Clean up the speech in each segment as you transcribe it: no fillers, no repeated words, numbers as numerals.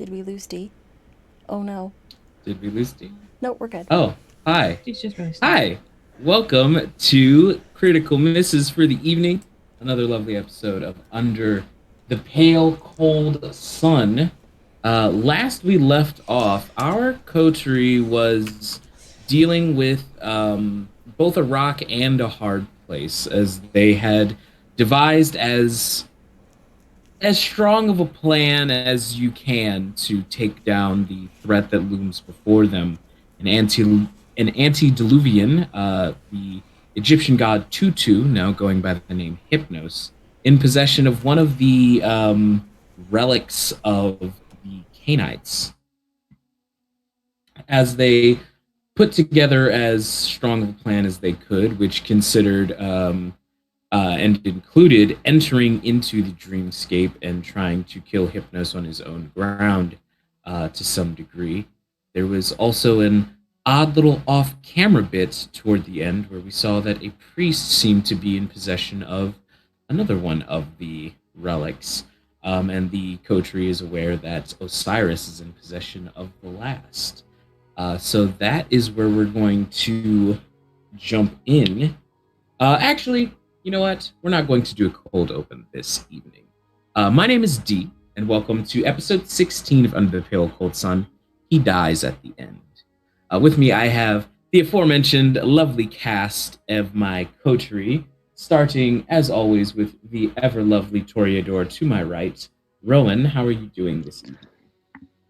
Did we lose D? Oh no. Did we lose Dean? No, we're good. Oh, hi. She's just roasting. Hi. Welcome to Critical Misses for the evening. Another lovely episode of Under the Pale Cold Sun. Last we left off, our coterie was dealing with both a rock and a hard place as they had devised as strong of a plan as you can to take down the threat that looms before them. An antediluvian, the Egyptian god Tutu, now going by the name Hypnos, in possession of one of the relics of the Canaanites. As they put together as strong of a plan as they could, which considered and included entering into the dreamscape and trying to kill Hypnos on his own ground to some degree. There was also an odd little off-camera bit toward the end where we saw that a priest seemed to be in possession of another one of the relics. And the coterie is aware that Osiris is in possession of the last. So that is where we're going to jump in. Actually, you know what? We're not going to do a cold open this evening. My name is D, and welcome to episode 16 of Under the Pale Cold Sun. He dies at the end. With me, I have the aforementioned lovely cast of my coterie, starting, as always, with the ever-lovely Toreador to my right. Rowan, how are you doing this evening?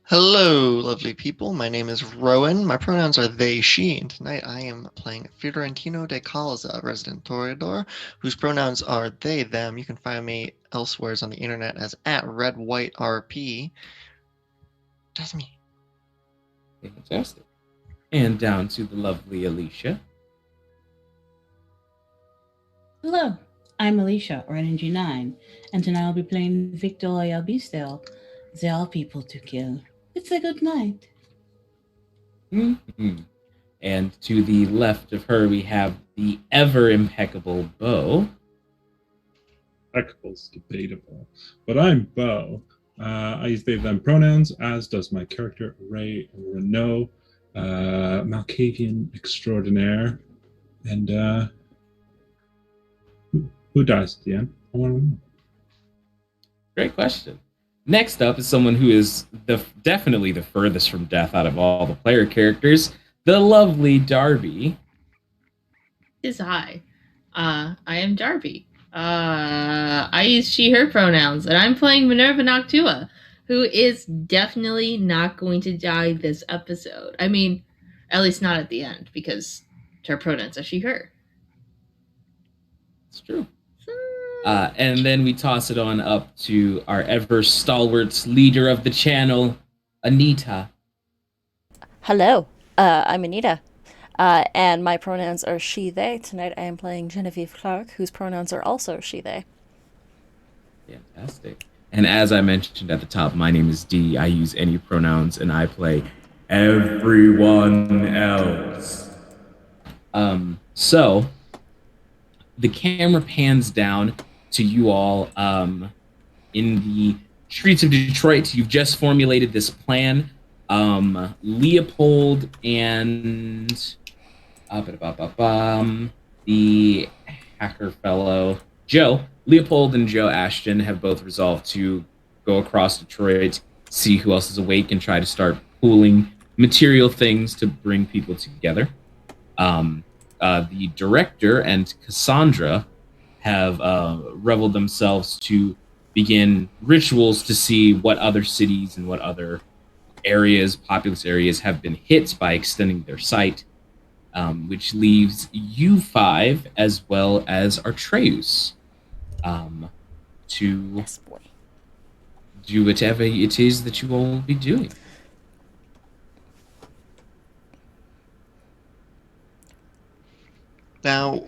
Hello, lovely people. My name is Rowan. My pronouns are they, she, and tonight I am playing Fiorentino de Calza, resident Toreador, whose pronouns are they, them. You can find me elsewhere on the internet as @redwhiterp. That's me. Fantastic. And down to the lovely Alicia. Hello, I'm Alicia, or NG9, and tonight I'll be playing Victoria Bistel. They are people to kill. It's a good night. Mm-hmm. And to the left of her, we have the ever impeccable Bo. Impeccable's debatable, but I'm Bo. I use they them pronouns, as does my character Ray Renault, Malkavian extraordinaire, and who dies at the end? I want to know. Great question. Next up is someone who is definitely the furthest from death out of all the player characters, the lovely Darby. Is I. I am Darby. I use she, her pronouns, and I'm playing Minerva Noctua, who is definitely not going to die this episode. I mean, at least not at the end, because her pronouns are she, her. It's true. And then we toss it on up to our ever stalwart leader of the channel, Anita. Hello. I'm Anita. And my pronouns are she, they. Tonight I am playing Genevieve Clark, whose pronouns are also she, they. Fantastic. And as I mentioned at the top, my name is D. I use any pronouns, and I play everyone else. So the camera pans down to you all in the streets of Detroit. You've just formulated this plan. Leopold and the hacker fellow, Joe. Leopold and Joe Ashton have both resolved to go across Detroit, see who else is awake, and try to start pooling material things to bring people together. The director and Cassandra have reveled themselves to begin rituals to see what other cities and what other areas, populous areas, have been hit by extending their sight, which leaves you five as well as Artreus to Yes, boy. do whatever it is that you all will be doing. Now,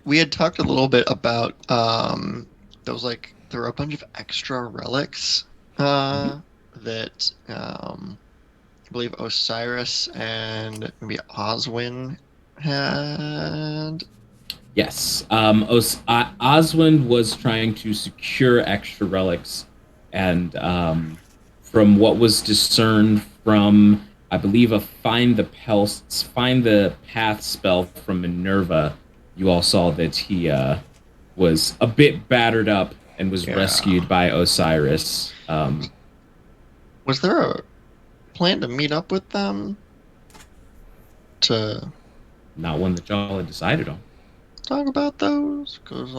we had talked a little bit about there were a bunch of extra relics that I believe Osiris and maybe Oswin had. Yes. Oswald was trying to secure extra relics and from what was discerned from, I believe, a find the path spell from Minerva, you all saw that he was a bit battered up and was Yeah. rescued by Osiris. Was there a plan to meet up with them to Not one that y'all had decided on. talk about those? Because,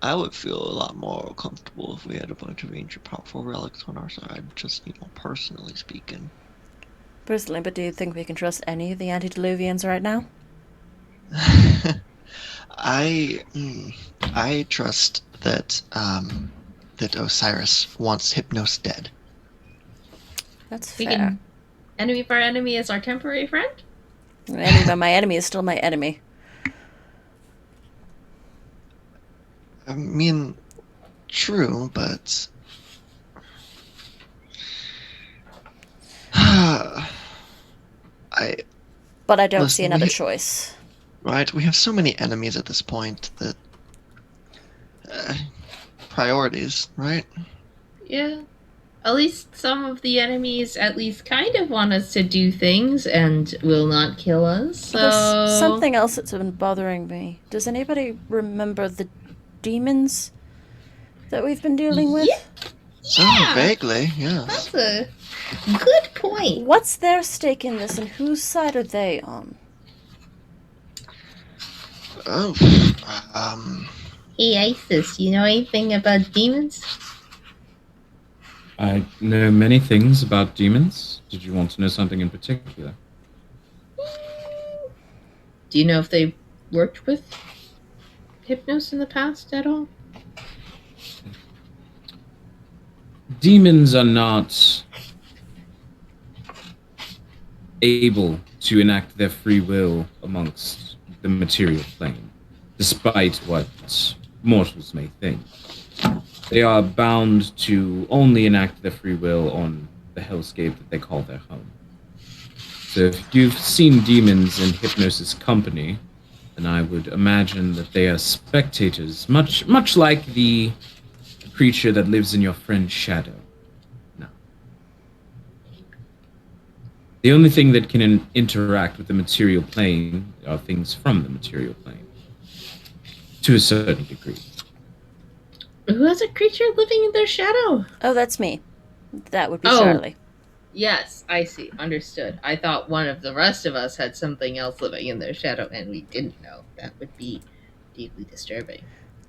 I would feel a lot more comfortable if we had a bunch of ancient powerful relics on our side, just, personally speaking. Personally, but do you think we can trust any of the antediluvians right now? I I trust that that Osiris wants Hypnos dead. That's We fair. can enemy of our enemy is our temporary friend. An enemy by my enemy is still my enemy. I mean, true, but I But I don't see listen. another choice. We have so many enemies at this point that uh, priorities, right? Yeah. At least some of the enemies at least kind of want us to do things and will not kill us. So There's something else that's been bothering me. Does anybody remember the demons that we've been dealing with? Oh, vaguely, yes. That's a good point. What's their stake in this, and whose side are they on? Oh, um, Hey Isis, you know anything about demons? I know many things about demons. Did you want to know something in particular? Do you know if they worked with Hypnos in the past at all? Demons are not able to enact their free will amongst the material plane, despite what mortals may think. They are bound to only enact their free will on the hellscape that they call their home. So if you've seen demons in Hypnosis company, then I would imagine that they are spectators, much like the creature that lives in your friend's shadow. No. The only thing that can interact with the material plane are things from the material plane, to a certain degree. Who has a creature living in their shadow? Oh, that's me. That would be Oh. Charlie. Yes, I see. Understood. I thought one of the rest of us had something else living in their shadow and we didn't know. That would be deeply disturbing.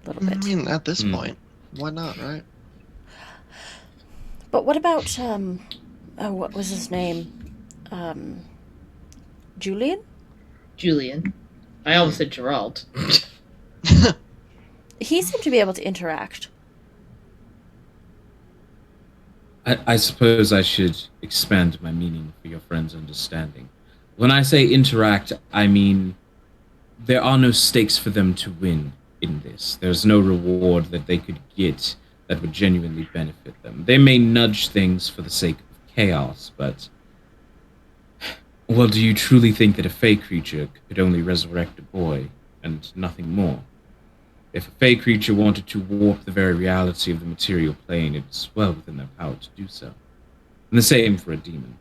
A little I bit. mean, at this point, why not, right? But what about, what was his name? Julian? Julian. I almost said Gerald. He seemed to be able to interact. I suppose I should expand my meaning for your friend's understanding. When I say interact, I mean there are no stakes for them to win in this. There's no reward that they could get that would genuinely benefit them. They may nudge things for the sake of chaos, but well, do you truly think that a fey creature could only resurrect a boy and nothing more? If a fey creature wanted to warp the very reality of the material plane, it's well within their power to do so. And the same for a demon.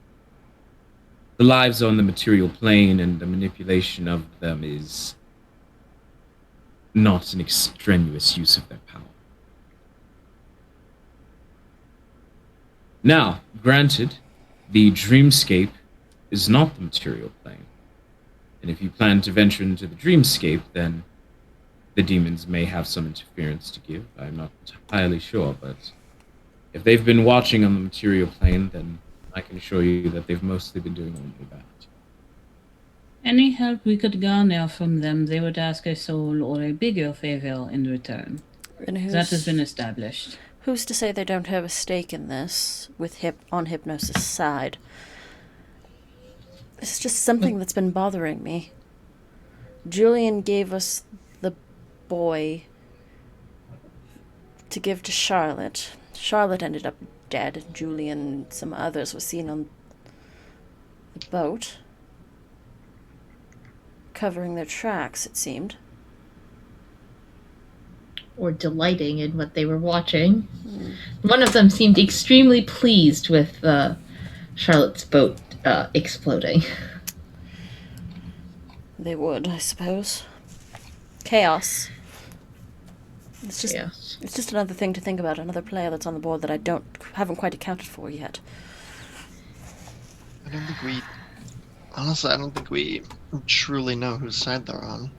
The lives on the material plane and the manipulation of them is not an extraneous use of their power. Now, granted, the dreamscape is not the material plane. And if you plan to venture into the dreamscape, then the demons may have some interference to give. I'm not entirely sure, but if they've been watching on the material plane, then I can assure you that they've mostly been doing only that. Any help we could garner from them, they would ask a soul or a bigger favor in return. And That has been established. Who's to say they don't have a stake in this with on Hypnosis' side? It's just something that's been bothering me. Julian gave us the boy to give to Charlotte. Charlotte ended up dead. Julian and some others were seen on the boat, covering their tracks, it seemed. or delighting in what they were watching. One of them seemed extremely pleased with Charlotte's boat exploding. They would, I suppose. Chaos. It's just Yeah. it's just another thing to think about, another player that's on the board that I haven't quite accounted for yet. I don't think we. Honestly, I don't think we truly know whose side they're on.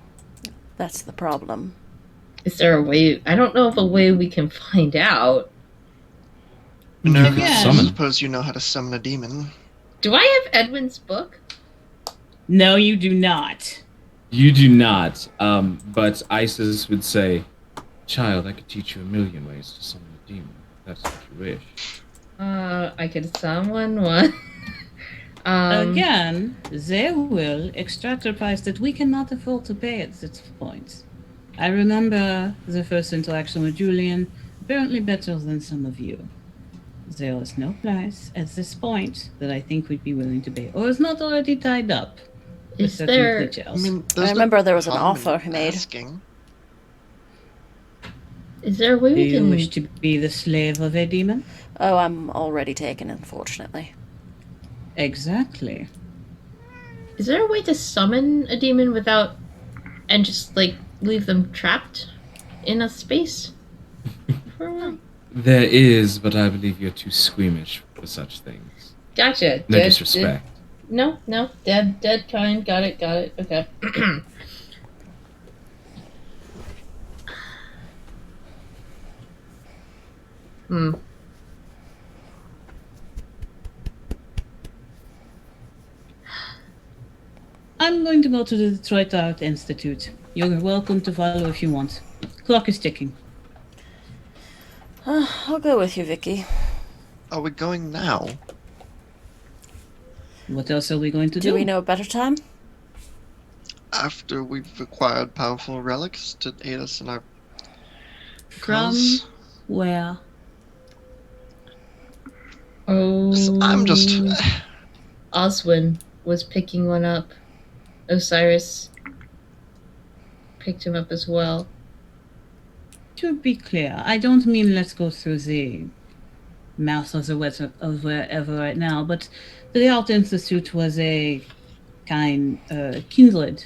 That's the problem. Is there a way? I don't know of a way we can find out. Minerva, Yeah. I Summon. suppose you know how to summon a demon. Do I have Edwin's book? No, you do not. You do not, but Isis would say, "Child, I could teach you a million ways to summon a demon. If that's what you wish." I could summon one. Again, they will extract a price that we cannot afford to pay at this point. I remember the first interaction with Julian, apparently better than some of you. There is no price at this point that I think we'd be willing to pay, or is not already tied up with Is certain there? I details. mean, I there's remember no there was an harm in offer he made. asking. Is there a way Do we you can? wish to be the slave of a demon? Oh, I'm already taken, unfortunately. Exactly. Is there a way to summon a demon without, and just like leave them trapped in a space for a while? There is, but I believe you're too squeamish for such things. Gotcha. No disrespect. No, dead kind. Got it. Okay. Hmm. I'm going to go to the Detroit Art Institute. You're welcome to follow if you want. Clock is ticking. I'll go with you, Vicky. Are we going now? What else are we going to do? Do we know a better time? After we've acquired powerful relics to aid us in our From cause? where? Oh. I'm just. Oswin was picking one up. Osiris picked him up as well. To be clear, I don't mean let's go through the mouth of the wherever right now, but the Art Institute was a kind kindred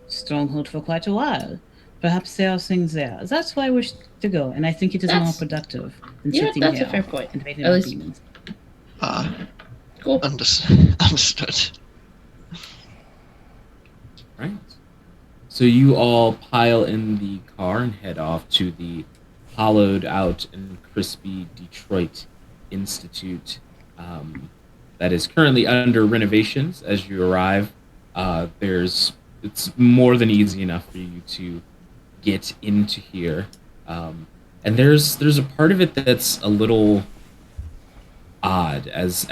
stronghold for quite a while. Perhaps there are things there. That's why I wish to go, and I think it is more That's- productive than Yeah, sitting that's here a fair point. and waiting At on least- demons. Cool. Understood. Right. So you all pile in the car and head off to the hollowed out and crispy Detroit Institute that is currently under renovations. As you arrive, it's more than easy enough for you to get into here, and there's a part of it that's a little odd as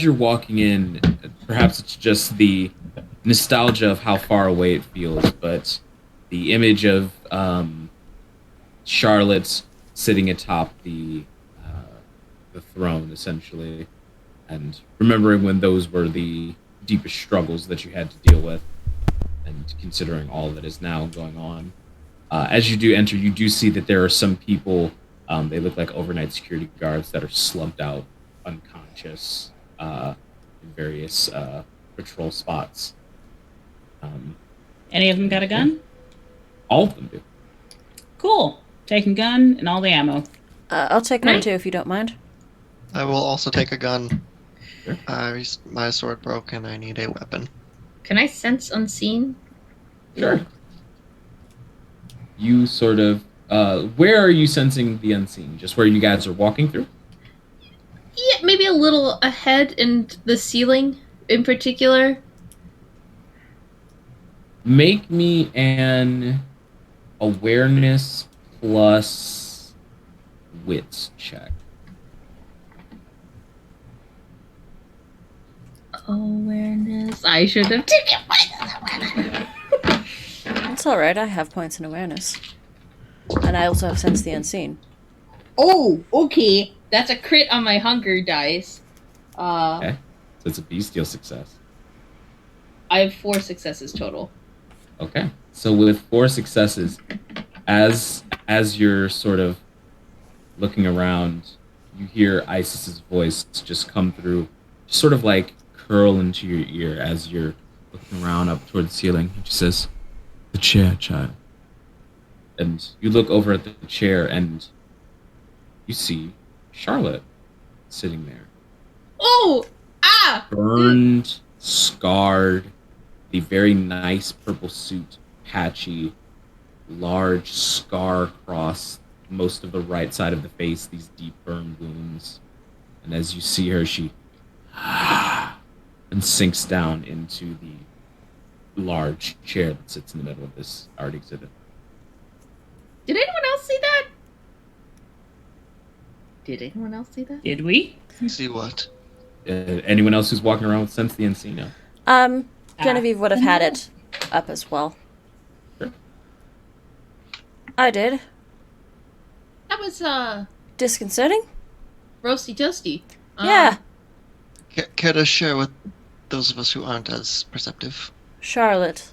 you're walking in. Perhaps it's just the nostalgia of how far away it feels, but the image of Charlotte sitting atop the throne, essentially, and remembering when those were the deepest struggles that you had to deal with, and considering all that is now going on. As you do enter, you do see that there are some people. They look like overnight security guards that are slumped out, unconscious, in various patrol spots. Any of them got a gun? All of them do. Cool. Taking gun and all the ammo. I'll take mine Right. too, if you don't mind. I will also take a gun. Sure. My sword broke and I need a weapon. Can I sense unseen? Sure. You sort of. Where are you sensing the unseen? Just where you guys are walking through? Yeah, maybe a little ahead in the ceiling in particular. Make me an awareness plus wits check. Awareness. I should have taken mine. It's alright, I have points in awareness. And I also have sense the unseen. Oh, okay. That's a crit on my hunger dice. Okay. So it's a bestial success. I have 4 successes total. Okay. So with 4 successes, as as you're sort of looking around, you hear Isis's voice just come through, sort of like curl into your ear as you're looking around up toward the ceiling. And she says, "The chair, child." And you look over at the chair and you see Charlotte sitting there, Oh! Ah! burned, scarred, the very nice purple suit, patchy, large scar across most of the right side of the face, these deep burn wounds. And as you see her, she and sinks down into the large chair that sits in the middle of this art exhibit. Did anyone else see that? Did anyone else see that? Did we? See what? Anyone else who's walking around with Sense the Encino? Genevieve would have had it up as well. Sure. I did. That was Disconcerting? roasty toasty. Yeah. Care to share with those of us who aren't as perceptive? Charlotte.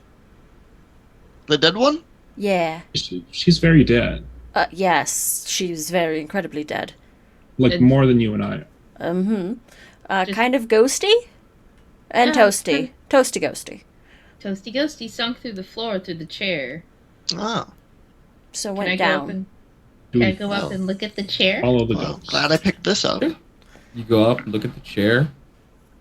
The dead one? Yeah. She's very dead. Yes, she's very incredibly dead. Like, And- more than you and I. Just- Kind of ghosty? And Yeah, toasty. Toasty ghosty. Toasty ghosty sunk through the floor through the chair. Oh, So Can went I go down. up and Do can I we go up Oh. and look at the chair? follow the well, ghost? glad I picked this up. Sure. You go up, look at the chair.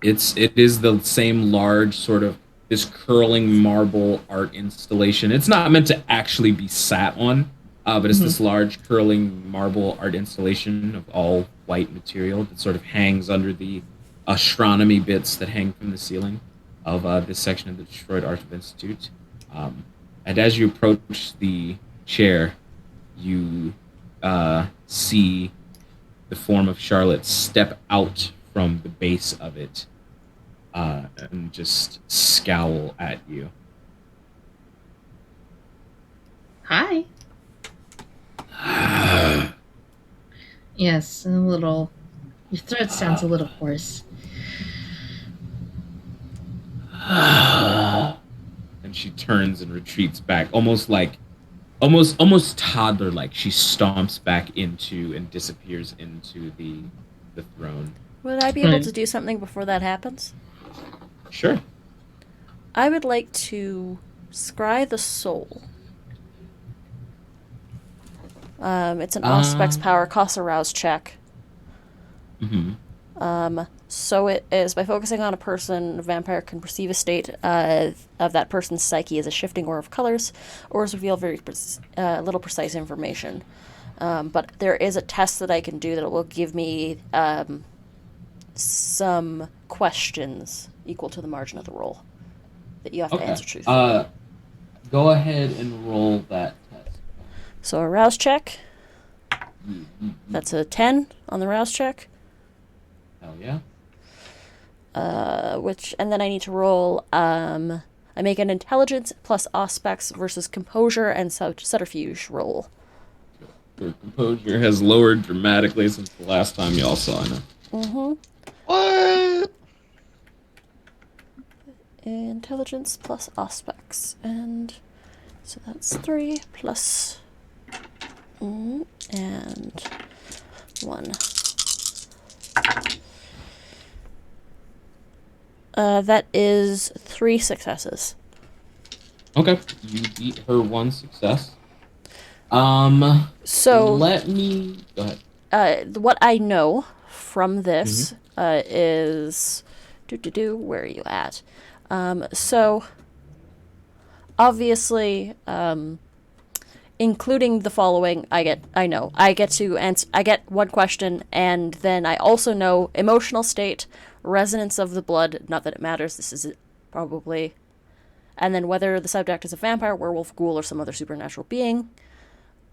It is the same large sort of this curling marble art installation. It's not meant to actually be sat on, but it's this large curling marble art installation of all white material that sort of hangs under the astronomy bits that hang from the ceiling of this section of the Destroyed Art of Institute. And as you approach the chair, you see the form of Charlotte step out from the base of it and just scowl at you. Hi. Yes, a little. Your throat sounds a little hoarse. And she turns and retreats back, almost toddler like. She stomps back into and disappears into the throne. Would I be able Right. to do something before that happens? Sure. I would like to scry the soul. It's an Auspex power, costs a rouse check. Mm-hmm. So it is by focusing on a person, a vampire can perceive a state of that person's psyche as a shifting aura of colors, or reveal very little precise information. But there is a test that I can do that will give me some questions equal to the margin of the roll that you have to answer truthfully. Go ahead and roll that test. So a rouse check. That's a 10 on the rouse check. Hell yeah. And then I need to roll. I make an intelligence plus Auspex versus composure and subterfuge roll. Your composure has lowered dramatically since the last time y'all saw her. Mm-hmm. What? Intelligence plus Auspex, and so that's 3 plus and 1. That is 3 successes. Okay, you beat her one success. So let me go ahead. what I know from this is where are you at? So obviously, including the following, I get to answer. I get one question, and then I also know emotional state, resonance of the blood. Not that it matters. This is probably, and then whether the subject is a vampire, werewolf, ghoul, or some other supernatural being.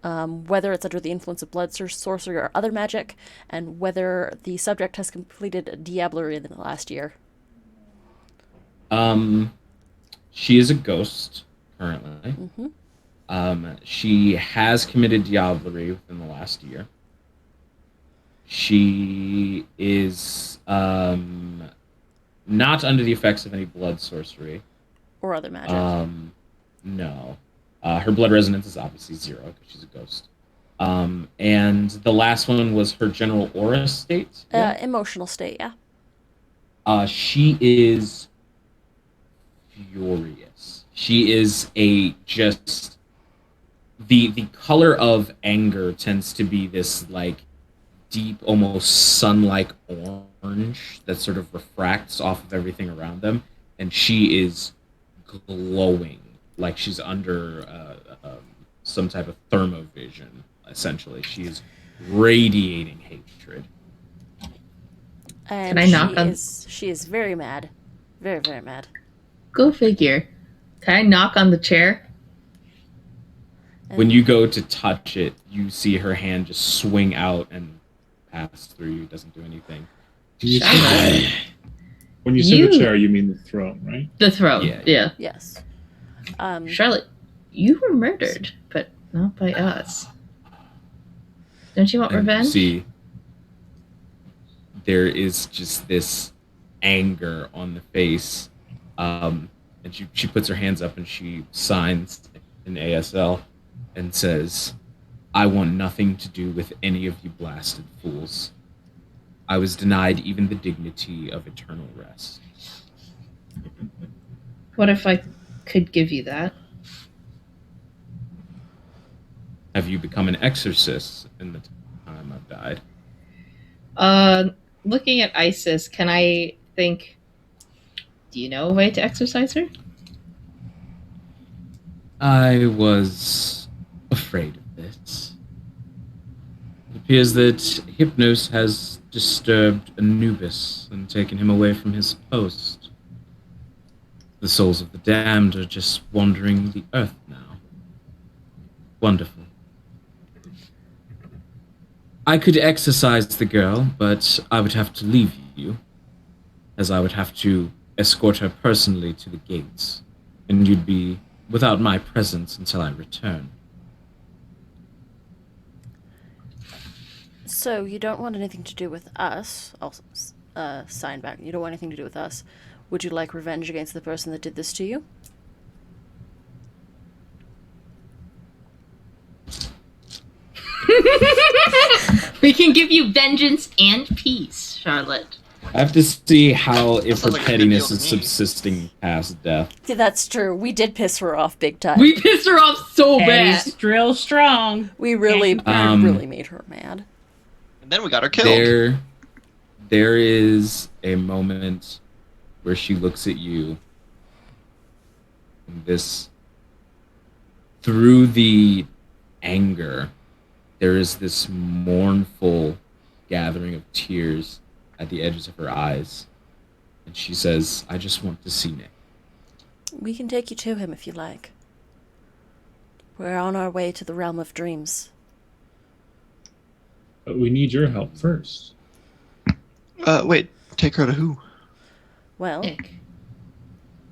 Whether it's under the influence of blood sorcery or other magic, and whether the subject has completed a diablerie in the last year. She is a ghost currently. She has committed diablerie within the last year. She is not under the effects of any blood sorcery. Or other magic. No. Her blood resonance is obviously 0 because she's a ghost. And the last one was her general aura state. Emotional state, yeah. She is furious. She is a just the color of anger tends to be this like deep, almost sun-like orange that sort of refracts off of everything around them, and she is glowing like she's under some type of thermovision. Essentially, she is radiating hatred. And Can I knock on? She is very mad, very very mad. Go figure. Can I knock on the chair? When you go to touch it, you see her hand just swing out and pass through you. Doesn't do anything. When you say the chair, you mean the throne, right? The throne. Yeah. Yes. Charlotte, you were murdered, but not by us. Don't you want revenge? See, there is just this anger on the face, and she puts her hands up and she signs in ASL and says, "I want nothing to do with any of you blasted fools. I was denied even the dignity of eternal rest." What if I could give you that? Have you become an exorcist in the time I've died? Looking at Isis, can I think, do you know a way to exorcise her? I was afraid of this. It appears that Hypnos has disturbed Anubis and taken him away from his post. The souls of the damned are just wandering the earth now. Wonderful. I could exorcise the girl, but I would have to leave you, as I would have to escort her personally to the gates, and you'd be without my presence until I return. So you don't want anything to do with us. I'll sign back. You don't want anything to do with us. Would you like revenge against the person that did this to you? We can give you vengeance and peace, Charlotte. I have to see how if her Sounds like a good pettiness deal is to me. subsisting past death. Yeah, that's true. We did piss her off big time. We pissed her off so bad. Eddie's drill strong. We really made her mad. And then we got her killed. There is a moment where she looks at you. And through the anger, there is this mournful gathering of tears at the edges of her eyes. And she says, "I just want to see Nick." We can take you to him if you like. We're on our way to the realm of dreams. But we need your help first. Wait, take her to who? Well, Nick.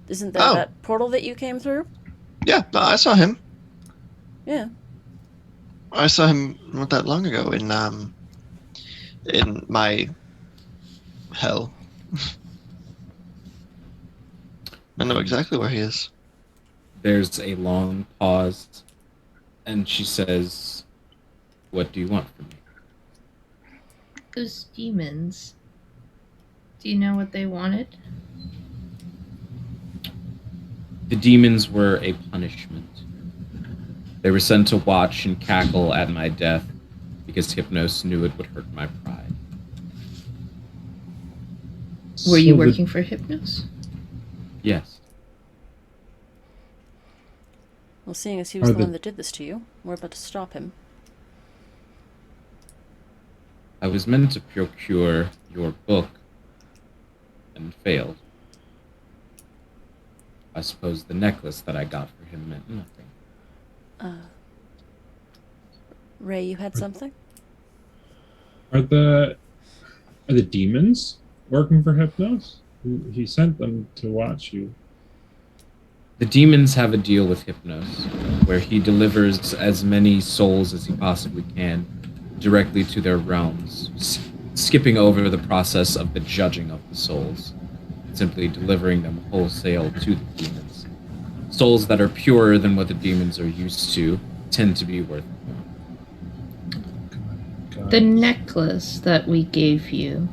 isn't there that portal that you came through? Yeah, no, I saw him. Yeah. I saw him not that long ago in my hell. I know exactly where he is. There's a long pause, and she says, "What do you want from me?" Those demons. Do you know what they wanted? The demons were a punishment. They were sent to watch and cackle at my death because Hypnos knew it would hurt my pride. Were you working for Hypnos? Yes. Well, seeing as he was the one that did this to you, we're about to stop him. I was meant to procure your book and failed. I suppose the necklace that I got for him meant nothing. Ray, you had something? Are the demons working for Hypnos? He sent them to watch you. The demons have a deal with Hypnos, where he delivers as many souls as he possibly can directly to their realms, skipping over the process of the judging of the souls, simply delivering them wholesale to the demons. Souls that are purer than what the demons are used to tend to be worth more. The necklace that we gave you,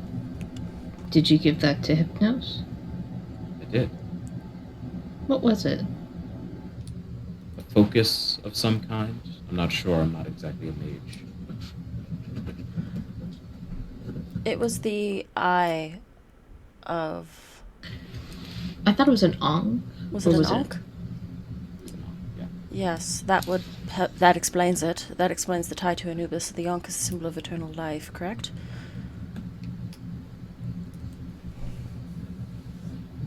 did you give that to Hypnos? I did. What was it? A focus of some kind. I'm not sure. I'm not exactly a mage. It was the eye of. I thought it was an ong. Was Or it an was it- Ankh? Yeah. Yes, that explains it. That explains the tie to Anubis. The Ankh is a symbol of eternal life, correct?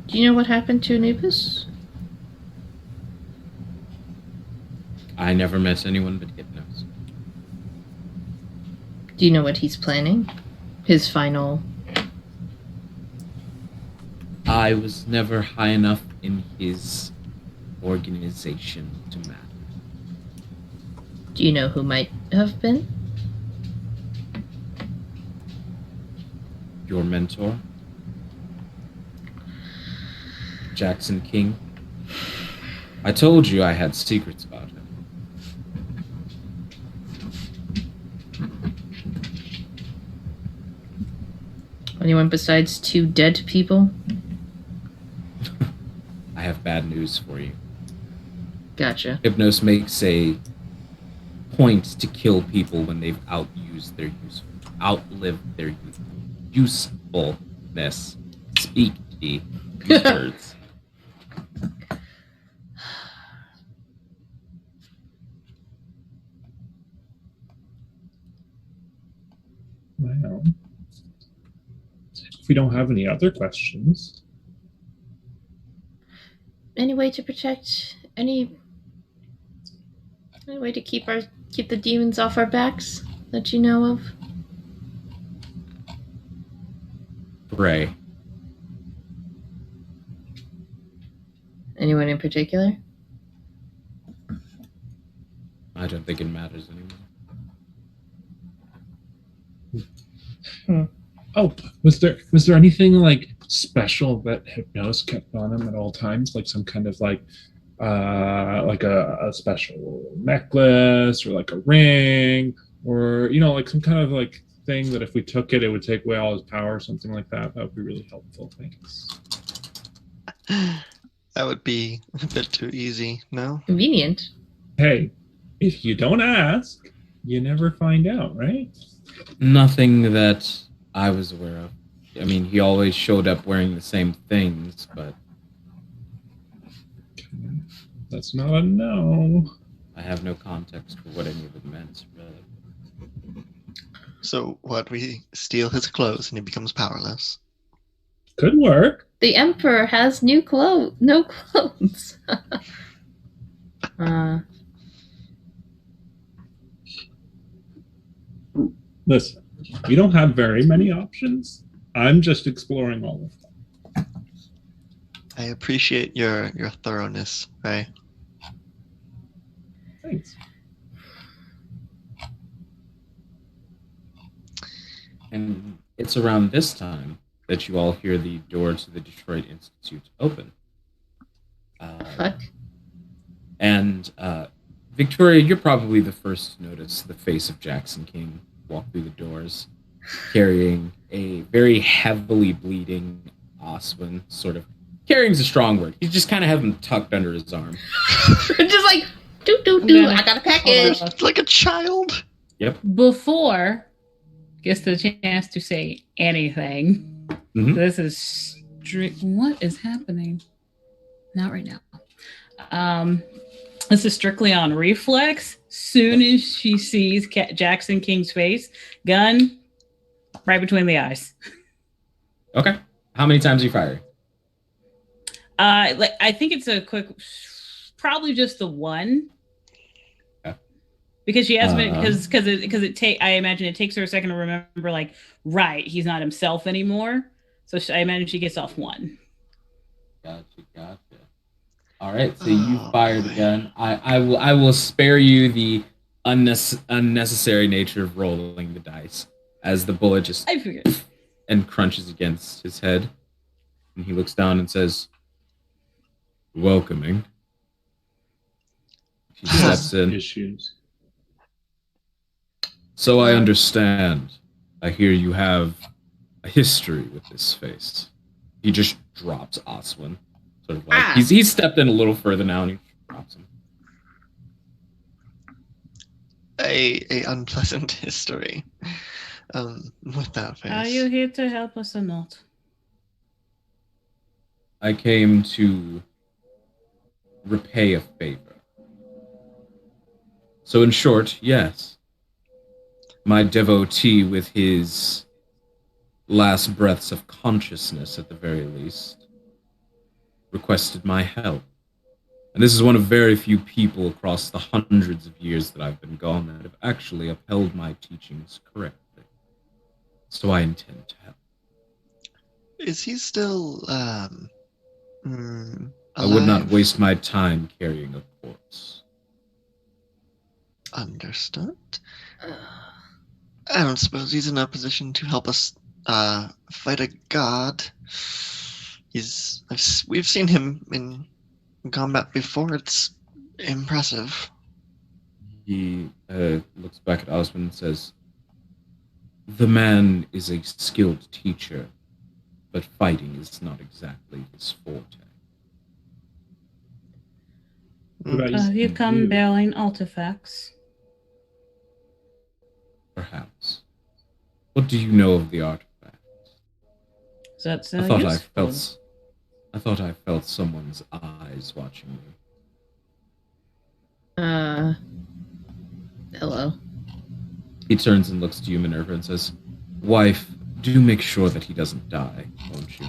Do you know what happened to Anubis? I never met anyone but Hypnos. Do you know what he's planning? His final. I was never high enough in his organization to matter. Do you know who might have been? Your mentor? Jackson King? I told you I had secrets about him. Anyone besides 2 dead people? I have bad news for you. Gotcha. Hypnos makes a point to kill people when they've outlived their usefulness. Speak, D. Use words. Well, if we don't have any other questions, Any way to protect any way to keep the demons off our backs that you know of? Pray. Anyone in particular? I don't think it matters anymore. oh, was there anything like special that Hypnos kept on him at all times, like some kind of like a special necklace or like a ring, or like some kind of like thing that if we took it, it would take away all his power or something like that? That would be really helpful. Thanks. That would be a bit too easy, no? Convenient. Hey, if you don't ask, you never find out, right? Nothing that I was aware of. I mean, he always showed up wearing the same things, but That's not a no. I have no context for what any of it meant, really. So what, we steal his clothes and he becomes powerless? Could work. The Emperor has no clothes. Listen, we don't have very many options. I'm just exploring all of them. I appreciate your thoroughness, Ray. Thanks. And it's around this time that you all hear the door to the Detroit Institute open. Fuck. And Victoria, you're probably the first to notice the face of Jackson King walk through the doors, carrying a very heavily bleeding Oswin, sort of. Carrying's a strong word. He's just kind of have him tucked under his arm. Just like, do. I got a package. It's like a child. Yep. Before gets the chance to say anything, Mhm. this is strict. What is happening? Not right now. This is strictly on reflex. Soon as she sees Jackson King's face, gun right between the eyes. Okay. How many times are you firing? I think it's a quick, probably just the one. Okay. Because she has been I imagine it takes her a second to remember, like, right, he's not himself anymore. So I imagine she gets off one. Gotcha. All right, so you fired a gun. I will spare you the unnecessary nature of rolling the dice, as the bullet just I figured. and crunches against his head, and he looks down and says, "Welcoming." She steps in. Issues. So I understand. I hear you have a history with this face. He just drops Oswin. Sort of like he's stepped in a little further now and he drops him. A unpleasant history. With that face. Are you here to help us or not? I came to repay a favor. So in short, yes. My devotee with his last breaths of consciousness at the very least requested my help. And this is one of very few people across the hundreds of years that I've been gone that have actually upheld my teachings correctly. So I intend to help. Is he still I would not waste my time carrying a corpse. Understood. I don't suppose he's in a position to help us fight a god. We've seen him in combat before. It's impressive. He looks back at Osmond and says, "The man is a skilled teacher, but fighting is not exactly his forte." Have you come bearing artifacts? Perhaps. What do you know of the artifacts? That's I thought useful. I thought I felt someone's eyes watching me. Hello. He turns and looks to you, Minerva, and says, "Wife, do make sure that he doesn't die, won't you?"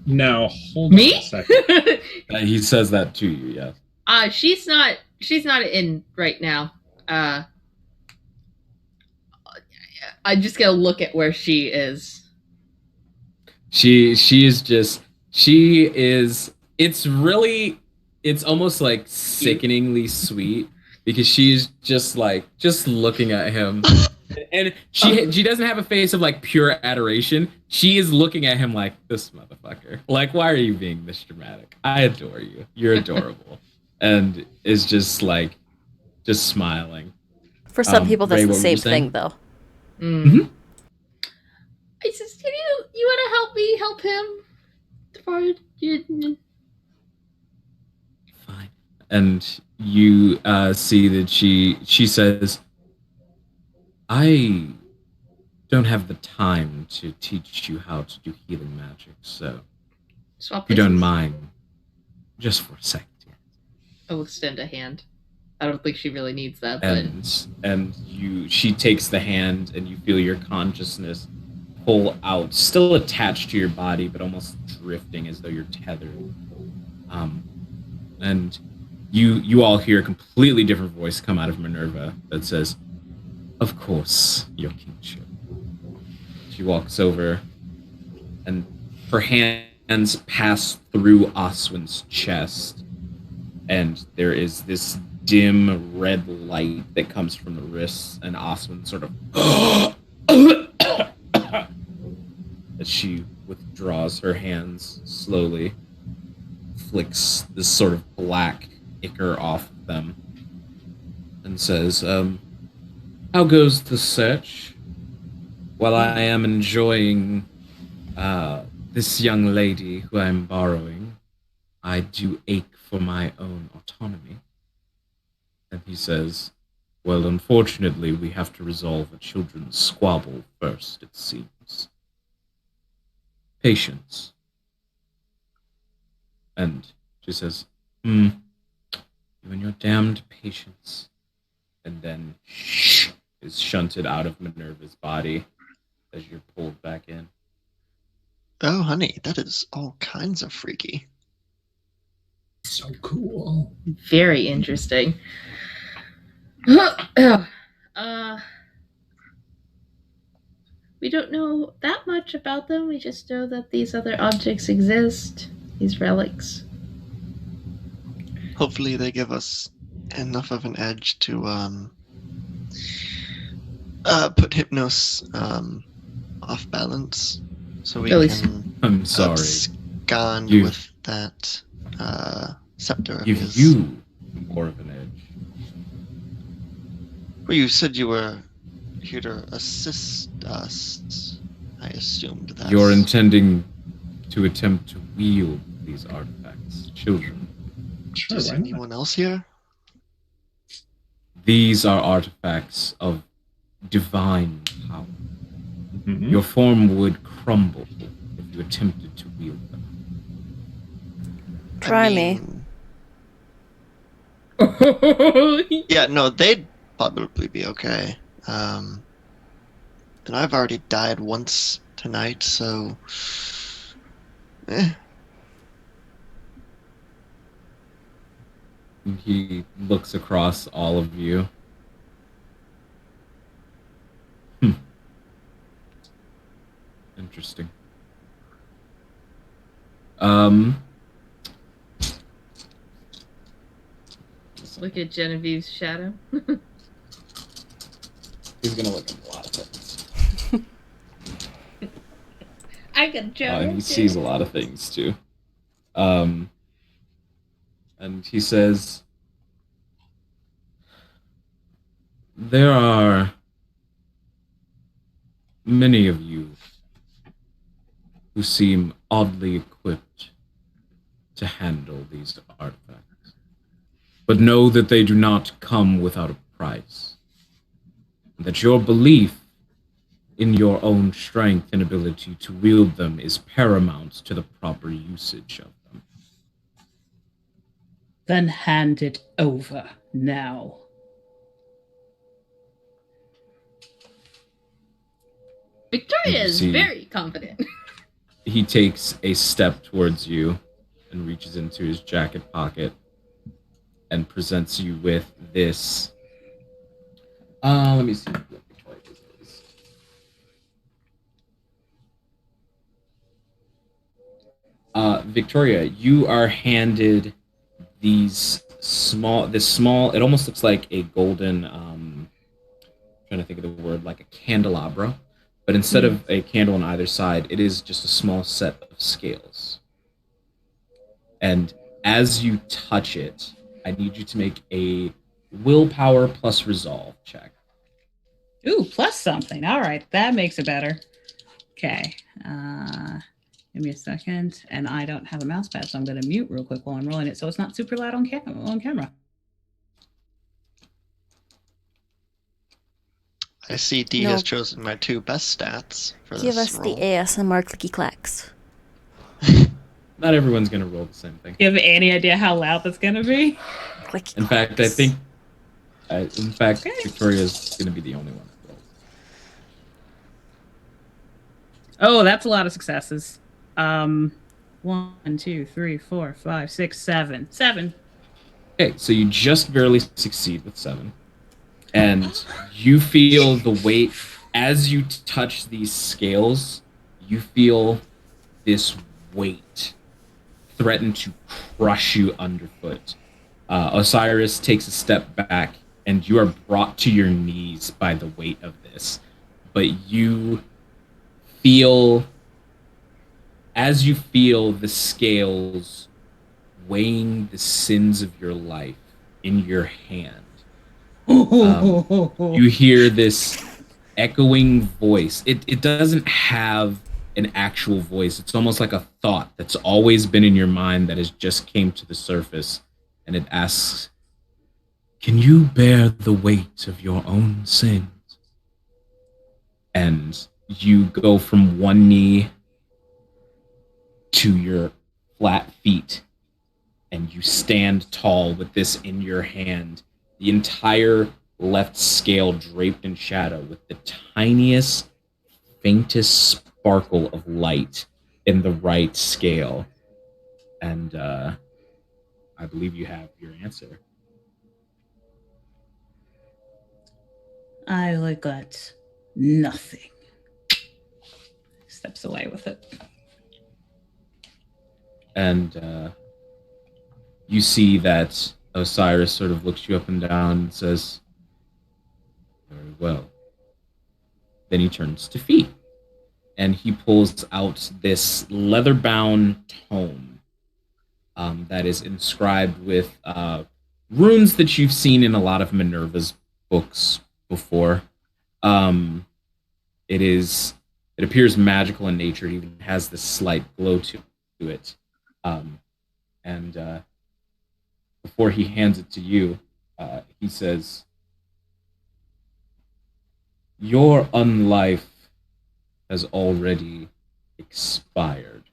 Now, hold Me? on a second. He says that to you, yes. She's not in right now. I just gotta look at where she is. It's almost like sickeningly sweet because she's just looking at him. And she doesn't have a face of like pure adoration. She is looking at him like, this motherfucker. Like, why are you being this dramatic? I adore you. You're adorable. And is just smiling. For some people, that's Ray, the what were same you saying? thing, though. Mhm. I says, you want to help me help him? Fine. And you see that she says, "I don't have the time to teach you how to do healing magic, so Swap if you don't places. mind, just for a second." I'll extend a hand. I don't think she really needs that, but She takes the hand, and you feel your consciousness pull out, still attached to your body, but almost drifting as though you're tethered. And you all hear a completely different voice come out of Minerva that says, "Of course, your kingship." She walks over, and her hands pass through Oswin's chest, and there is this dim red light that comes from the wrists, and Oswin sort of as she withdraws her hands slowly, flicks this sort of black ichor off of them, and says, "How goes the search? While I am enjoying this young lady who I'm borrowing, I do ache for my own autonomy." And he says, "Well, unfortunately, we have to resolve a children's squabble first, it seems. Patience." And she says, "You and your damned patience." And then is shunted out of Minerva's body as you're pulled back in. Oh, honey, that is all kinds of freaky. So cool. very interesting. We don't know that much about them. We just know that these other objects exist. These relics. Hopefully they give us enough of an edge to put Hypnos off balance so we At least- can I'm sorry. abscond You- with that scepter of Give his. you more of an edge. Well, you said you were here to assist us. I assumed that. You're intending to attempt to wield these artifacts, children. Sure, Is why not? anyone else here? These are artifacts of divine power. Mhm. Your form would crumble if you attempted to wield them. Try me. Yeah, no, they'd probably be okay. And I've already died once tonight, so. And he looks across all of you. Interesting. Look at Genevieve's shadow. He's gonna look at a lot of things. I can show And he sees a lot of things too. And he says, there are many of you who seem oddly equipped to handle these artifacts. But know that they do not come without a price. And that your belief in your own strength and ability to wield them is paramount to the proper usage of them. Then hand it over now. Victoria is See. very confident. He takes a step towards you and reaches into his jacket pocket and presents you with this. Let me see what Victoria's is. Victoria, you are handed this small, it almost looks like a golden, trying to think of the word, like a candelabra, but instead of a candle on either side, it is just a small set of scales. And as you touch it, I need you to make a willpower plus resolve check. Ooh, plus something. All right, that makes it better. Okay. Give me a second. And I don't have a mouse pad, so I'm going to mute real quick while I'm rolling it so it's not super loud on camera. I see D No. has chosen my two best stats for Give this us roll. the ASMR clicky clacks. Not everyone's going to roll the same thing. You have any idea how loud that's going to be? Clicky In fact, I clacks. think, Okay. Victoria's going to be the only one that rolls. Oh, that's a lot of successes. 1, 2, 3, 4, 5, 6, 7. 7. Okay, so you just barely succeed with 7. And you feel the weight as you touch these scales. You feel this weight threaten to crush you underfoot. Osiris takes a step back, and you are brought to your knees by the weight of this. But you feel, as you feel the scales weighing the sins of your life in your hand, you hear this echoing voice. It doesn't have an actual voice. It's almost like a thought that's always been in your mind that has just came to the surface, and it asks, can you bear the weight of your own sins? And you go from one knee to your flat feet, and you stand tall with this in your hand, the entire left scale draped in shadow with the tiniest, faintest sparkle of light in the right scale. And I believe you have your answer. I look at nothing. Steps away with it. And you see that Osiris sort of looks you up and down and says, very well. Then he turns to Fee, and he pulls out this leather-bound tome that is inscribed with runes that you've seen in a lot of Minerva's books before. Um, it appears magical in nature. It even has this slight glow to it. Um, and before he hands it to you, he says, "Your unlife has already expired.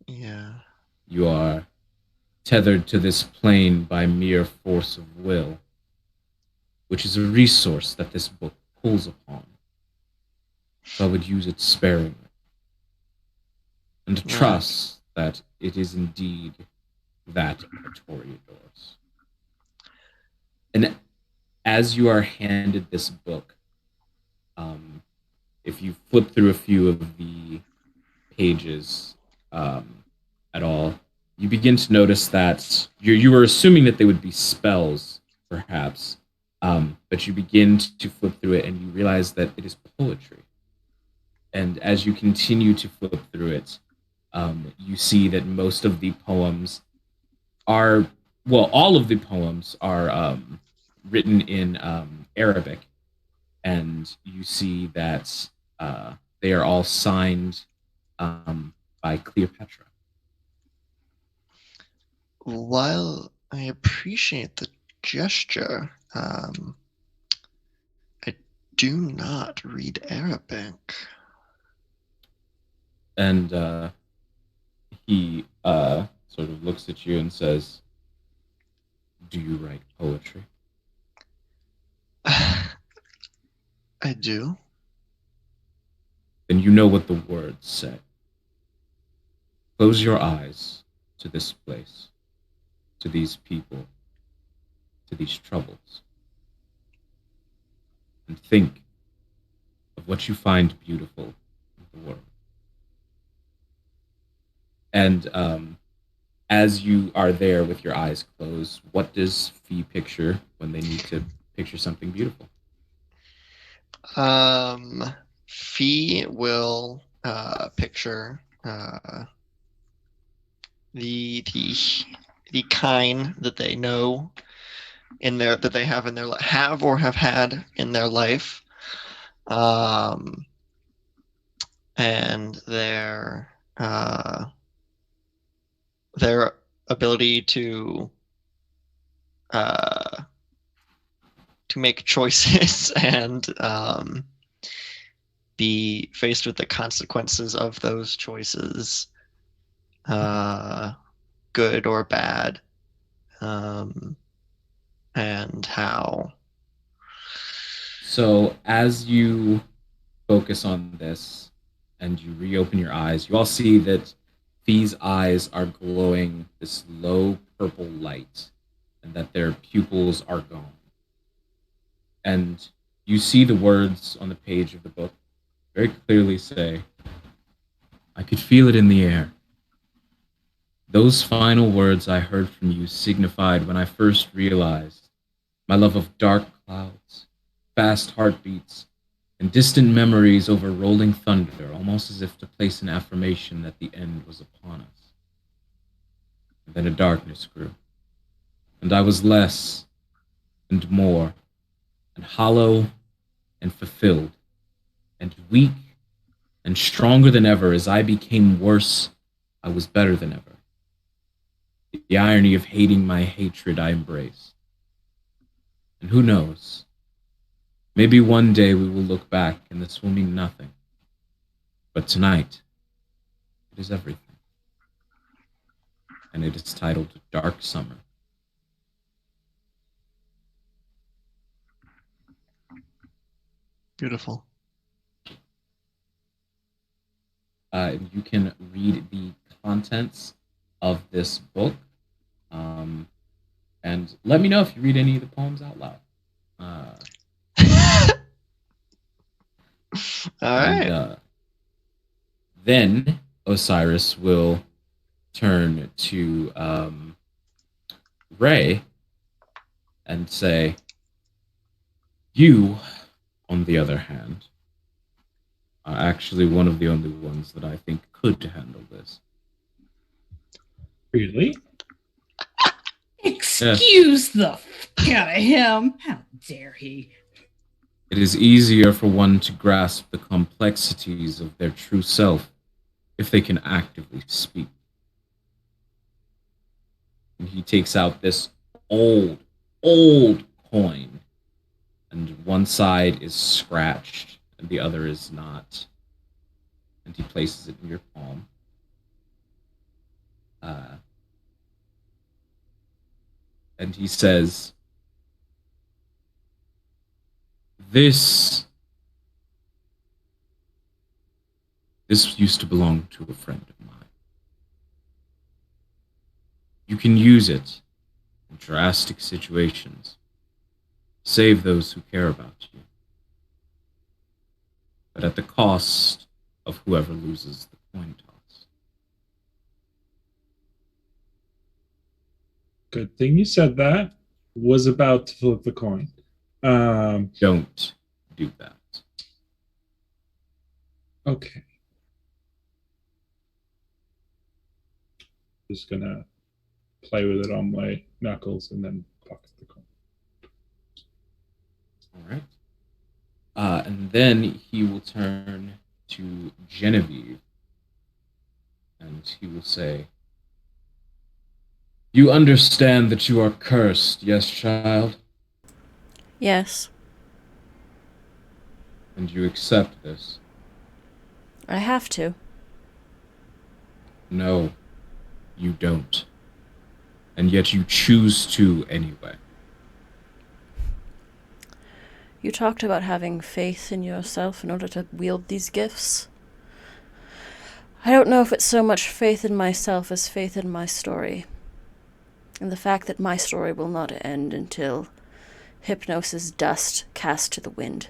Yeah. You are tethered to this plane by mere force of will, which is a resource that this book pulls upon. So I would use it sparingly, and Right. trust that it is indeed that of Toreador's." And as you are handed this book, um, if you flip through a few of the pages at all, you begin to notice that you were assuming that they would be spells, perhaps, but you begin to flip through it and you realize that it is poetry. And as you continue to flip through it, you see that most of the poems are, well, all of the poems are written in Arabic, and you see that they are all signed by Cleopatra. While I appreciate the gesture, I do not read Arabic. And he sort of looks at you and says, "Do you write poetry?" I do. Then you know what the words say. Close your eyes to this place, to these people, to these troubles, and think of what you find beautiful in the world. And as you are there with your eyes closed, what does Fee picture when they need to picture something beautiful? Fee will picture the kind that they know in their that they have in their have or have had in their life, and their ability to make choices and be faced with the consequences of those choices, good or bad, and how. So as you focus on this and you reopen your eyes, you all see that Fee's eyes are glowing this low purple light and that their pupils are gone. And you see the words on the page of the book very clearly say, "I could feel it in the air. Those final words I heard from you signified when I first realized my love of dark clouds, fast heartbeats, and distant memories over rolling thunder, almost as if to place an affirmation that the end was upon us. And then a darkness grew, and I was less and more, and hollow and fulfilled, and weak and stronger than ever. As I became worse, I was better than ever. The irony of hating my hatred I embraced. And who knows? Maybe one day we will look back and this will mean nothing. But tonight, it is everything. And it is titled Dark Summer." Beautiful. You can read the contents of this book. And let me know if you read any of the poems out loud. All right. And then Osiris will turn to Ray and say, "You, on the other hand, are actually one of the only ones that I think could handle this." Really? Excuse the fuck out of him. How dare he? It is easier for one to grasp the complexities of their true self if they can actively speak. And he takes out this old coin, and one side is scratched and the other is not. And he places it in your palm. And he says, This used to belong to a friend of mine. You can use it in drastic situations. Save those who care about you. But at the cost of whoever loses the coin toss. Good thing you said that. Was about to flip the coin. Don't do that. Okay. Just gonna play with it on my knuckles and then pocket the coin. All right. And then he will turn to Genevieve and he will say, You understand that you are cursed, yes, child? Yes, And you accept this? I have to. No, you don't. And yet you choose to anyway. You talked about having faith in yourself in order to wield these gifts. I don't know if it's so much faith in myself as faith in my story. And the fact that my story will not end until Hypnos' dust cast to the wind.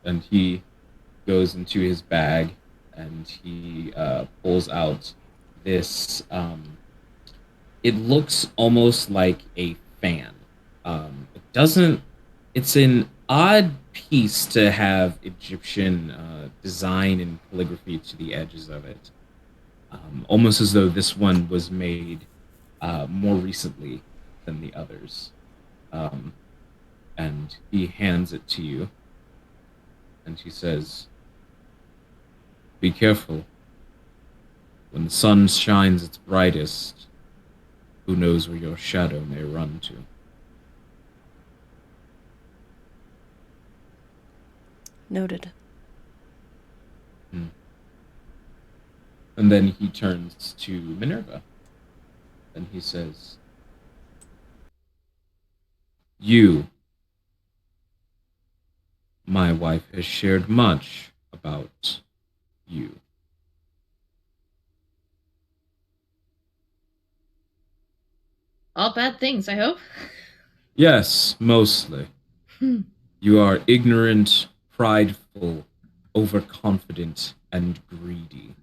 And he goes into his bag and he pulls out this. It looks almost like a fan. It doesn't. It's an odd piece to have Egyptian design and calligraphy to the edges of it. Almost as though this one was made more recently than the others. And he hands it to you. And he says, Be careful. When the sun shines its brightest, who knows where your shadow may run to? Noted. And then he turns to Minerva. And he says, You, my wife, has shared much about you. All bad things, I hope. Yes, mostly. You are ignorant, prideful, overconfident, and greedy.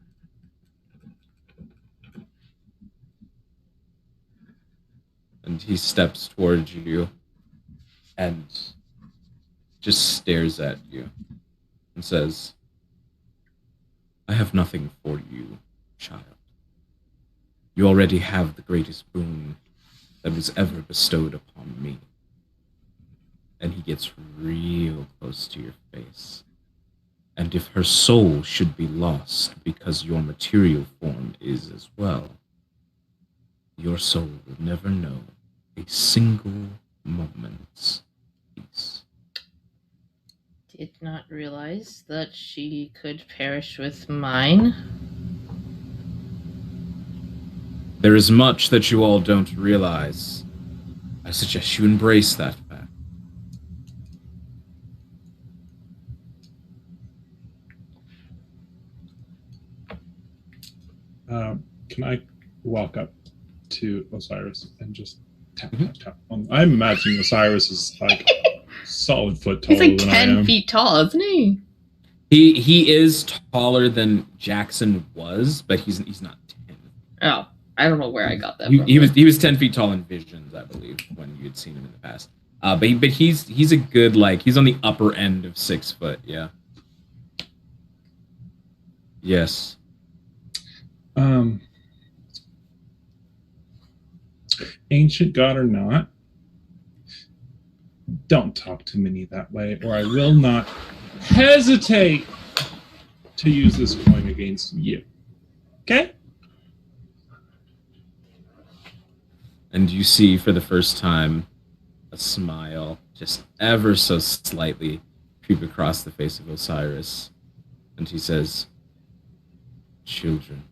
And he steps towards you and just stares at you and says, I have nothing for you, child. You already have the greatest boon that was ever bestowed upon me. And he gets real close to your face. And if her soul should be lost because your material form is as well, your soul will never know a single moment's peace. Did not realize that she could perish with mine. There is much that you all don't realize. I suggest you embrace that fact. Can I walk up to Osiris and just tap, tap, tap? I'm imagining Osiris is like solid foot taller He's like than 10 I am. feet tall, isn't he? He is taller than Jackson was, but he's not 10. Oh, I don't know where I got that He, from. he was 10 feet tall in visions, I believe, when you had seen him in the past. But he's a good, like, he's on the upper end of 6 foot. Yeah. Yes. Ancient god or not, don't talk to Minnie that way, or I will not hesitate to use this coin against you. Okay? And you see for the first time a smile, just ever so slightly, creep across the face of Osiris. And he says, "Children."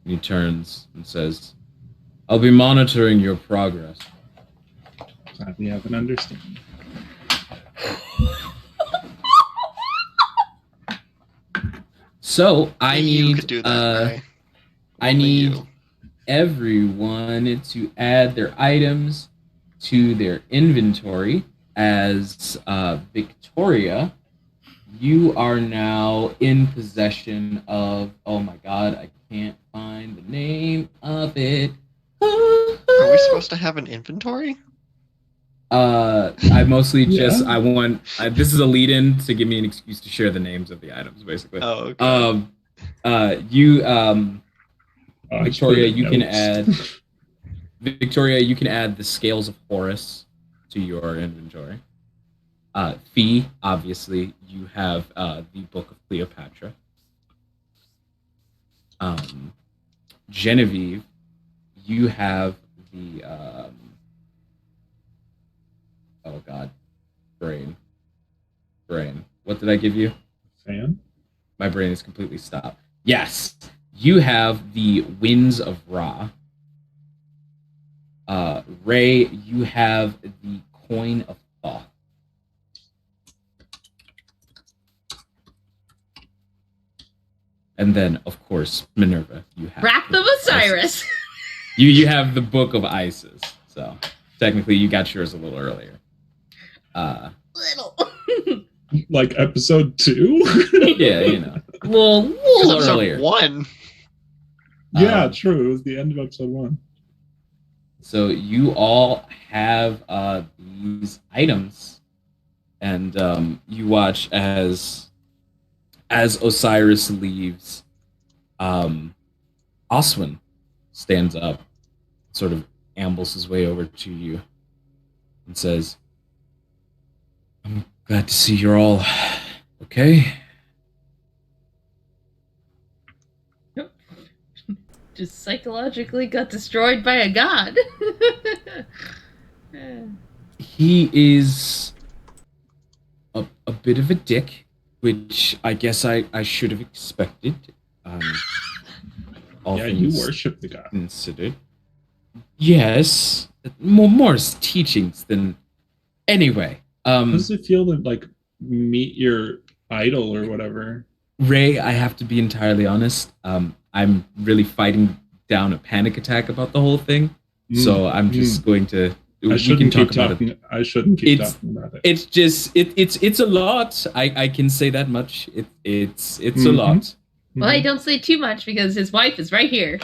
He turns and says, "I'll be monitoring your progress." Glad we have an understanding. So I You need could do that, Ray. I Only need you. everyone to add their items to their inventory. As Victoria, you are now in possession of, oh my god, I can't find the name of it. Are we supposed to have an inventory? I mostly just Yeah. this is a lead-in to give me an excuse to share the names of the items, basically. Oh, okay. I Victoria, put you can notes. add Victoria, you can add the Scales of Horus to your inventory. Fee, obviously, you have the Book of Cleopatra. Genevieve, you have the oh god, brain. What did I give you? Fan? My brain is completely stopped. Yes, you have the Winds of Ra. Ray, you have the Coin of Thoth. And then, of course, Minerva, you have Wrath the of Osiris. You have the Book of Isis. So technically, you got yours a little earlier. Little. Like episode 2? Yeah, you know. Well, Because little episode earlier. 1. Yeah, true. It was the end of episode 1. So you all have these items, and you watch as Osiris leaves. Oswin stands up, sort of ambles his way over to you, and says, "I'm glad to see you're all okay." just psychologically got destroyed by a god. He is a bit of a dick, which I guess I should have expected. All Yeah, you things worship the god. considered. Yes, more his teachings than anyway. How does it feel to like meet your idol or whatever? Ray, I have to be entirely honest. I'm really fighting down a panic attack about the whole thing, so I'm just going to. I shouldn't keep talking. I shouldn't keep talking about it. It's just it's a lot. I can say that much. It's a lot. Well, I don't say too much because his wife is right here.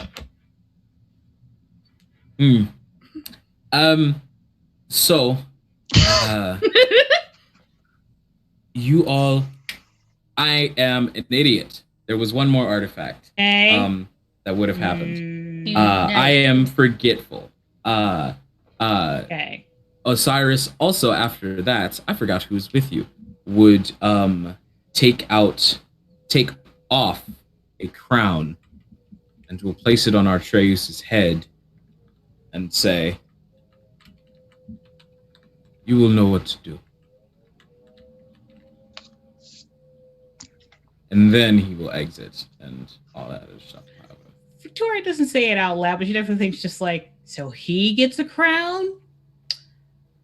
So, you all, I am an idiot. There was one more artifact. That would have happened. I am forgetful. Okay. Osiris also after that, I forgot who was with you, would take off a crown and will place it on Artreus' head and say, "You will know what to do." And then he will exit and all that other stuff. Victoria doesn't say it out loud, but she definitely thinks just like, so he gets a crown?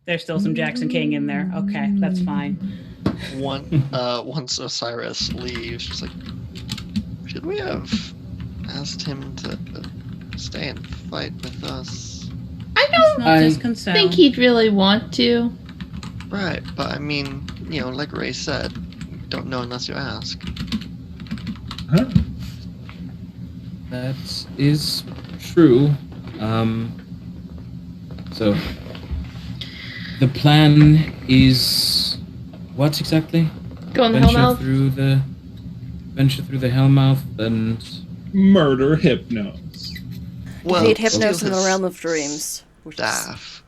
There's still some Jackson King in there. Okay, that's fine. Once Osiris leaves, she's like, should we have asked him to stay and fight with us? I It's don't not just concern. think he'd really want to. Right, but I mean, like Ray said, don't know unless you ask. Huh? That is true. So the plan is what exactly? Go in the Hellmouth. Venture through the Hellmouth and Murder Hypnos. Well, Defeat steal Hypnos in the his realm of dreams. Which is, staff.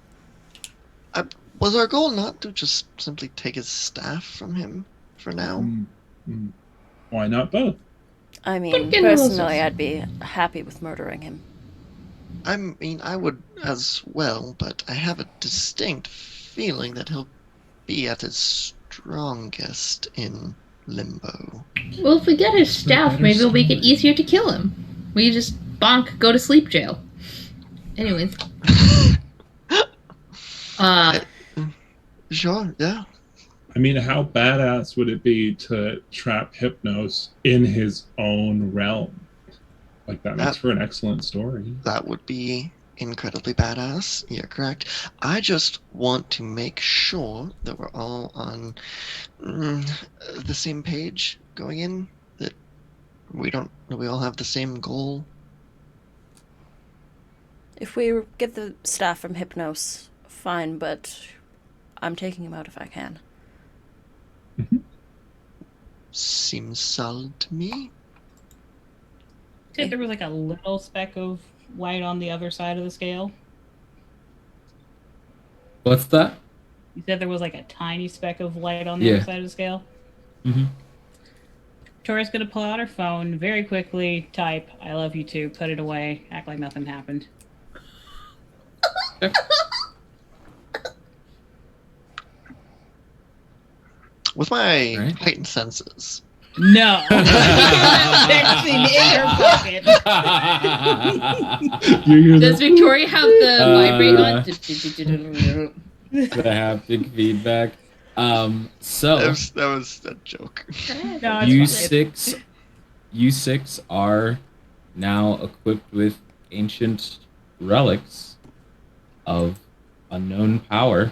Was our goal not to just simply take his staff from him for now? Why not both? I mean, Get him personally, Moses. I'd be happy with murdering him. I mean, I would as well, but I have a distinct feeling that he'll be at his strongest in limbo. Well, if we get his For staff, better maybe it'll make it story. easier to kill him. We just bonk, go to sleep jail. Anyways. Sure, yeah. I mean, how badass would it be to trap Hypnos in his own realm? Like, that makes for an excellent story. That would be incredibly badass. You're correct. I just want to make sure that we're all on the same page going in. That we all have the same goal. If we get the staff from Hypnos, fine, but I'm taking him out if I can. Seems solid to me. Said there was like a little speck of white on the other side of the scale. What's that? You said there was like a tiny speck of light on the Yeah. other side of the scale. Mm-hmm. Tori's gonna pull out her phone very quickly, type "I love you too," put it away, act like nothing happened. With my Right. heightened senses, No, texting in her pocket. You hear Does that? Victoria have the vibrate on? The haptic feedback. So that was a joke. No, you it's fine. you six are now equipped with ancient relics of unknown power.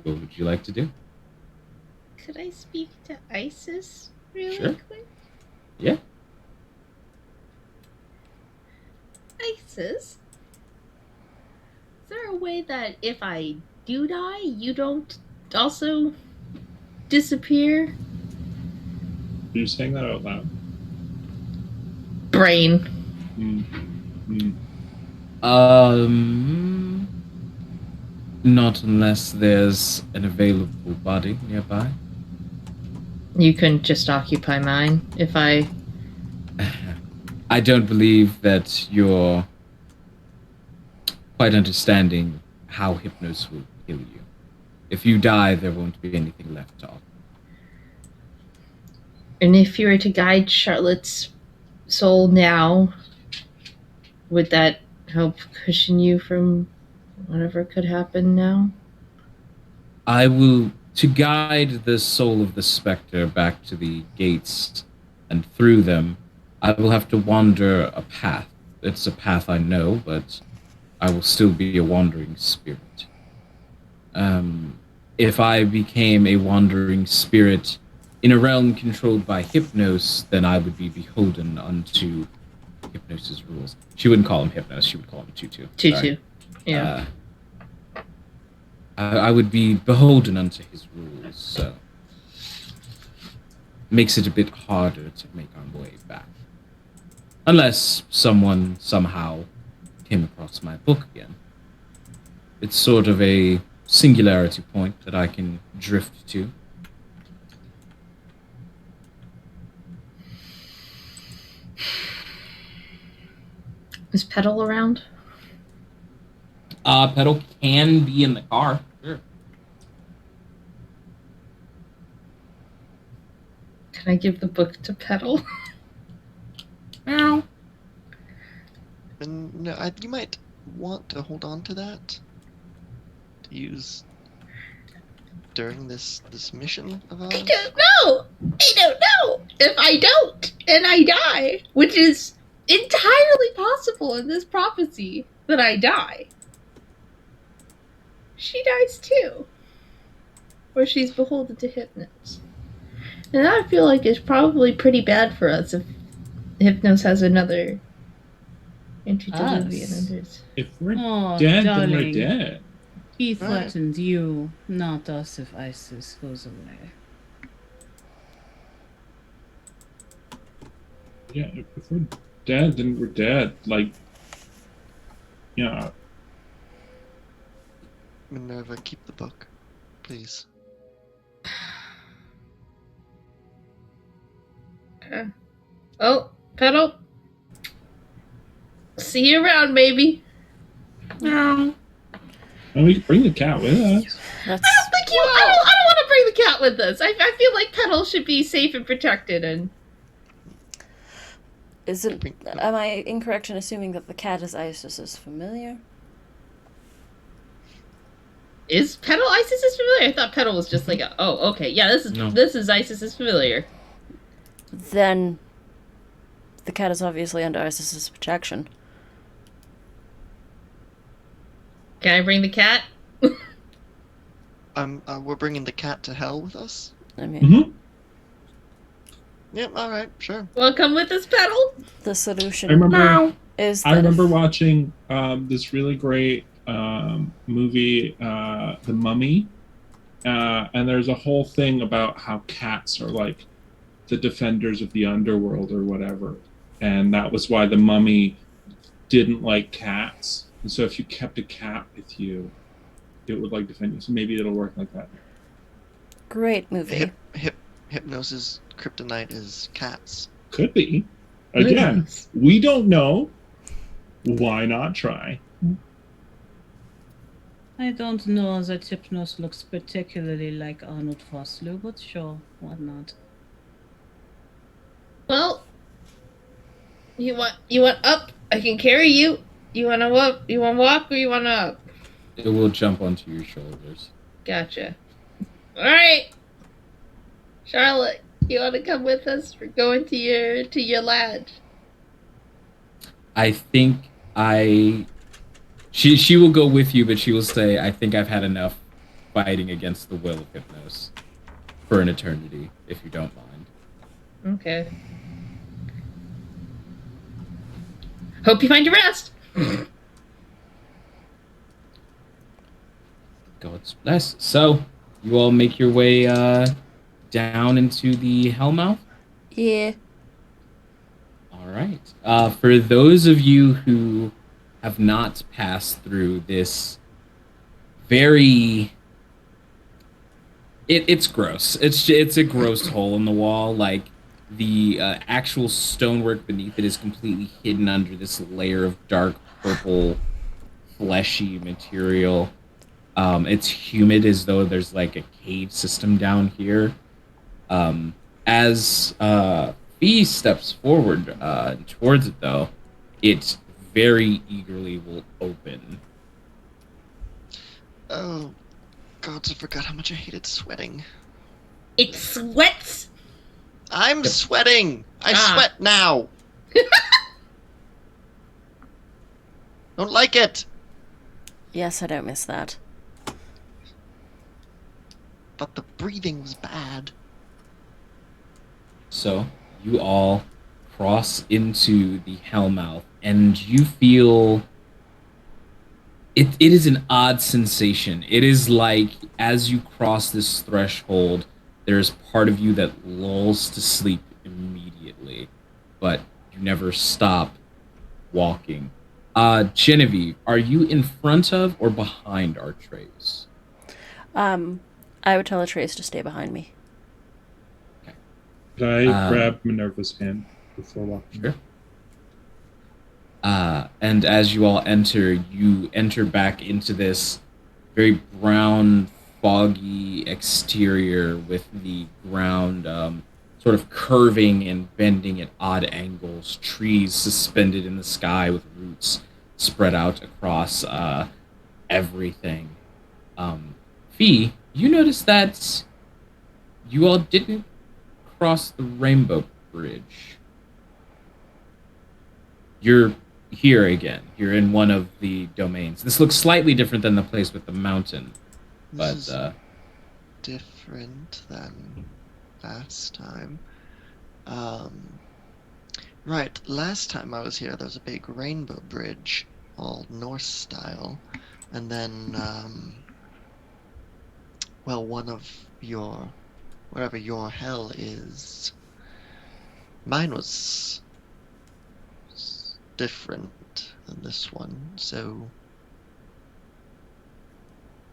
What would you like to do? Could I speak to Isis really Sure. quick? Yeah. Isis? Is there a way that if I do die, you don't also disappear? Are you saying that out loud? Brain. Not unless there's an available body nearby. You couldn't just occupy mine if I. I don't believe that you're quite understanding how Hypnos will kill you. If you die, there won't be anything left to offer. And if you were to guide Charlotte's soul now, would that help cushion you from whatever could happen now? I will, to guide the soul of the specter back to the gates and through them, I will have to wander a path. It's a path I know, but I will still be a wandering spirit. If I became a wandering spirit in a realm controlled by Hypnos, then I would be beholden unto Hypnos' rules. She wouldn't call him Hypnos, she would call him Tutu. Tutu. Sorry. Yeah. I would be beholden unto his rules, so makes it a bit harder to make our way back. Unless someone somehow came across my book again. It's sort of a singularity point that I can drift to. Is Petal around? Petal can be in the car. Sure. Can I give the book to Petal? Meow. And no, you might want to hold on to that to use during this mission of ours. I don't know. I don't know. If I don't and I die, which is entirely possible in this prophecy that I die, she dies too. Or she's beholden to Hypnos. And I feel like it's probably pretty bad for us if Hypnos has another antediluvian Us? under his. If we're Oh, dead, darling. then we're dead. He Right. threatens you, not us if Isis goes away. Yeah, if we're dead, then we're dead. Like, Yeah. Minerva, keep the book, please. Okay. Oh, Petal. See you around, baby. No. And we can bring the cat with us. That's Thank you. I don't want to bring the cat with us. I feel like Petal should be safe and protected. And isn't. Am I incorrect in assuming that the cat is Isis's familiar? is Petal Isis's familiar? I thought Petal was just like a. Oh, okay. Yeah, No. this is Isis's familiar. Then the cat is obviously under Isis's protection. Can I bring the cat? We're bringing the cat to hell with us? I mean, Mm-hmm. Yep, alright, sure. Well, come with us, Petal. the solution I remember. is I that remember if- watching this really great movie, The Mummy, and there's a whole thing about how cats are like the defenders of the underworld or whatever, and that was why the mummy didn't like cats. And so if you kept a cat with you, it would like defend you. So maybe it'll work like that. Great movie. Hypnosis kryptonite is cats. Could be. Again, we don't know. Why not try? I don't know that Hypnos looks particularly like Arnold Vosloo, but sure, why not? Well, you want up? I can carry you. You want to walk? You want to walk or you want to up? It will jump onto your shoulders. Gotcha. All right, Charlotte, you want to come with us? We're going to your lodge. I think she will go with you, but she will say, I think I've had enough fighting against the will of Hypnos for an eternity, if you don't mind. Okay. Hope you find your rest. God's bless. So, you all make your way down into the Hellmouth? Yeah. All right. For those of you who have not passed through this very... It's gross. It's a gross hole in the wall. Like, the actual stonework beneath it is completely hidden under this layer of dark purple, fleshy material. It's humid, as though there's like a cave system down here. As Fee steps forward towards it, though, it very eagerly will open. Oh, gods, I forgot how much I hated sweating. It sweats. I'm sweating! I Ah. sweat now! Don't like it! Yes, I don't miss that. But the breathing was bad. So, you all cross into the Hellmouth, and you feel... It is an odd sensation. It is like, as you cross this threshold, there's part of you that lulls to sleep immediately, but you never stop walking. Genevieve, are you in front of or behind Artrace? I would tell Atreus to stay behind me. Could I grab Minerva's hand before walking? Sure. And as you all enter, you enter back into this very brown, foggy exterior with the ground sort of curving and bending at odd angles, trees suspended in the sky with roots spread out across everything. Fee, you notice that you all didn't cross the Rainbow Bridge. You're here again. You're in one of the domains. This looks slightly different than the place with the mountain, but This is different than last time. Right, last time I was here, there was a big rainbow bridge, all Norse style, and then, well, one of your, whatever your hell is, mine was different than this one. So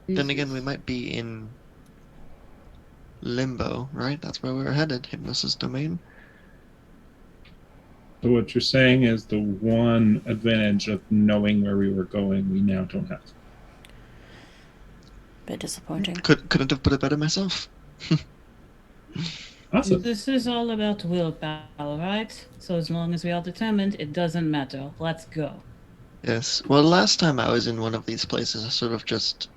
then again, we might be in limbo, right? That's where we're headed, Hypnosis domain. So what you're saying is the one advantage of knowing where we were going, we now don't have. Bit disappointing. Couldn't have put it better myself. Awesome. This is all about willpower, right? So as long as we are determined, it doesn't matter. Let's go. Yes. Well, last time I was in one of these places, I sort of just,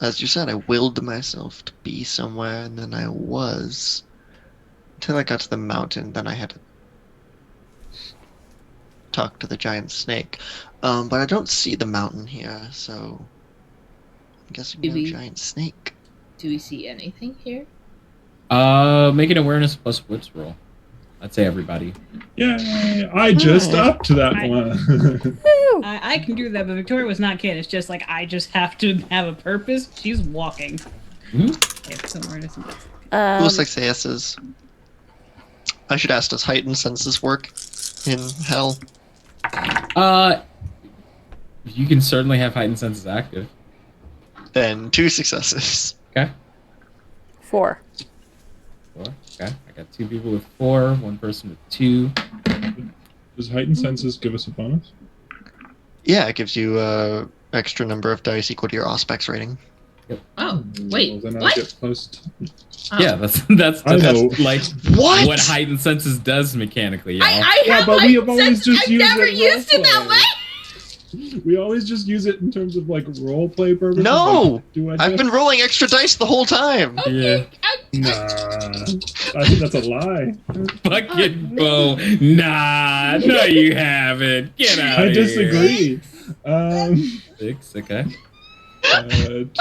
as you said, I willed myself to be somewhere, and then I was. Until I got to the mountain, then I had to talk to the giant snake. But I don't see the mountain here, so I'm guessing no giant snake. Do we see anything here? Make an awareness plus wits roll. I'd say everybody. Yay! I just upped that one. I can do that, but Victoria was not kidding. It's just like I just have to have a purpose. She's walking. Mm-hmm. Okay, somewhere it isn't. Who looks like Theus's? I should ask, does heightened senses work in hell? You can certainly have heightened senses active. Then 2 successes. Okay. 4. 4. Okay. I got 2 people with 4, 1 person with 2. Does heightened senses give us a bonus? Yeah, it gives you extra number of dice equal to your Auspex rating. Oh, wait, Well, then what? I get plus. Yeah, that's I know. like What? heightened senses does mechanically. Y'all. I Yeah, have but we have heightened always senses. just I've used never it used it that roleplay. way. We always just use it in terms of like role play purposes. No! Like, do I I've been rolling extra dice the whole time. Yeah. Nah, I think that's a lie. Fucking Bo. Nah, no, you haven't. Get out I of disagree. here. 6. Okay.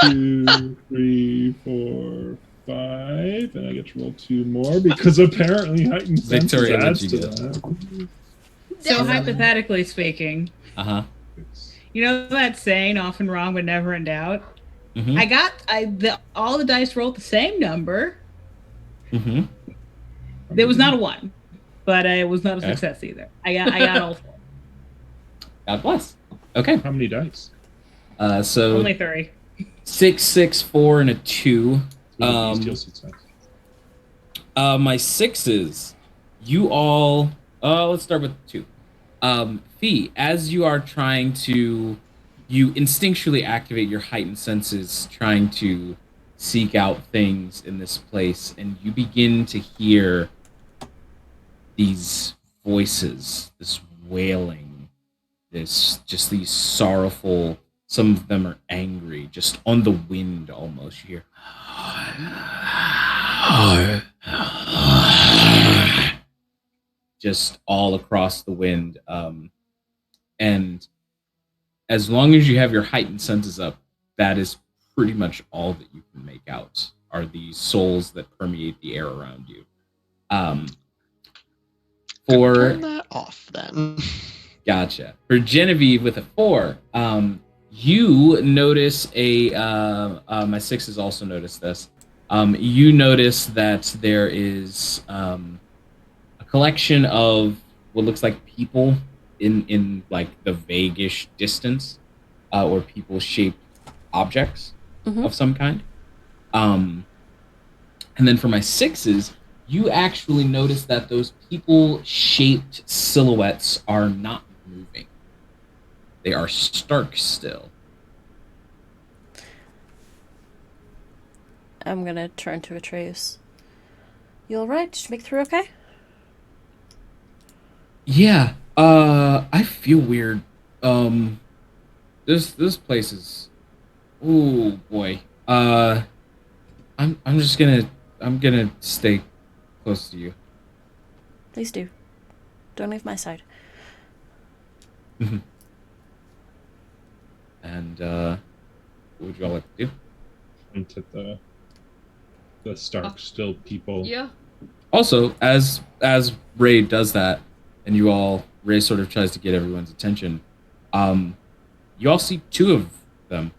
2, 3, 4, 5, and I get to roll 2 more because apparently heightened senses Victoria, what'd adds you to get? that. So hypothetically speaking, Uh huh. you know that saying, "Often wrong, but never in doubt." Mm-hmm. All the dice rolled the same number. Mm-hmm. There was not a 1, but it was not a Okay. success either. I got all 4. God bless. Okay. How many dice? So Only 3. 6, 6, 4, and a 2. With a bestial success. My 6s. You all. Let's start with 2. Fee, as you are trying to, you instinctually activate your heightened senses, trying to seek out things in this place, and you begin to hear these voices, this wailing, these sorrowful. Some of them are angry, just on the wind almost. You hear just all across the wind. And as long as you have your heightened senses up, that is pretty much all that you can make out are the souls that permeate the air around you. Turn that off then. Gotcha. For Genevieve with a 4, you notice my 6s also notice this. You notice that there is a collection of what looks like people in like the vaguish distance, or people-shaped objects of some kind. And then for my 6s, you actually notice that those people-shaped silhouettes are not moving. They are stark still. I'm gonna turn to Atreus. You alright? Did you make it through okay? Yeah, I feel weird. This place is, oh boy. I'm gonna stay close to you. Please do. Don't leave my side. And what would you all like to do? Point at the stark still people. Yeah. Also, as Ray does that, and Ray sort of tries to get everyone's attention, you all see 2 of them.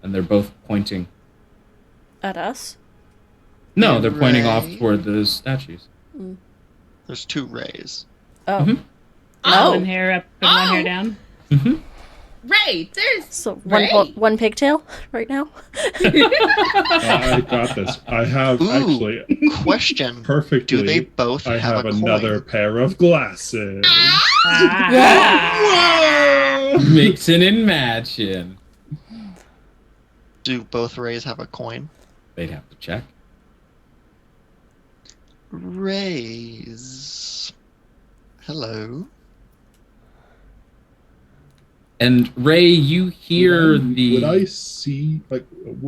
And they're both pointing. At us? No, they're pointing off Ray? toward the statues. There's 2 rays. Oh. Mhm. Oh. One hair up and one hair down. Mm-hmm. Ray, there's So Ray. one pigtail right now. I got this. I have Ooh. actually Question. perfectly. Do they both I have have a another coin? pair of glasses. Yeah. Whoa! Mixing and matching. Do both rays have a coin? They'd have to check. Rays. Hello. And Ray, you hear Would I see like?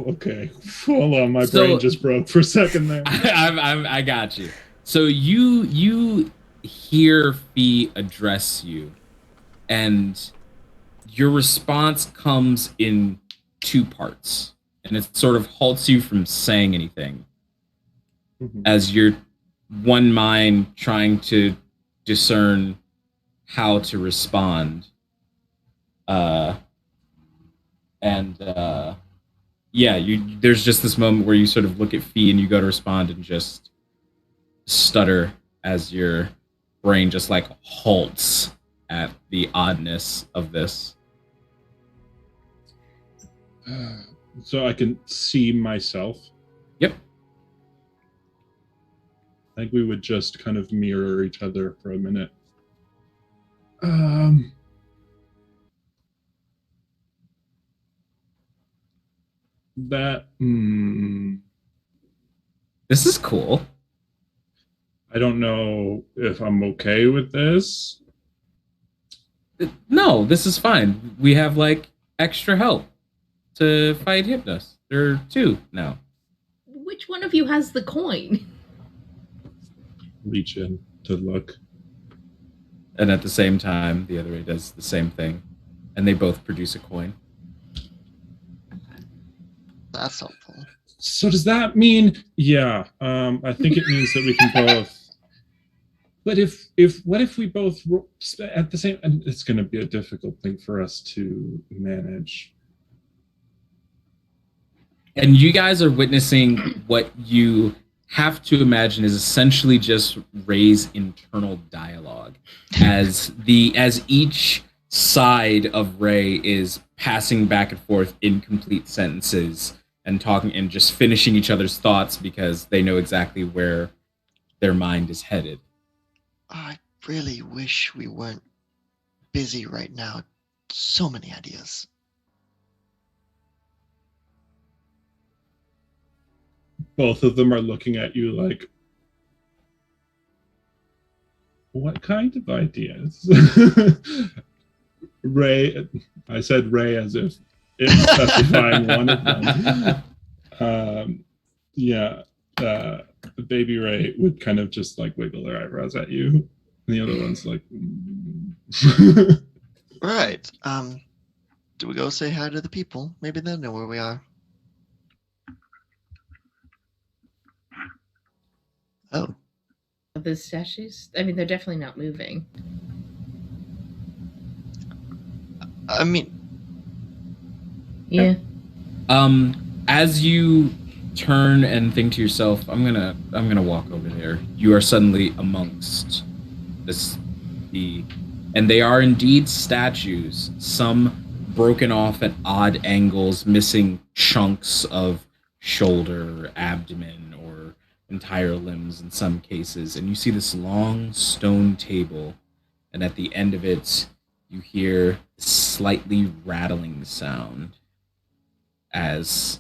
Okay, hold on. My So- brain just broke for a second there. I got you. So you hear Fee address you, and your response comes in 2 parts, and it sort of halts you from saying anything Mhm. as your one mind trying to discern how to respond. There's just this moment where you sort of look at Fee and you go to respond and just stutter as your brain just like halts at the oddness of this. So I can see myself. Yep. I think we would just kind of mirror each other for a minute. That This is cool. I don't know if I'm okay with this. No, this is fine. We have like extra help to fight Hypnos. There are 2 now. Which one of you has the coin? Reach in to look. And at the same time, the other Ray does the same thing. And they both produce a coin. That's helpful. So does that mean? Yeah, I think it means that we can both. But what if we both at the same? And it's going to be a difficult thing for us to manage. And you guys are witnessing what you have to imagine is essentially just Ray's internal dialogue as each side of Ray is passing back and forth incomplete sentences and talking and just finishing each other's thoughts because they know exactly where their mind is headed. I really wish we weren't busy right now. So many ideas. Both of them are looking at you like, what kind of ideas? Ray, I said Ray as if it's specifying one of them. Baby Ray would kind of just like wiggle their eyebrows at you. And the other one's like, Right. Do we go say hi to the people? Maybe they'll know where we are. Oh. The statues? I mean, they're definitely not moving. I mean, Yeah. As you turn and think to yourself, I'm gonna walk over there. You are suddenly amongst and they are indeed statues, some broken off at odd angles, missing chunks of shoulder, abdomen, or entire limbs in some cases. And you see this long stone table, and at the end of it, you hear a slightly rattling sound as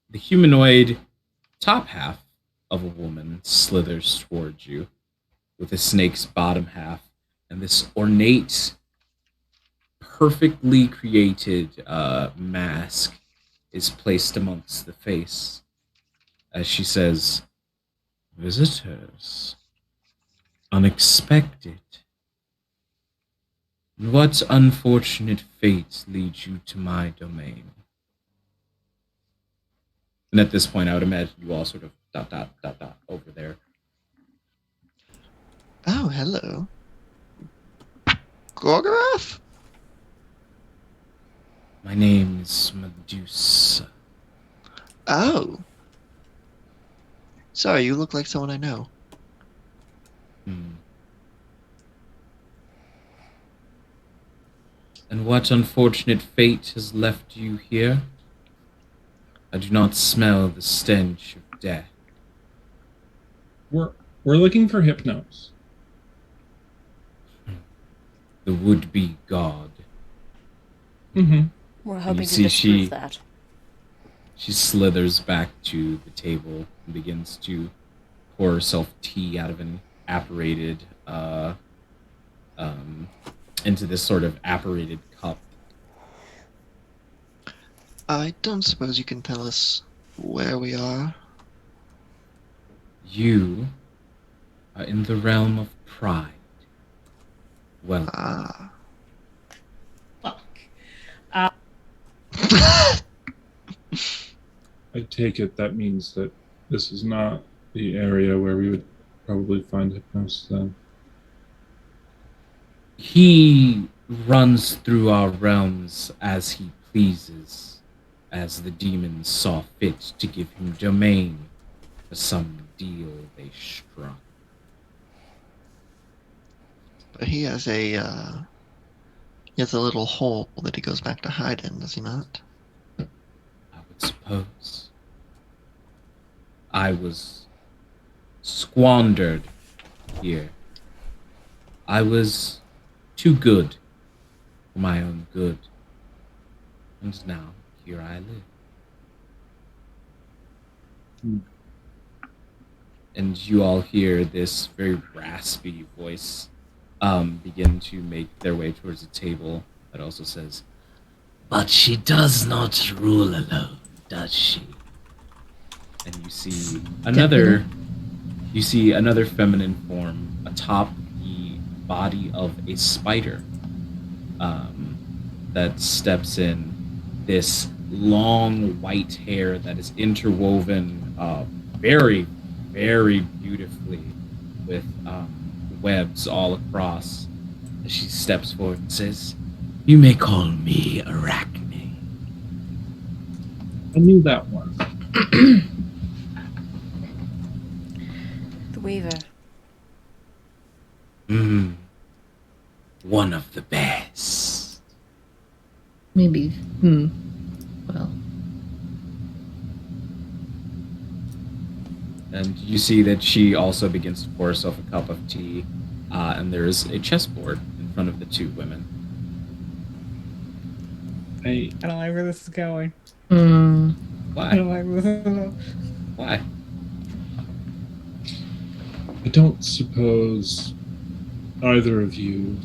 the humanoid top half of a woman slithers towards you with a snake's bottom half, and this ornate, perfectly created mask is placed amongst the face as she says, "Visitors, unexpected. What unfortunate fate leads you to my domain?" And at this point, I would imagine you all sort of ... over there. Oh, hello. Gorgoroth? My name is Medusa. Oh. Sorry, you look like someone I know. Hmm. And what unfortunate fate has left you here? I do not smell the stench of death. We're we're looking for Hypnos. The would-be god. Mm-hmm. We're And you hoping to see disprove that. she slithers back to the table and begins to pour herself tea out of an apparated, um, into this sort of apparated cup. I don't suppose you can tell us where we are. You are in the realm of pride. Well, Ah. Fuck. I take it that means that this is not the area where we would probably find Hypnos then. he runs through our realms as he pleases, as the demons saw fit to give him domain for some deal they struck. But he has a little hole that he goes back to hide in, does he not? I would suppose. I was squandered here. I was too good for my own good. And now here I live. Hmm. And you all hear this very raspy voice begin to make their way towards a table that also says, "But she does not rule alone, does she?" And you see another feminine form atop the body of a spider that steps in. This long white hair that is interwoven very, very beautifully with webs all across. As she steps forward and says, "You may call me Arachne." I knew that one. The Weaver. One of the best. Maybe. Well, And you see that she also begins to pour herself a cup of tea, and there is a chessboard in front of the two women. I I don't like where this is going. I Why? don't like this at all. Why? I don't suppose either of you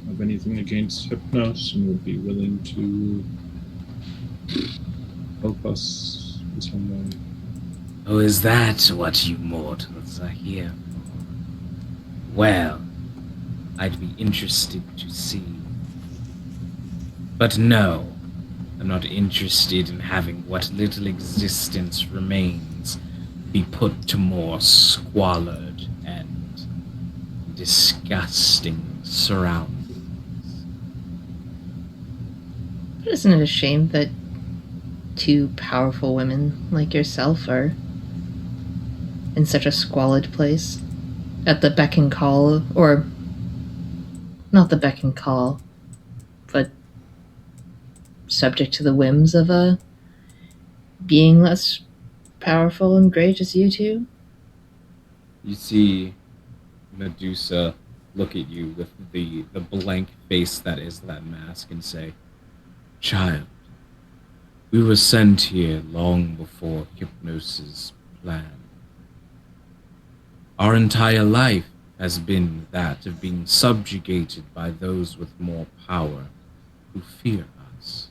have anything against Hypnos and would be willing to help us in some way. Oh, is that what you mortals are here for? Well, I'd be interested to see. But no, I'm not interested in having what little existence remains be put to more squalid and disgusting surroundings. but isn't it a shame that two powerful women like yourself are in such a squalid place? At the beck and call, or not the beck and call, but subject to the whims of a being less powerful and great as you two? You see Medusa look at you with the blank face that is that mask and say, "Child, we were sent here long before Hypnos's plan. Our entire life has been that of being subjugated by those with more power who fear us.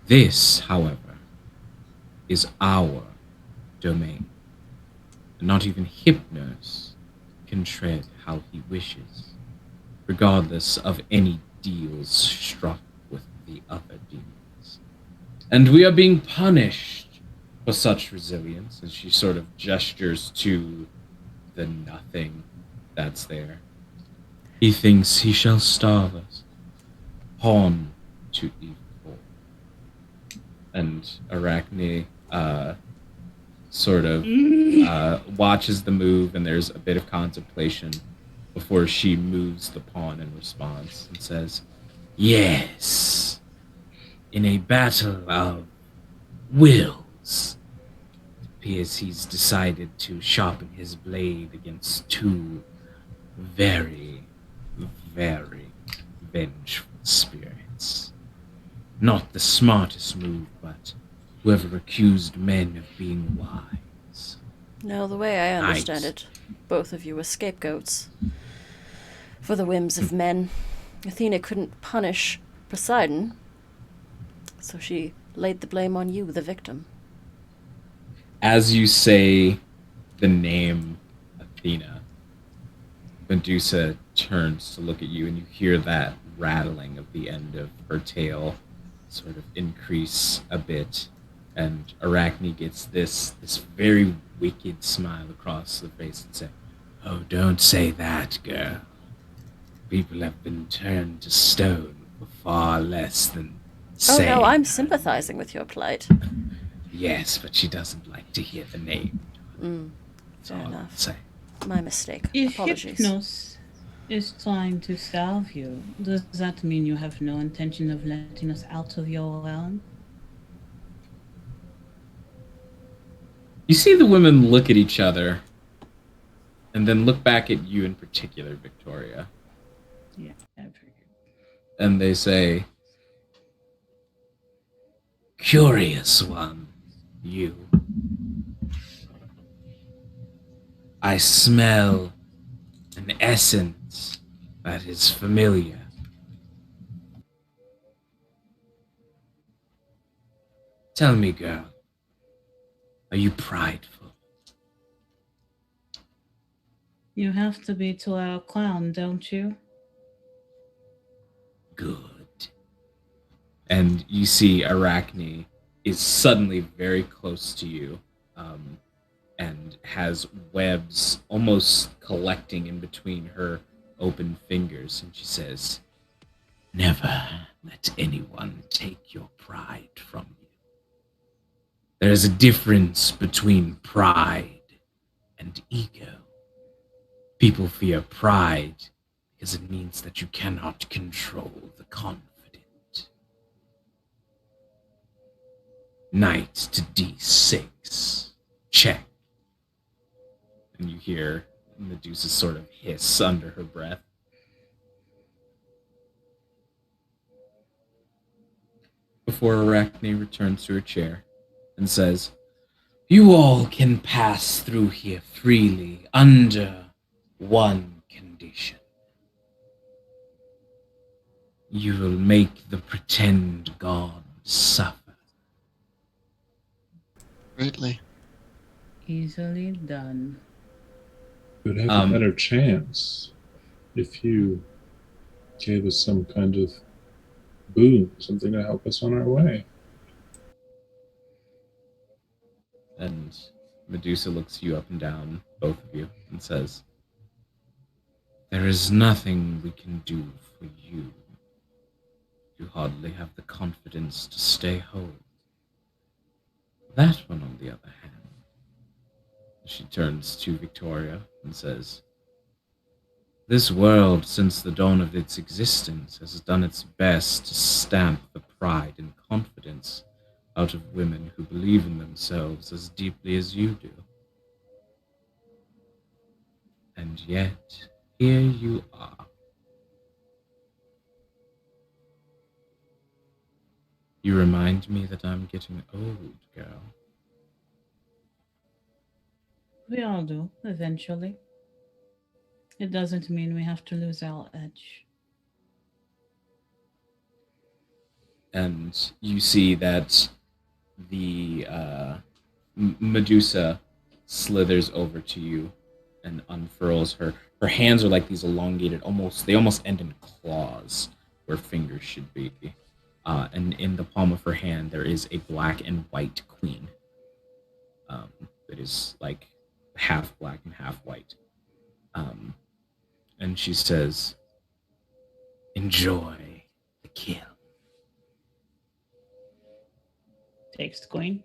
This, however, is our domain. And not even Hypnos can tread how he wishes, regardless of any deals struck with the other demons. And we are being punished for such resilience," and she sort of gestures to the nothing that's there. "He thinks he shall starve us, pawn to evil." And Arachne sort of watches the move, and there's a bit of contemplation before she moves the pawn in response and says, "Yes, in a battle of wills, it appears he's decided to sharpen his blade against two very, very vengeful spirits. Not the smartest move, but whoever accused men of being wise. No, the way I understand Knights. it, both of you were scapegoats for the whims of men. Athena couldn't punish Poseidon, so she laid the blame on you, the victim. As you say the name Athena, Medusa turns to look at you, and you hear that rattling of the end of her tail sort of increase a bit, and Arachne gets this very wicked smile across the face and say, "Oh, don't say that, girl. People have been turned to stone for far less than Oh saying no, I'm her sympathizing name." with your plight. Yes, but she doesn't like to hear the name. That's Fair all I'll enough. say. My mistake. If Apologies. Hypnos is trying to salve you, does that mean you have no intention of letting us out of your realm? You see the women look at each other and then look back at you in particular, Victoria, Yeah, I figured. and they say, "Curious one, you. I smell an essence that is familiar. Tell me, girl, are you prideful?" You have to be to our clown, don't you? Good. And you see Arachne is suddenly very close to you, and has webs almost collecting in between her open fingers. And she says, "Never let anyone take your pride from you. There is a difference between pride and ego. People fear pride because it means that you cannot control the confident. Knight to d6. Check." And you hear Medusa sort of hiss under her breath. Before Arachne returns to her chair and says, "You all can pass through here freely under one condition. You will make the pretend god suffer." Greatly. Easily done. We'd have Um, a better chance if you gave us some kind of boon, something to help us on our way. And Medusa looks you up and down, both of you, and says, "There is nothing we can do for you. You hardly have the confidence to stay home. That one, on the other hand," she turns to Victoria and says, "This world, since the dawn of its existence, has done its best to stamp the pride and confidence out of women who believe in themselves as deeply as you do. And yet, here you are. You remind me that I'm getting old, girl." We all do, eventually. It doesn't mean we have to lose our edge. And you see that the Medusa slithers over to you and unfurls her. Her hands are like these elongated, they almost end in claws where fingers should be. And in the palm of her hand, there is a black and white queen, that is like half black and half white. And she says, "Enjoy the kill." Takes the queen.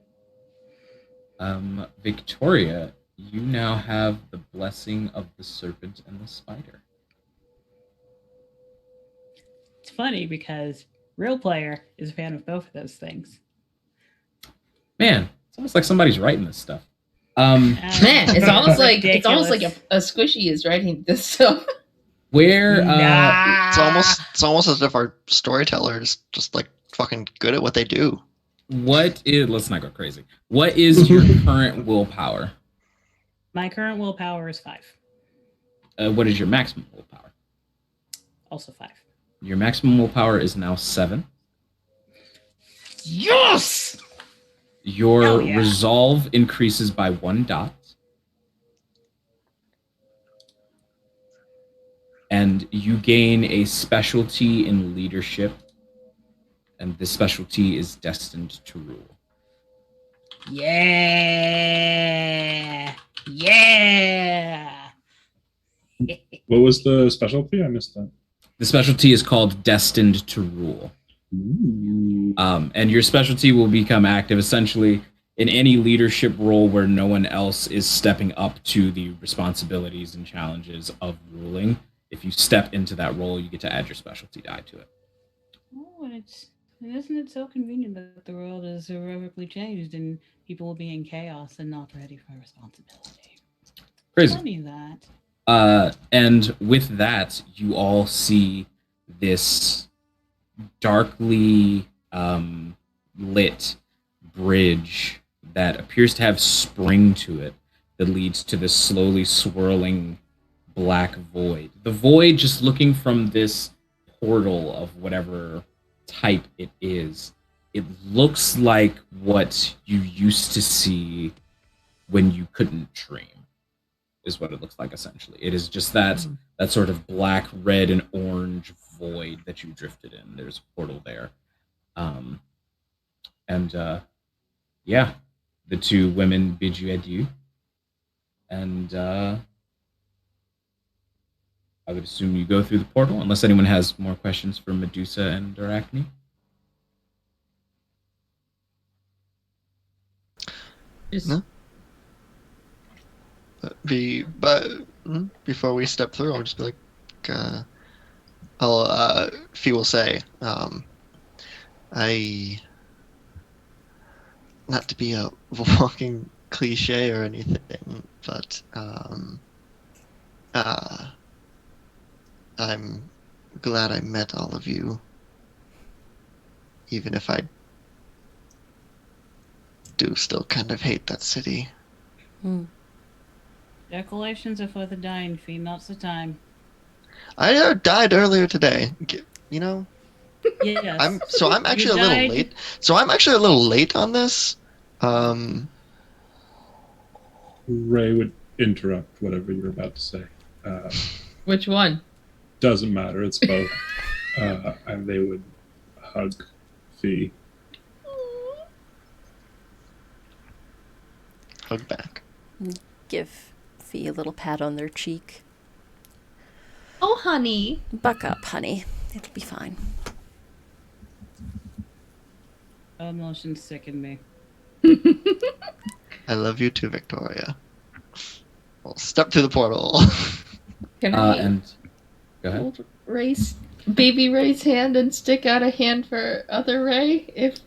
Victoria, you now have the blessing of the serpent and the spider. It's funny because real player is a fan of both of those things. Man, it's almost like somebody's writing this stuff. Man, it's almost like Ridiculous. a squishy is writing this stuff. Where It's almost as if our storyteller is just like fucking good at what they do. what is let's not go crazy. What is your current willpower? My current willpower is 5. What is your maximum willpower? Also 5. Your maximum willpower is now 7. Yes! Your Hell yeah. resolve increases by 1 dot. And you gain a specialty in leadership. And this specialty is destined to rule. Yeah! Yeah! What was the specialty? I missed that. The specialty is called Destined to Rule. Ooh. And your specialty will become active essentially in any leadership role where no one else is stepping up to the responsibilities and challenges of ruling. If you step into that role, you get to add your specialty die to it. Oh, and isn't it so convenient that the world is irrevocably changed and people will be in chaos and not ready for responsibility? Crazy. Funny that. And with that, you all see this darkly lit bridge that appears to have spring to it that leads to this slowly swirling black void. The void, just looking from this portal of whatever type it is, it looks like what you used to see when you couldn't dream, is what it looks like essentially. It is just that sort of black, red, and orange void that you drifted in. There's a portal there. Yeah, the two women bid you adieu. And I would assume you go through the portal, unless anyone has more questions for Medusa and Arachne. No. Before we step through, I'll just be like, Fee will say, not to be a walking cliche or anything, but I'm glad I met all of you, even if I do still kind of hate that city. Declarations are for the dying, Fee, not the time. I died earlier today. You know, Yes. I'm actually a You little died. late. So I'm actually a little late on this. Ray would interrupt whatever you're about to say. Which one? Doesn't matter. It's both. And they would hug Fee. Hug back. Give Fee a little pat on their cheek. Oh, honey. Buck up, honey. It'll be fine. Emotions sicken me. I love you too, Victoria. Well, step through the portal. Can I And go ahead. hold baby Ray's hand and stick out a hand for other Ray if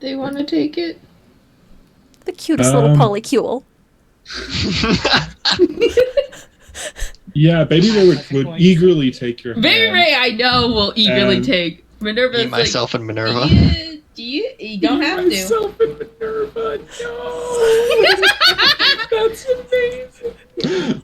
they want to take it? The cutest little polycule. Yeah, Baby Ray would eagerly take your hand. Baby Ray, I know, will eagerly And- take. Minerva's Me, like, myself, and Minerva. You don't have to. Myself and Minerva, no! That's amazing.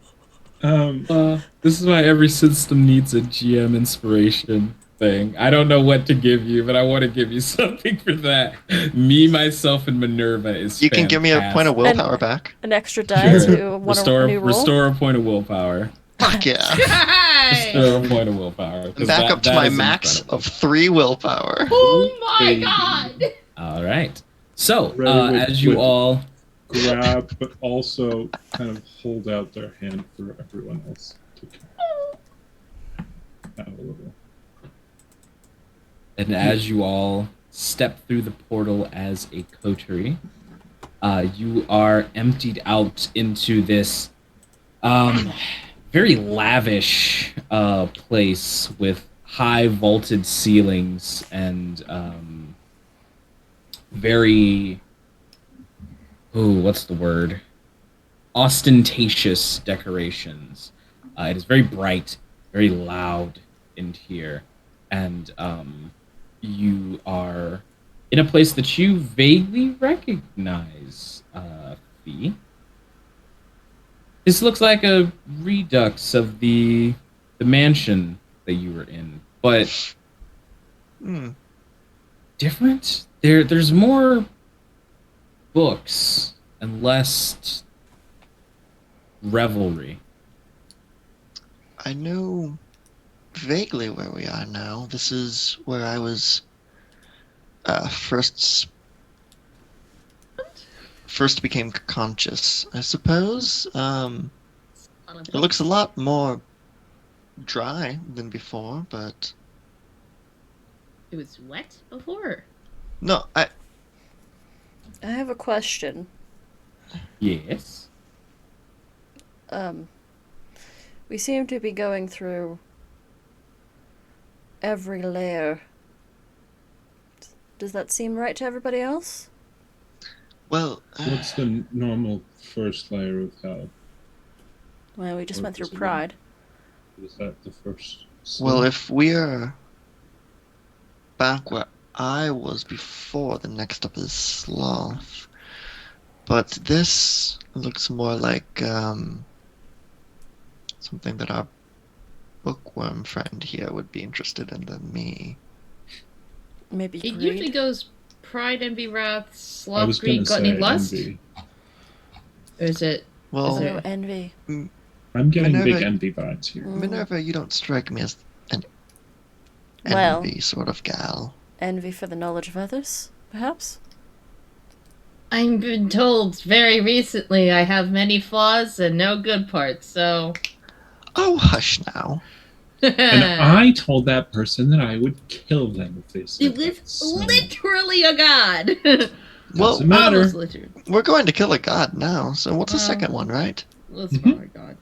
This is why every system needs a GM inspiration thing. I don't know what to give you, but I want to give you something for that. Me, myself, and Minerva is You can give me a point of fantastic. willpower back. An extra die to one a new roll. Restore a point of willpower. Fuck yeah. Hi! Restore a point of willpower. 'cause Back up to that my is max incredible. of 3 willpower. Oh my Baby. god! All right. So, Ray would- as you would- all... Grab, but also kind of hold out their hand for everyone else to have a little. And as you all step through the portal as a coterie, you are emptied out into this um, very lavish place with high vaulted ceilings and very, what's the word? Ostentatious decorations. It is very bright, very loud in here, and you are in a place that you vaguely recognize, Fee. This looks like a redux of the mansion that you were in, but Hmm. different. There's more books and less revelry. I know vaguely where we are now. This is where I was first became conscious, I suppose. It looks a lot more dry than before, but It was wet before. no, I have a question. Yes. We seem to be going through every layer. Does that seem right to everybody else? well, What's the normal first layer of hell? Well, we just Or went through is it- Pride. Is that the first? well, sin? if we're back where I was before, the next up is sloth. But this looks more like something that our bookworm friend here would be interested in than me. Maybe It greed? usually goes pride, envy, wrath, I sloth, was gonna greed, gluttony, say lust. envy. Or is it? Well, Oh, envy. I'm getting Minerva- big envy vibes here. Minerva, you don't strike me as an Well, envy sort of gal. envy for the knowledge of others, perhaps? I've been told very recently I have many flaws and no good parts, so. Oh, hush now. And I told that person that I would kill them if they said It was that, so literally a god. Well, doesn't matter. Almost literally. we're going to kill a god now, so what's the Well, second one, right? Let's call her god.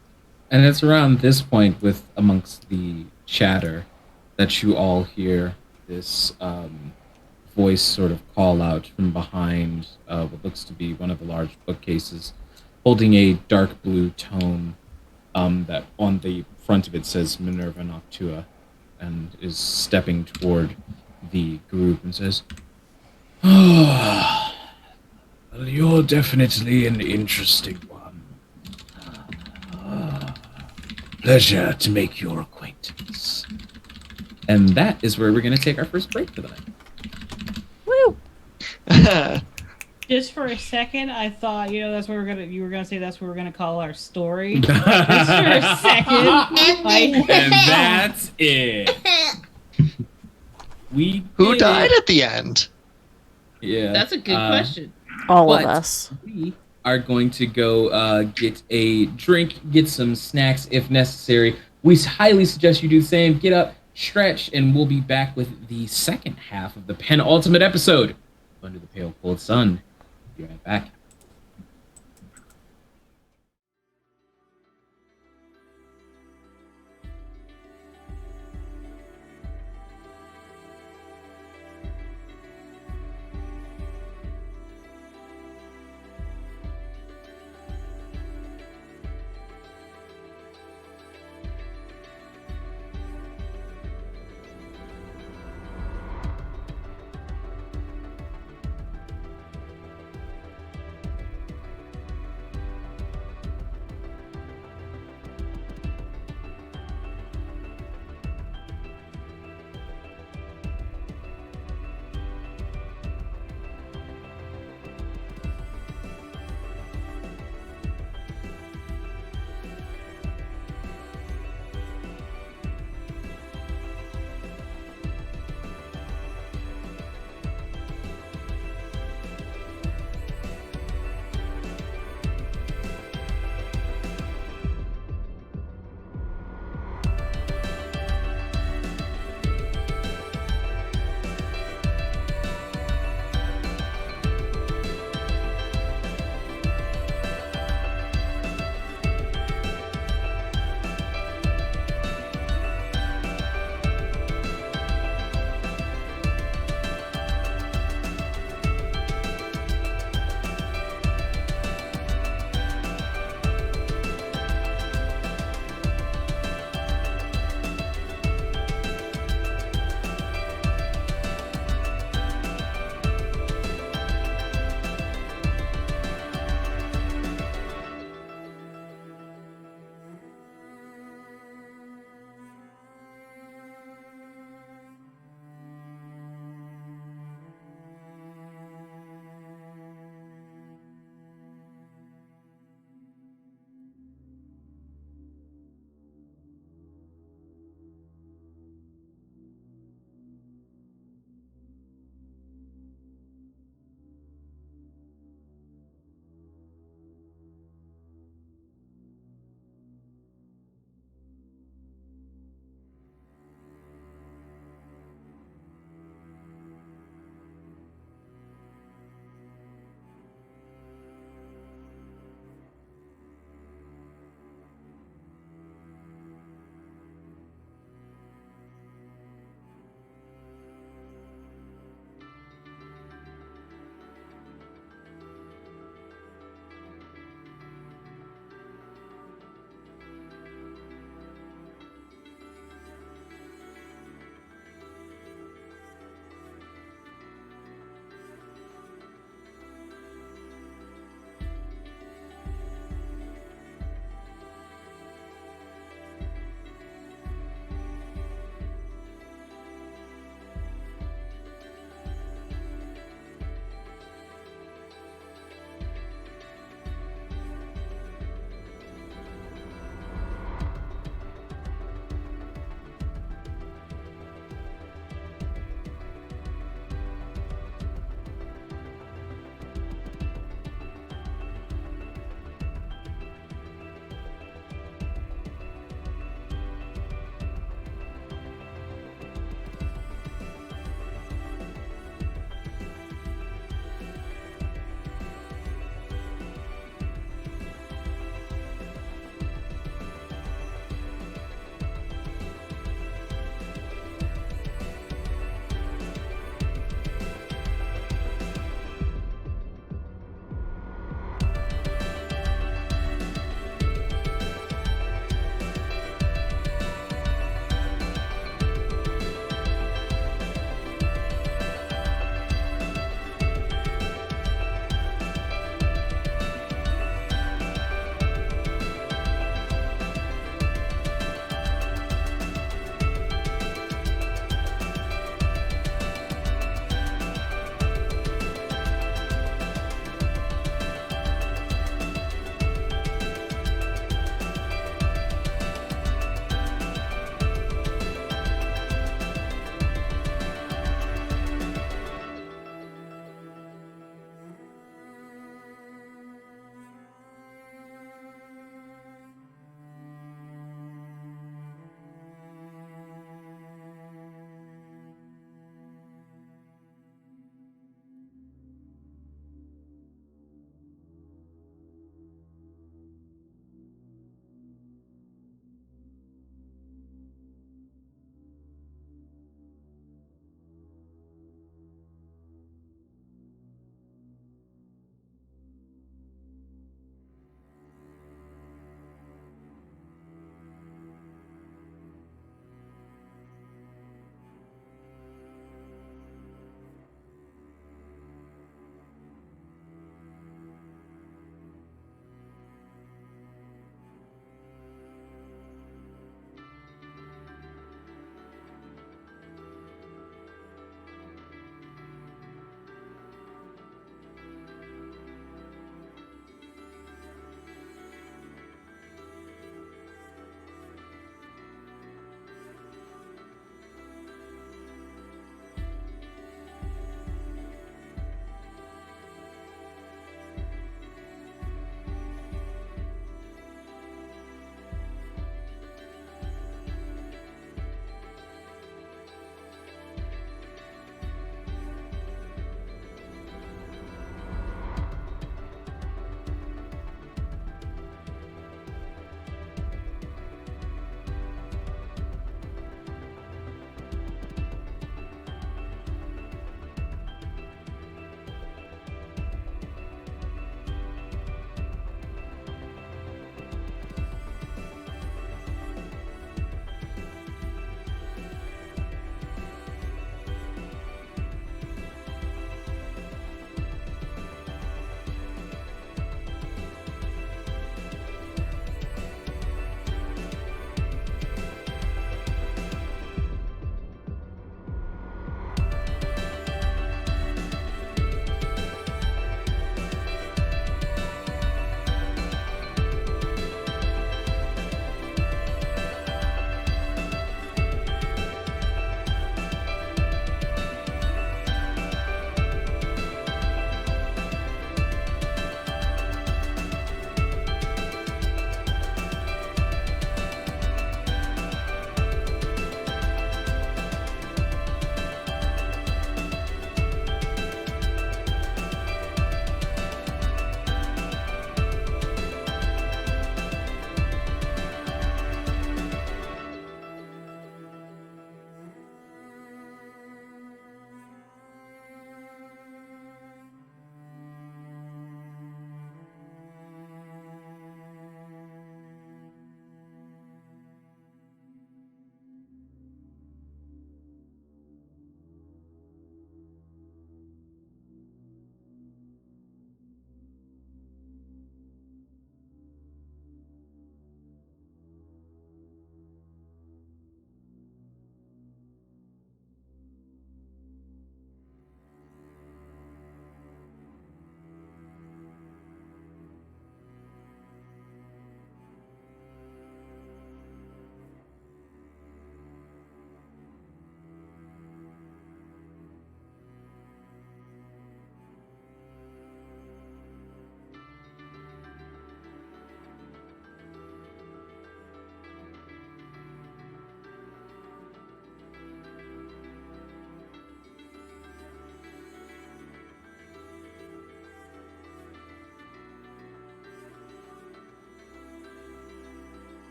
And it's around this point, with amongst the chatter, that you all hear this voice sort of call out from behind what looks to be one of the large bookcases, holding a dark blue tome that on the front of it says Minerva Noctua, and is stepping toward the group and says, "Oh, well, you're definitely an interesting one. Pleasure to make your acquaintance." And that is where we're going to take our first break for the night. Woo! Just for a second, I thought, that's what you were gonna say that's what we're gonna call our story. Just for a second. And that's it. We Who did died it. at the end? Yeah. That's a good question. All But of us. we are going to go get a drink, get some snacks if necessary. We highly suggest you do the same. Get up, stretch, and we'll be back with the second half of the penultimate episode, Under the Pale Cold Sun. Be right back.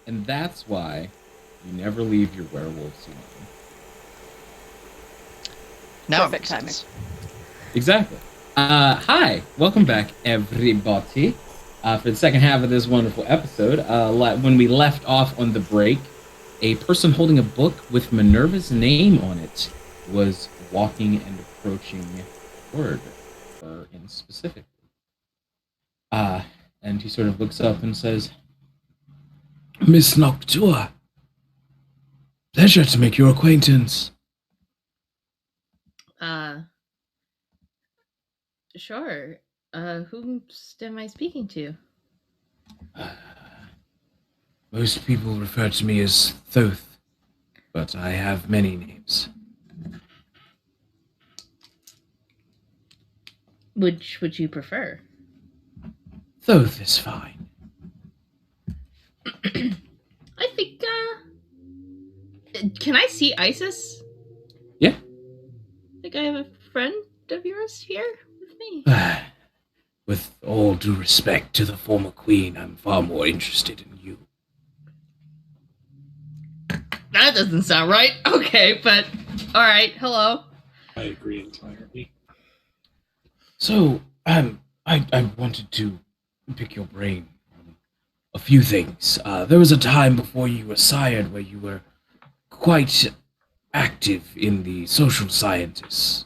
And that's why you never leave your werewolves alone. Now it Perfect makes timing. sense. Exactly. Hi, welcome back, everybody, for the second half of this wonderful episode. When we left off on the break, a person holding a book with Minerva's name on it was walking and approaching toward her in specific. And he sort of looks up and says, Miss Noctua, pleasure to make your acquaintance. Sure. Whom am I speaking to? Most people refer to me as Thoth, but I have many names. Which would you prefer? Thoth is fine. I think, can I see Isis? Yeah. I think I have a friend of yours here with me. With all due respect to the former queen, I'm far more interested in you. That doesn't sound right. Okay, but alright, hello. I agree entirely. So, I wanted to pick your brain on a few things. There was a time before you were sired where you were quite active in the social sciences,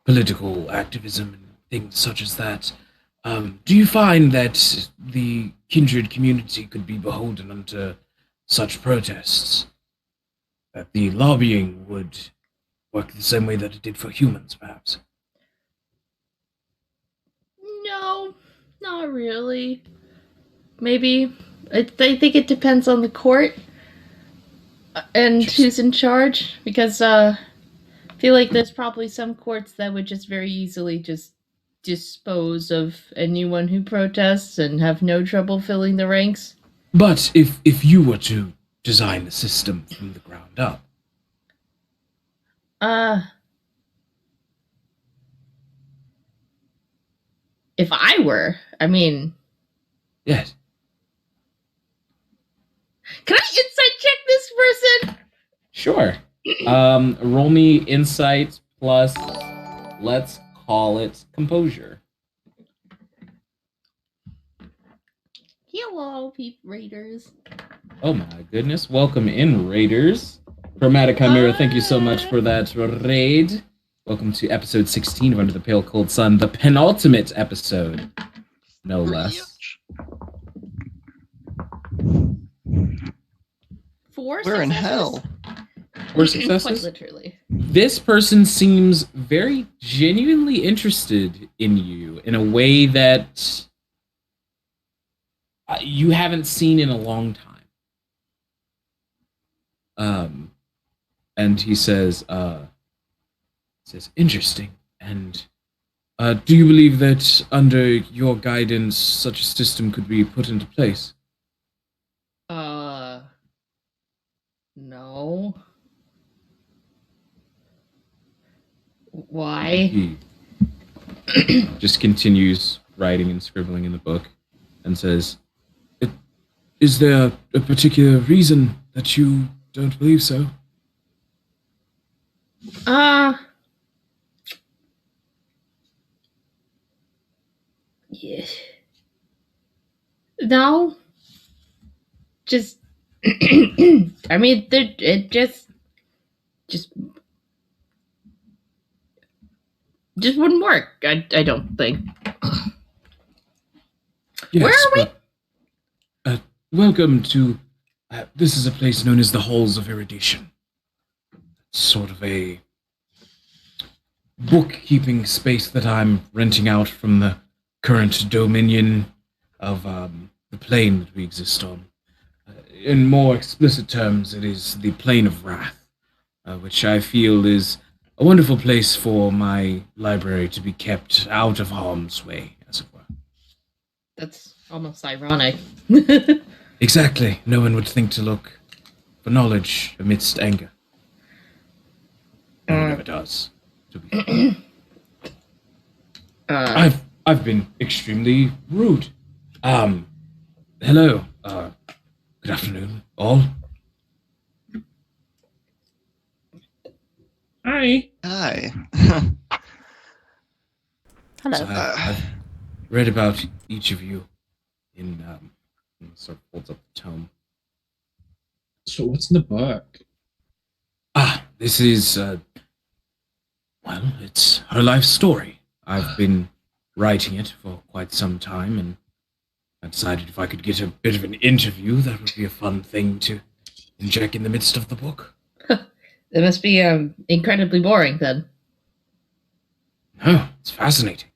political activism, and things such as that. Do you find that the kindred community could be beholden unto such protests? That the lobbying would work the same way that it did for humans, perhaps? No, not really. Maybe. I think it depends on the court and who's in charge, because I feel like there's probably some courts that would just very easily just dispose of anyone who protests and have no trouble filling the ranks. But if you were to design the system from the ground up, if I were, I mean, yes. can I insight check this person? Sure. Roll me insight plus, let's call it composure. Hello, Raiders. Oh my goodness. Welcome in, Raiders. Chromatic Chimera, thank you so much for that raid. Welcome to episode 16 of Under the Pale Cold Sun, the penultimate episode, no less. Four We're in successes? hell. 4 successes? Quite literally. This person seems very genuinely interested in you in a way that you haven't seen in a long time. And he says, interesting. And do you believe that under your guidance, such a system could be put into place? No. Why? He just continues writing and scribbling in the book and says, is there a particular reason that you don't believe so? Yeah. No. Just I mean, it just wouldn't work. I don't think. Yes, Where are we? Welcome to. This is a place known as the Halls of Erudition. Sort of a bookkeeping space that I'm renting out from the current dominion of the plane that we exist on. In more explicit terms, it is the plane of wrath, which I feel is a wonderful place for my library to be kept out of harm's way, as it were. That's almost ironic. Exactly. No one would think to look for knowledge amidst anger. No one ever does. To be I've been extremely rude. Hello. Could Good afternoon, all. Hi. Hi. Hello. So I've read about each of you in sort of holds up the tome. So what's in the book? This is well, it's her life story. I've been writing it for quite some time, and I decided if I could get a bit of an interview, that would be a fun thing to inject in the midst of the book. It must be incredibly boring then. Oh, it's fascinating.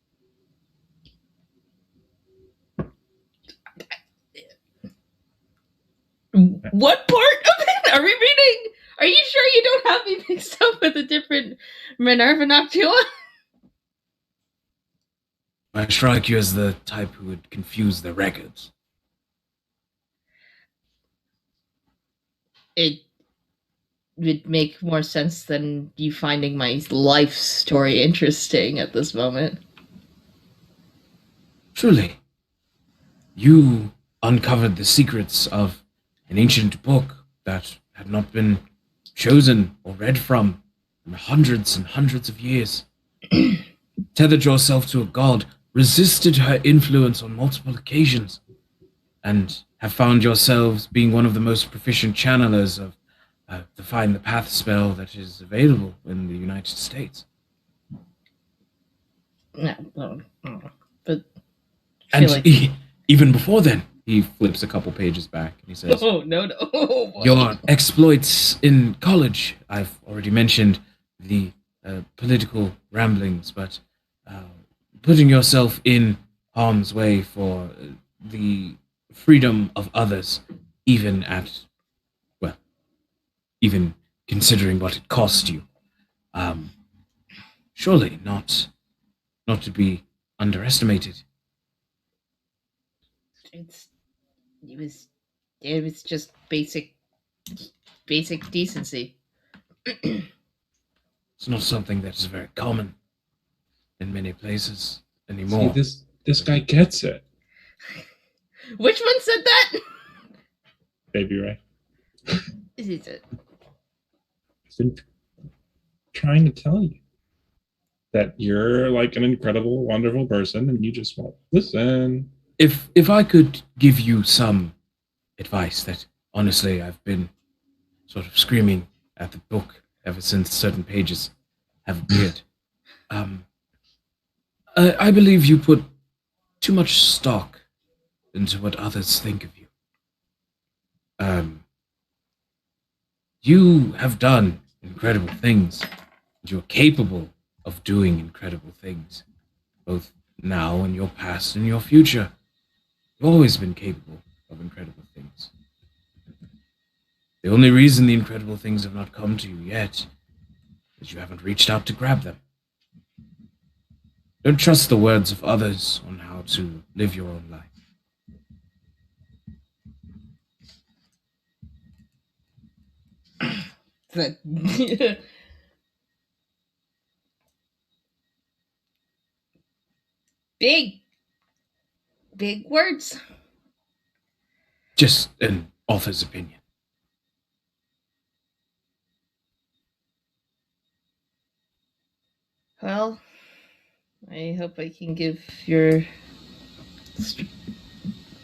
What part of it are we reading? Are you sure you don't have me mixed up with a different Minerva Noctua? I strike you as the type who would confuse the records. It would make more sense than you finding my life story interesting at this moment. Truly, you uncovered the secrets of an ancient book that had not been chosen or read from in hundreds and hundreds of years. Tethered yourself to a god, resisted her influence on multiple occasions, and have found yourselves being one of the most proficient channelers of the Find the Path spell that is available in the United States. No, but And like... even before then, he flips a couple pages back and he says, Oh, no. Oh, boy. your exploits in college. I've already mentioned the political ramblings, but putting yourself in harm's way for the freedom of others, even even considering what it cost you. Surely not to be underestimated. It was just basic decency. It's not something that is very common in many places anymore. See, this guy gets it. Which one said that? Baby Ray. Is it? I've been trying to tell you that you're like an incredible, wonderful person, and you just won't listen. If I could give you some advice that honestly I've been sort of screaming at the book ever since certain pages have appeared. I believe you put too much stock into what others think of you. You have done incredible things, and you're capable of doing incredible things, both now and your past and your future. You've always been capable of incredible things. The only reason the incredible things have not come to you yet is you haven't reached out to grab them. Don't trust the words of others on how to live your own life. Big words. Just an author's opinion. Well, I hope I can give your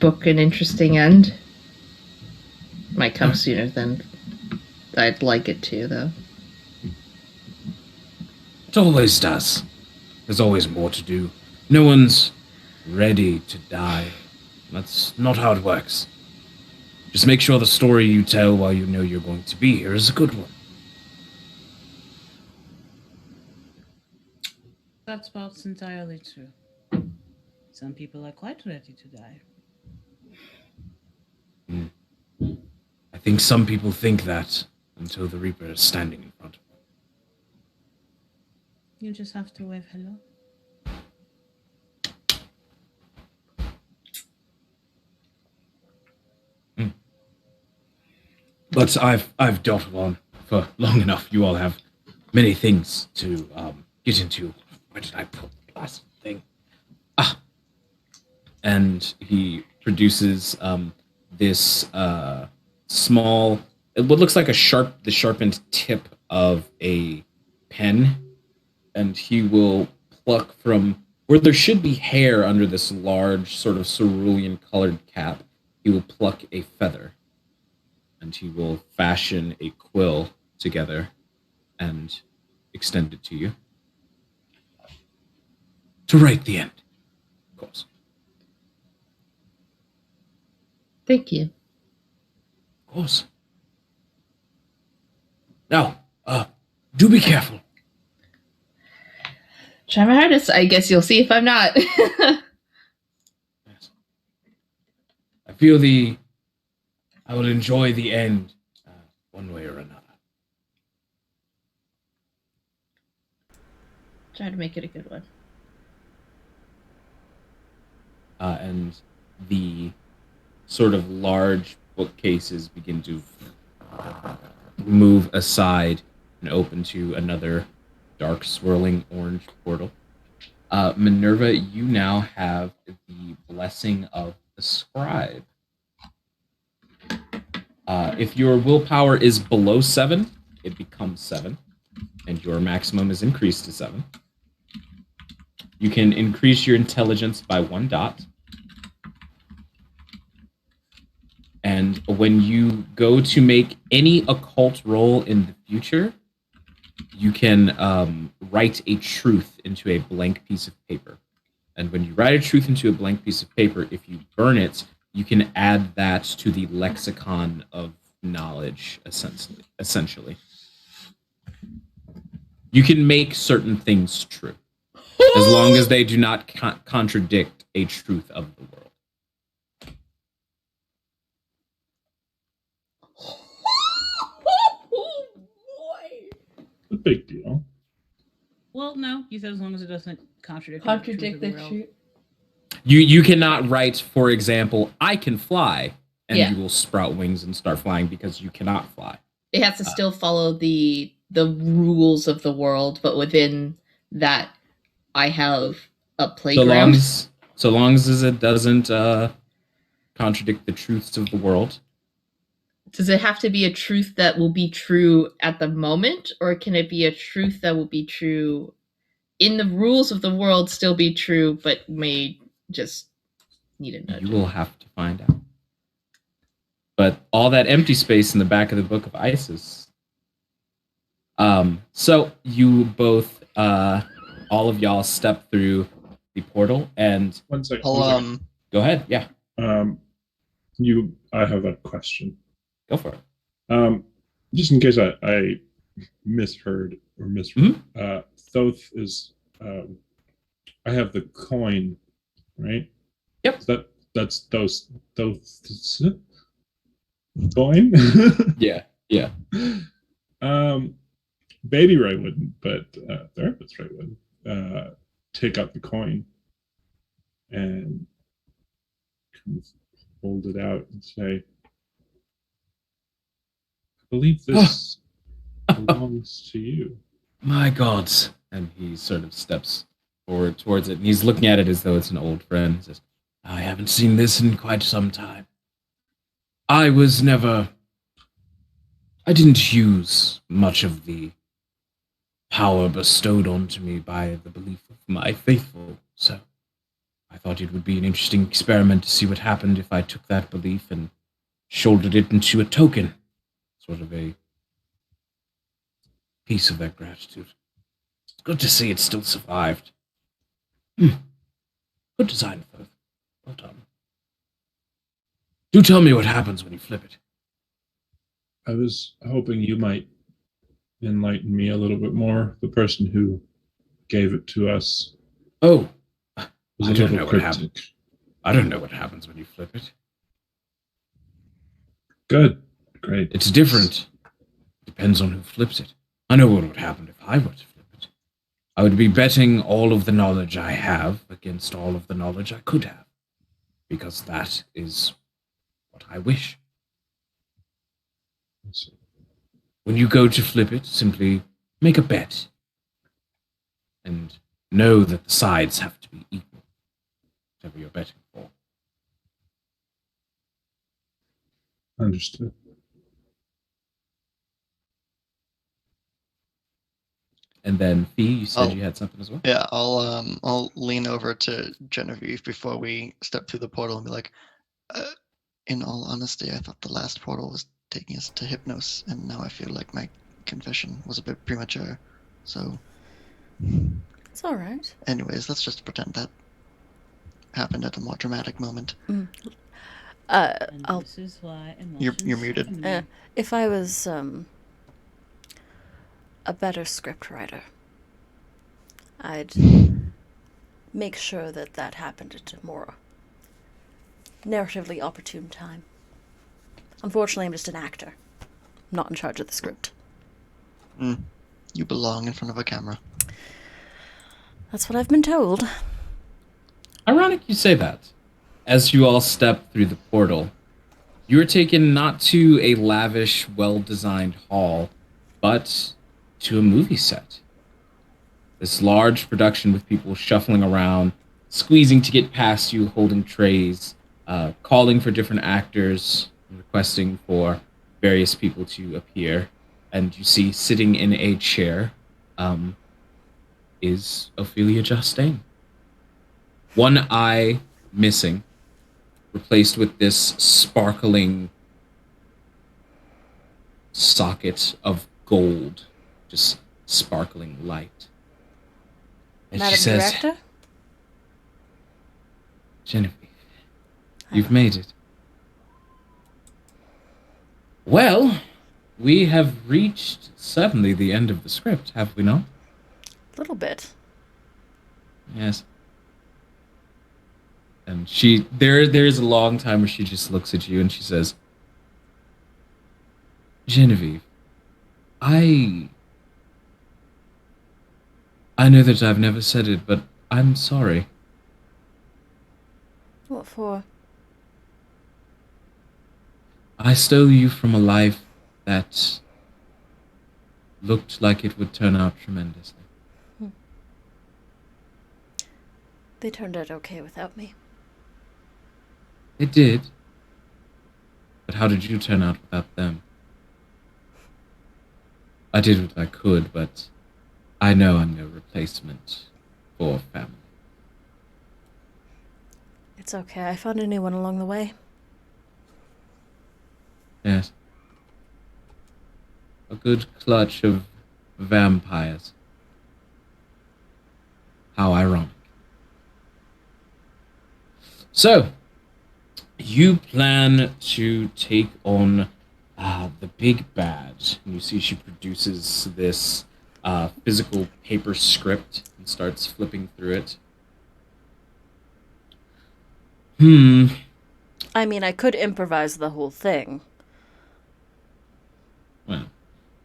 book an interesting end. Might come sooner than I'd like it to, though. It always does. There's always more to do. No one's ready to die. That's not how it works. Just make sure the story you tell while you know you're going to be here is a good one. That's part's entirely true. Some people are quite ready to die. I think some people think that until the Reaper is standing in front of them. You just have to wave hello. But I've dotted on for long enough. You all have many things to get into. Where did I put the last thing? And he produces this small, what looks like the sharpened tip of a pen, and he will pluck from where there should be hair under this large, sort of cerulean colored cap. He will pluck a feather, and he will fashion a quill together and extend it to you. To write the end, of course. Thank you. Of course. Now, do be careful. Try my hardest. I guess you'll see if I'm not. Yes. I feel I will enjoy the end one way or another. Try to make it a good one. And the sort of large bookcases begin to move aside and open to another dark swirling orange portal. Minerva, you now have the blessing of the scribe. If your willpower is below 7, it becomes 7, and your maximum is increased to 7. You can increase your intelligence by 1 dot. And when you go to make any occult roll in the future, you can write a truth into a blank piece of paper. And when you write a truth into a blank piece of paper, if you burn it, you can add that to the lexicon of knowledge, essentially. You can make certain things true, as long as they do not contradict a truth of the world. A big deal. Well, no, you said as long as it doesn't contradict The truth. You cannot write, for example, I can fly, and Yeah. you will sprout wings and start flying because you cannot fly. It has to still follow the rules of the world, but within that, I have a playground. So long as it doesn't contradict the truths of the world. Does it have to be a truth that will be true at the moment, or can it be a truth that will be true in the rules of the world, still be true, but may just need a nudge? You will have to find out. But all that empty space in the back of the Book of Isis. So you both, all of y'all step through the portal, and 1 second. I'll, go ahead. Yeah, I have a question. go for it. Just in case I misheard or misread. Thoth is, I have the coin, right? Yep. That's Thoth's coin? Yeah. Baby Ray wouldn't, but Therapist Ray would take out the coin and kind of hold it out and say, I believe this belongs to you. My God. And he sort of steps forward towards it, and he's looking at it as though it's an old friend. He says, I haven't seen this in quite some time. I didn't use much of the power bestowed onto me by the belief of my faithful, so I thought it would be an interesting experiment to see what happened if I took that belief and shouldered it into a token, sort of a piece of that gratitude. It's good to see it still survived. Good design, Firth. Well done. Do tell me what happens when you flip it. I was hoping you might enlighten me a little bit more. The person who gave it to us Oh, was I a don't little know what cryptic. happened. I don't know what happens when you flip it. Good. Great. It's different. Depends on who flips it. I know what would happen if I were to flip it. I would be betting all of the knowledge I have against all of the knowledge I could have. Because that is what I wish. When you go to flip it, simply make a bet. And know that the sides have to be equal. Whatever you're betting for. Understood. And then Fee, you said Oh. you had something as well. Yeah, I'll lean over to Genevieve before we step through the portal and be like, in all honesty, I thought the last portal was taking us to Hypnos, and now I feel like my confession was a bit premature. So, It's all right. anyways, let's just pretend that happened at a more dramatic moment. And I'll this is why You're emotions muted. come in. if I was a better script writer, I'd make sure that that happened at a more narratively opportune time. Unfortunately, I'm just an actor, not in charge of the script. You belong in front of a camera. That's what I've been told. Ironic you say that. As you all step through the portal, you are taken not to a lavish, well-designed hall, but to a movie set. This large production with people shuffling around, squeezing to get past you, holding trays, calling for different actors, requesting for various people to appear. And you see sitting in a chair is Ophelia Justine. One eye missing, replaced with this sparkling socket of gold, just sparkling light. And Madam she says, Director? Genevieve, you've made it. Well, we have reached certainly the end of the script, have we not? A little bit. Yes. And there's a long time where she just looks at you and she says, Genevieve, I know that I've never said it, but I'm sorry. What for? I stole you from a life that looked like it would turn out tremendously. They turned out okay without me. It did. But how did you turn out without them? I did what I could, but I know I'm no replacement for family. It's okay. I found a new one along the way. Yes. A good clutch of vampires. How ironic. So, you plan to take on the big bad. And you see she produces this physical paper script and starts flipping through it. I mean, I could improvise the whole thing. Well,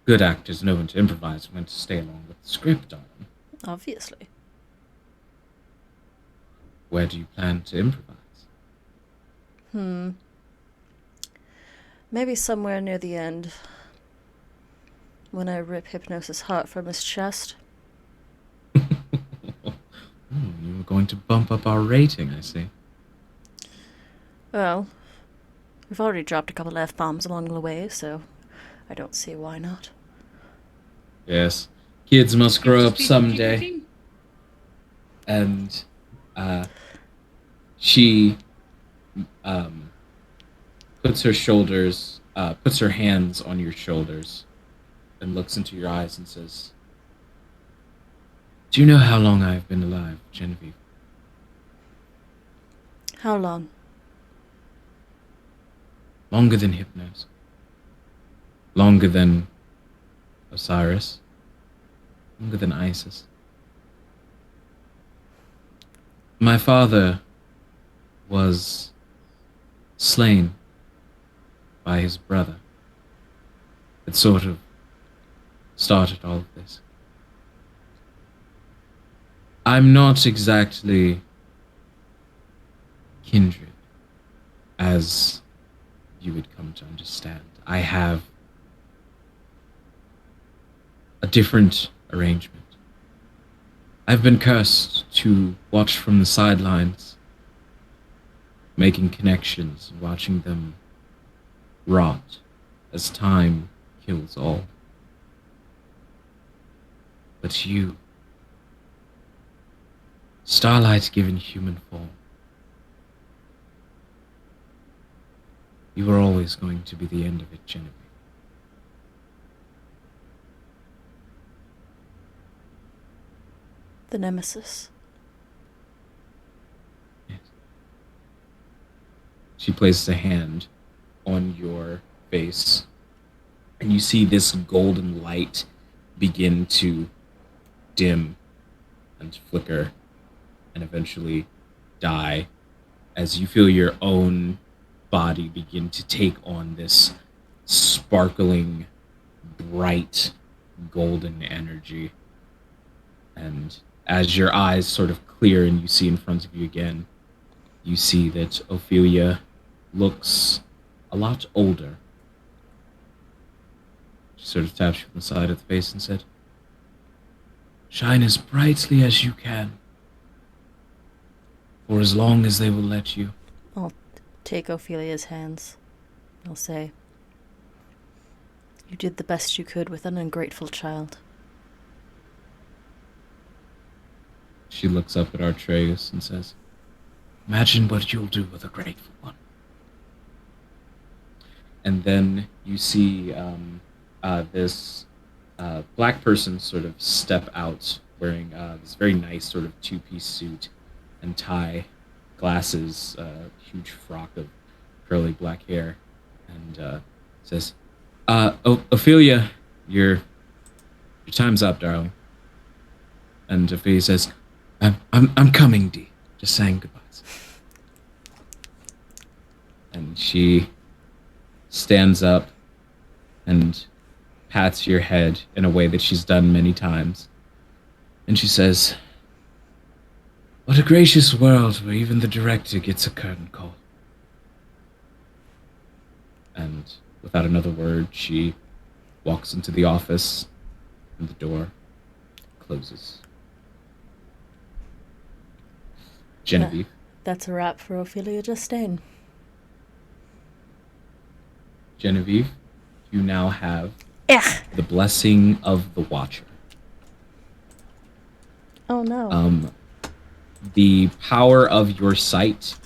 good actors know when to improvise and when to stay along with the script, darling. Obviously. Where do you plan to improvise? Maybe somewhere near the end. When I rip Hypnosis' heart from his chest. You were going to bump up our rating, I see. Well, we've already dropped a couple F-bombs along the way, so I don't see why not. Yes. Kids must grow up Speak- someday. keep- And she puts her hands on your shoulders and looks into your eyes and says, do you know how long I've been alive, Genevieve? How long? Longer than Hypnos. Longer than Osiris. Longer than Isis. My father was slain by his brother. It sort of started all of this. I'm not exactly kindred, as you would come to understand. I have a different arrangement. I've been cursed to watch from the sidelines, making connections, watching them rot as time kills all. But you, starlight given human form, you were always going to be the end of it, Genevieve. The nemesis. Yes. She places a hand on your face, and you see this golden light begin to dim and flicker and eventually die as you feel your own body begin to take on this sparkling, bright, golden energy. And as your eyes sort of clear and you see in front of you again, you see that Ophelia looks a lot older. She sort of taps you on the side of the face and said, "Shine as brightly as you can, for as long as they will let you." I'll take Ophelia's hands. I'll say, "You did the best you could with an ungrateful child." She looks up at Artreus and says, "Imagine what you'll do with a grateful one." And then you see this black person sort of step out wearing this very nice sort of two-piece suit and tie, glasses, huge frock of curly black hair, and says, Ophelia, your time's up, darling." And Ophelia says, I'm coming, Dee. Just saying goodbyes." And she stands up and pats your head in a way that she's done many times. And she says, "What a gracious world where even the director gets a curtain call." And without another word, she walks into the office and the door closes. Genevieve. That's a wrap for Ophelia Justine. Genevieve, you now have Ugh. the blessing of the Watcher. Oh no. The power of your sight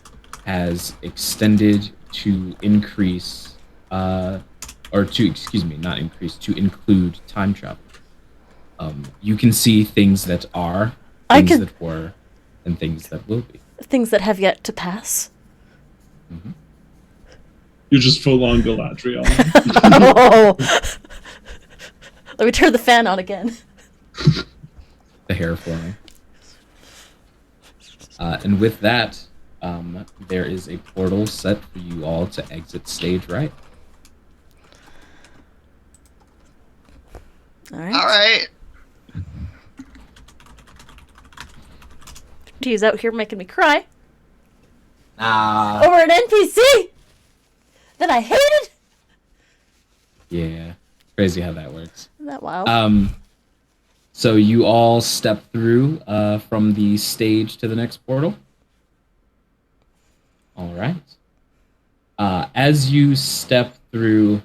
has extended to increase, to include time travel. You can see things that are, things that were, and things that will be. Things that have yet to pass. Mm-hmm. You're just full on Galadriel. Oh. Let me turn the fan on again. The hair flowing. And with that, there is a portal set for you all to exit stage right. All right. All right. He's out here making me cry Ah. over an NPC that I hated. Yeah. Crazy how that works. Isn't that wild? So you all step through from the stage to the next portal. All right. As you step through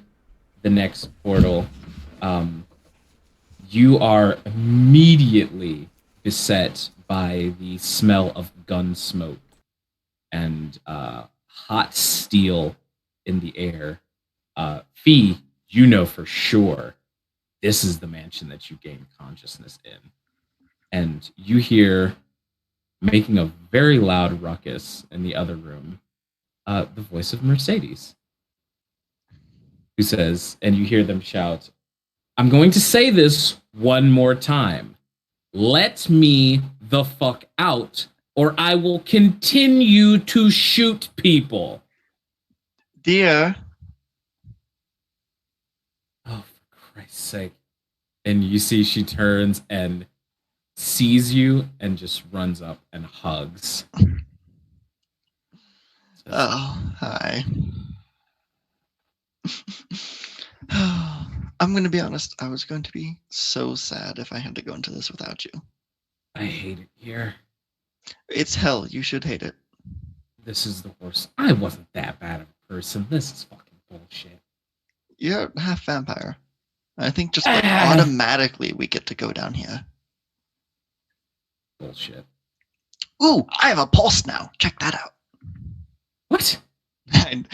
the next portal, you are immediately beset by the smell of gun smoke and hot steel in the air. Fee, you know for sure this is the mansion that you gained consciousness in. And you hear, making a very loud ruckus in the other room, the voice of Mercedes, who says, and you hear them shout, "I'm going to say this one more time. Let me the fuck out, or I will continue to shoot people." Dear. Oh, for Christ's sake. And you see she turns and sees you and just runs up and hugs. Oh, hi. I'm going to be honest. I was going to be so sad if I had to go into this without you. I hate it here. It's hell. You should hate it. This is the worst. I wasn't that bad of a person. This is fucking bullshit. You're half vampire. I think just like automatically we get to go down here. bullshit. Ooh, I have a pulse now. Check that out. What? I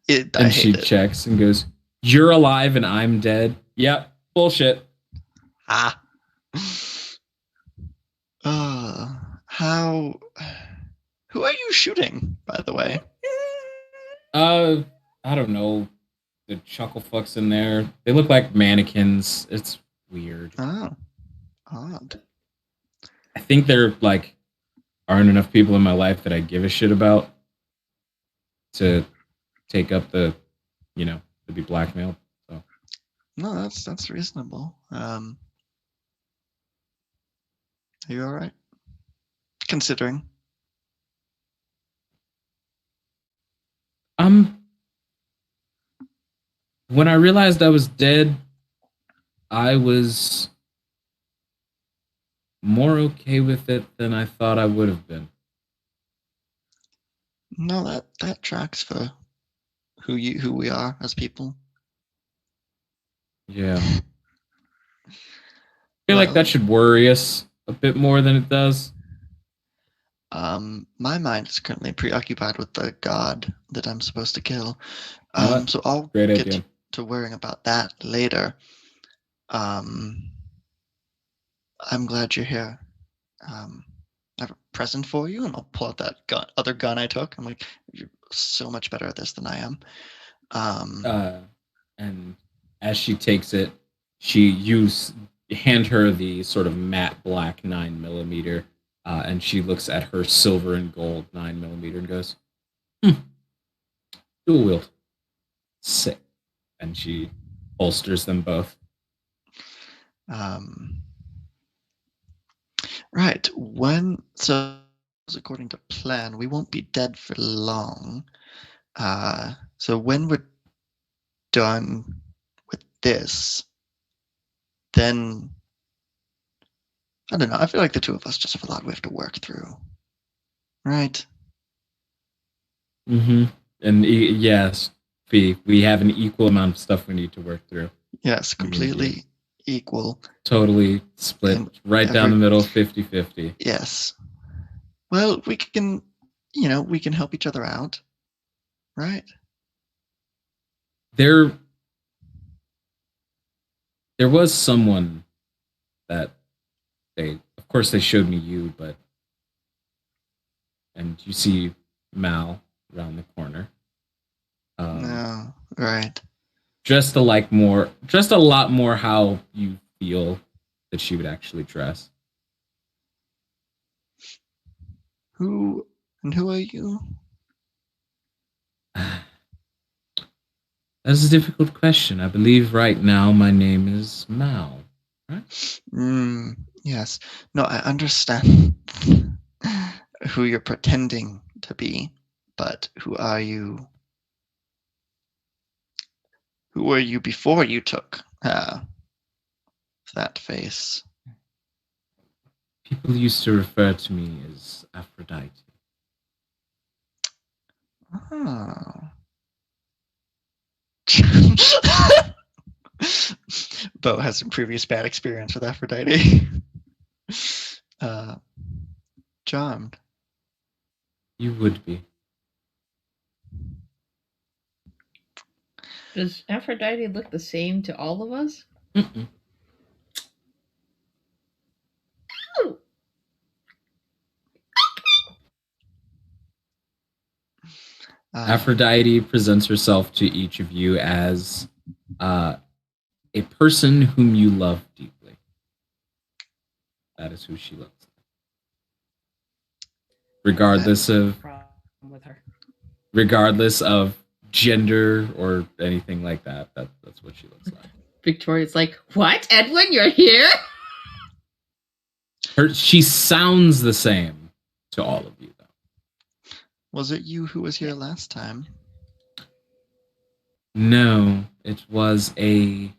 And she hate it. checks and goes, "You're alive and I'm dead." Yep, bullshit. Ah. How? Who are you shooting, by the way? I don't know. The chuckle fucks in there. They look like mannequins. It's weird. Oh, odd. I think there like aren't enough people in my life that I give a shit about to take up the, to be blackmailed. So No, that's reasonable. Are you all right? Considering. When I realized I was dead, I was more okay with it than I thought I would have been. No, that tracks for who we are as people. Yeah. I feel like Well, that should worry us a bit more than it does. my mind is currently preoccupied with the god that I'm supposed to kill. What? So I'll Great get idea. to worrying about that later. I'm glad you're here. I have a present for you, and I'll pull out that other gun I took. I'm like, you're so much better at this than I am. And as she takes it, hand her the sort of matte black 9mm, and she looks at her silver and gold 9mm and goes, dual wield. Sick. And she holsters them both. Right. So according to plan, we won't be dead for long. So when we're done with this, then I don't know. I feel like the two of us just have a lot we have to work through. Right? Mm-hmm. And yes, we have an equal amount of stuff we need to work through. Yes, completely equal. Totally split right down the middle, 50-50. Yes. Well, we can help each other out. Right? There was someone that of course they showed me you, and you see Mal around the corner. No, right. Just a lot more how you feel that she would actually dress. Who are you? That's a difficult question. I believe right now my name is Mal. Right? Yes. No, I understand who you're pretending to be, but who are you? Who were you before you took that face? People used to refer to me as Aphrodite. Oh. Bo has some previous bad experience with Aphrodite. Charmed. You would be. Does Aphrodite look the same to all of us? Mm-mm. Aphrodite presents herself to each of you as a person whom you love deeply. That is who she looks like. Regardless of gender or anything like that. That's what she looks like. Victoria's like, "What, Edwin? You're here?" She sounds the same to all of you, though. Was it you who was here last time? No, it was a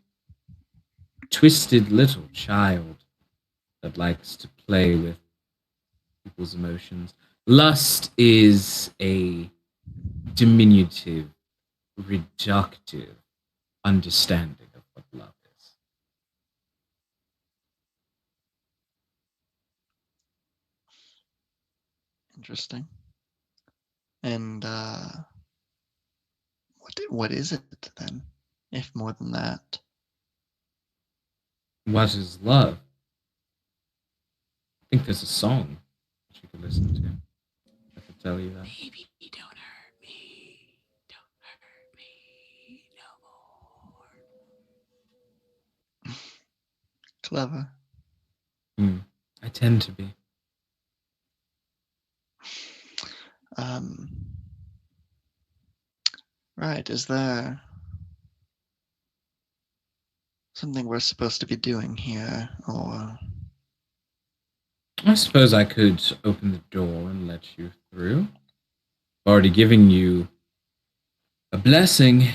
twisted little child that likes to play with people's emotions. Lust is a diminutive, reductive understanding of what love is. Interesting. And what is it then, if more than that? What is love? I think there's a song that you could listen to. I could tell you that. Baby, don't hurt me. Don't hurt me no more. Clever. I tend to be. Um, right, is there something we're supposed to be doing here, or... I suppose I could open the door and let you through. I've already given you a blessing,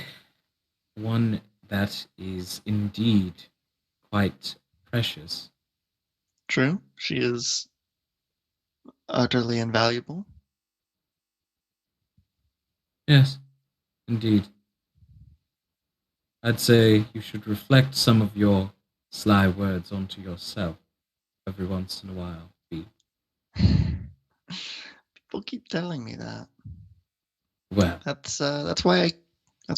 one that is indeed quite precious. True, she is utterly invaluable. Yes, indeed. I'd say you should reflect some of your sly words onto yourself every once in a while, Bee. People keep telling me that. Well, That's why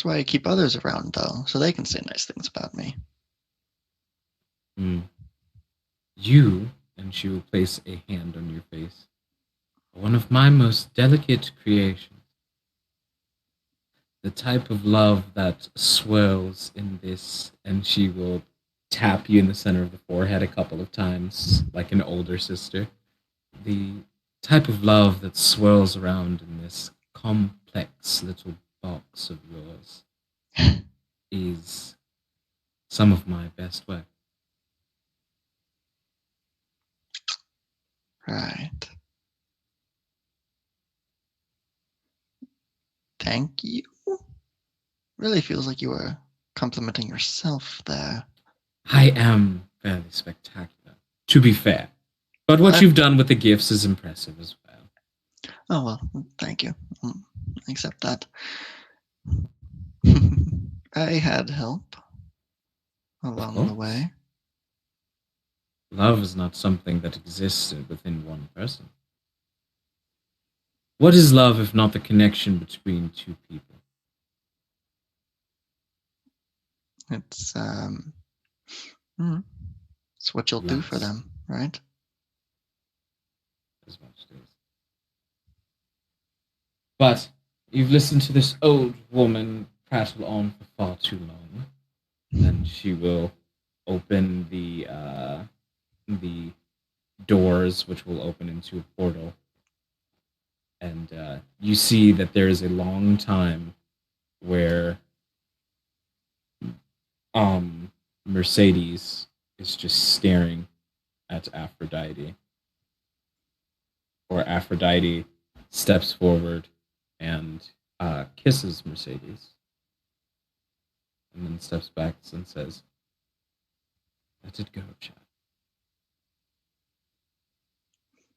I keep others around, though, so they can say nice things about me. you, and she will place a hand on your face, are one of my most delicate creations. The type of love that swirls in this, and she will tap you in the center of the forehead a couple of times, like an older sister. The type of love that swirls around in this complex little box of yours is some of my best work. Right. Thank you. Really feels like you were complimenting yourself there. I am fairly spectacular, to be fair. But what you've done with the gifts is impressive as well. Oh, well, thank you. I accept that. I had help along the way. Love is not something that exists within one person. What is love if not the connection between two people? It's it's what you'll do for Lust. them, right? As much as. But you've listened to this old woman prattle on for far too long, and she will open the doors, which will open into a portal, and you see that there is a long time where Mercedes is just staring at Aphrodite, or Aphrodite steps forward and kisses Mercedes, and then steps back and says, "Let it go, Chad."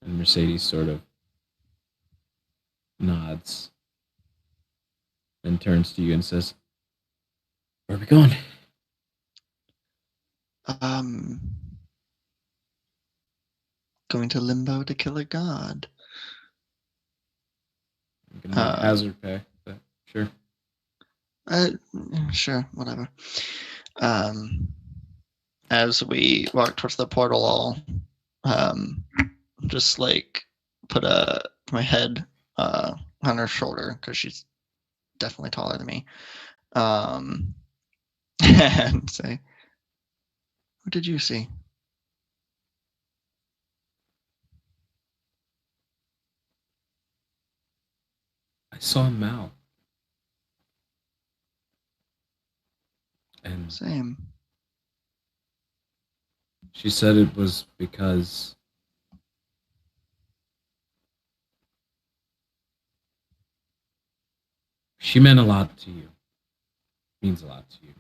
And Mercedes sort of nods, then turns to you and says, "Where are we going?" Going to limbo to kill a god. I'm gonna need hazard pay, but sure. Sure, whatever. As we walk towards the portal, I'll just like put my head on her shoulder because she's definitely taller than me, and say, "What did you see?" I saw a mouth, and Same. she said it was because she meant a lot to you. Means a lot to you.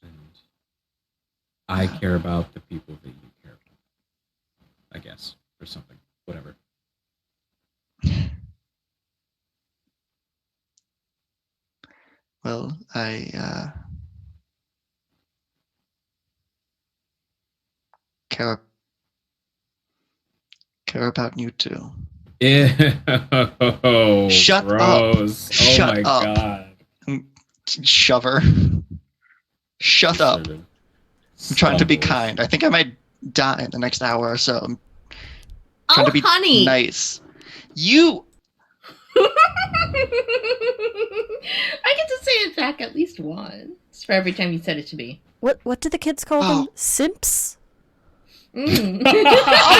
And I care about the people that you care about. I guess. Or something. Whatever. Well, I care about you too. Ew, Shut gross. up. Shut oh my up. god. Shover. Shut up. Sort of I'm trying to be stumbles. kind. I think I might die in the next hour or so. I'm Oh, trying to be honey. nice. You. I get to say it back at least once for every time you said it to me. What do the kids call them? Oh. Simps? Mm. All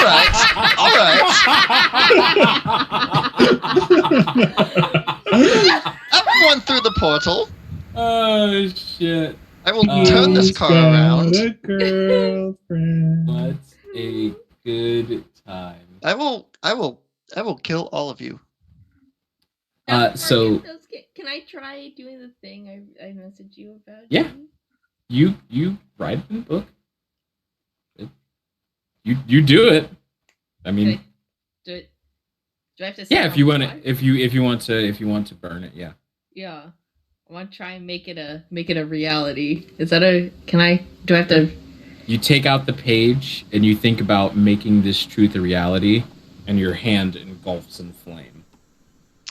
right. All right. Everyone through the portal. Oh shit. I will turn this He's car got around. a girlfriend. What a good time. I will kill all of you. Now, so- can I try doing the thing I messaged you about? Yeah. You write in the book. You do it. I mean, Do it. Do I have to? yeah. If you want to, if you want to burn it, yeah. Yeah, I want to try and make it a reality. Is that a? Can I? Do I have to? You take out the page and you think about making this truth a reality, and your hand engulfs in flame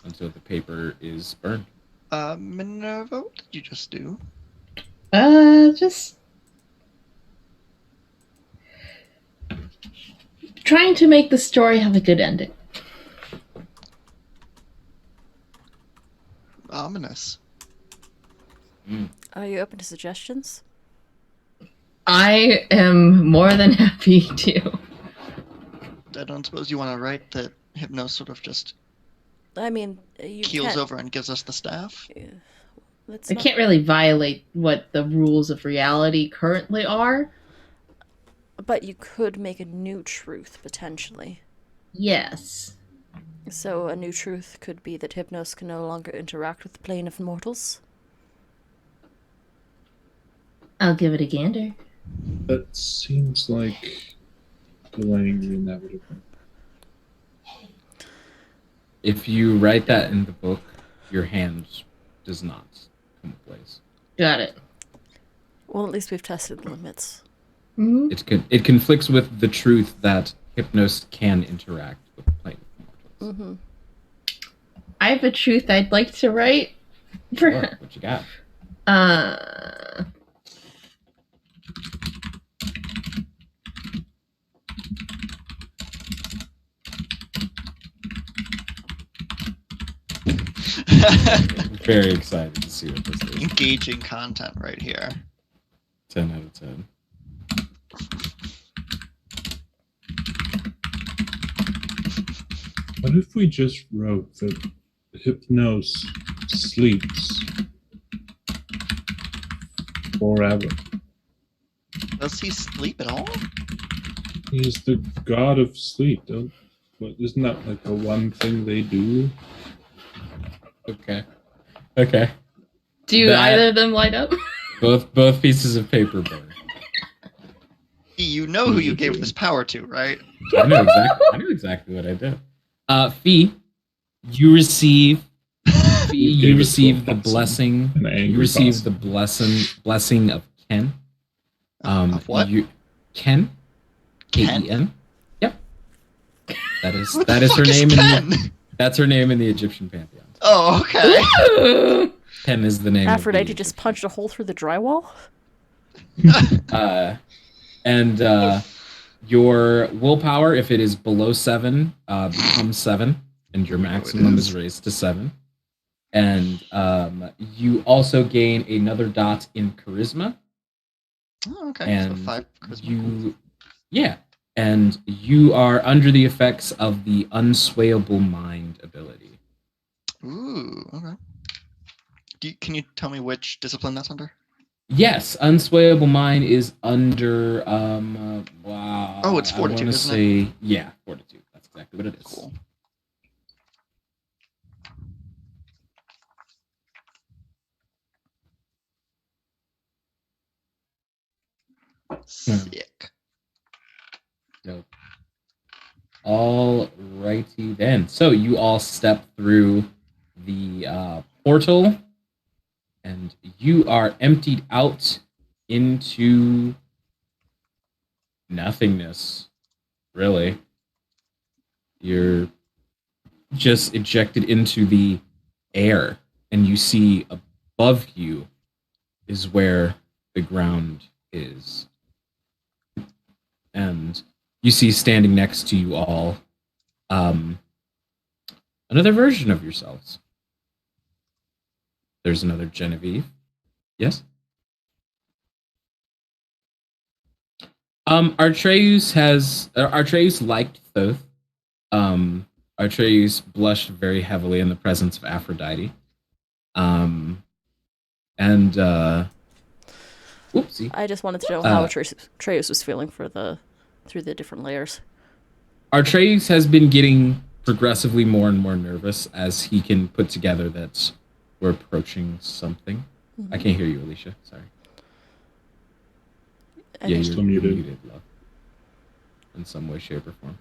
until the paper is burned. Minerva, what did you just do? Just trying to make the story have a good ending. Ominous. Are you open to suggestions? I am more than happy to. I don't suppose you want to write that Hypnos sort of just I mean, you keels can't. over and gives us the staff? That's I not- can't really violate what the rules of reality currently are. But you could make a new truth, potentially. Yes. So a new truth could be that Hypnos can no longer interact with the plane of mortals. I'll give it a gander. That seems like delaying the inevitable. If you write that in the book, your hand does not come to place. Got it. Well, at least we've tested the limits. Mm-hmm. It conflicts with the truth that Hypnos can interact with the plane of mortals. Mm-hmm. I have a truth I'd like to write. Sure, what you got? Very excited to see what this is. Engaging content right here. 10 out of 10. What if we just wrote that Hypnos sleeps forever? Does he sleep at all? He is the god of sleep. Isn't that like the one thing they do? Okay. Okay. Do That- either of them light up? Both pieces of paper burn. You know who you gave this power to, right? I know exactly what I did. Fee, you receive You the blessing. An angry You receive boss. the blessing of Ken. Of what? Ken? Ken? K-E-N? Yep. That is Who the her fuck is name Ken? that's her name in the Egyptian pantheon. Oh, okay. Ken is the name of the Aphrodite just Egyptian punched a hole through the drywall? and your willpower, if it is below 7, becomes 7, and your maximum is raised to 7. And you also gain another dot in charisma. Oh, okay. And So 5 charisma. and you are under the effects of the unswayable mind ability. Ooh, okay. Can you tell me which discipline that's under? Yes, unswayable mind is under wow. Oh, it's fortitude, I wanna isn't say, yeah, fortitude. That's exactly what it is. Cool. Sick. Dope. All righty then. So you all step through the portal, and you are emptied out into nothingness. Really, you're just ejected into the air, and you see above you is where the ground is. And you see standing next to you all um, another version of yourselves. There's another Genevieve. Yes? Artreus liked Thoth. Artreus blushed very heavily in the presence of Aphrodite. Um, and whoopsie. I just wanted to know how Atreus was feeling through the different layers. Artreus has been getting progressively more and more nervous as he can put together that we're approaching something. Mm-hmm. I can't hear you, Alicia. Sorry. Yeah, you're still muted. love. In some way, shape, or form.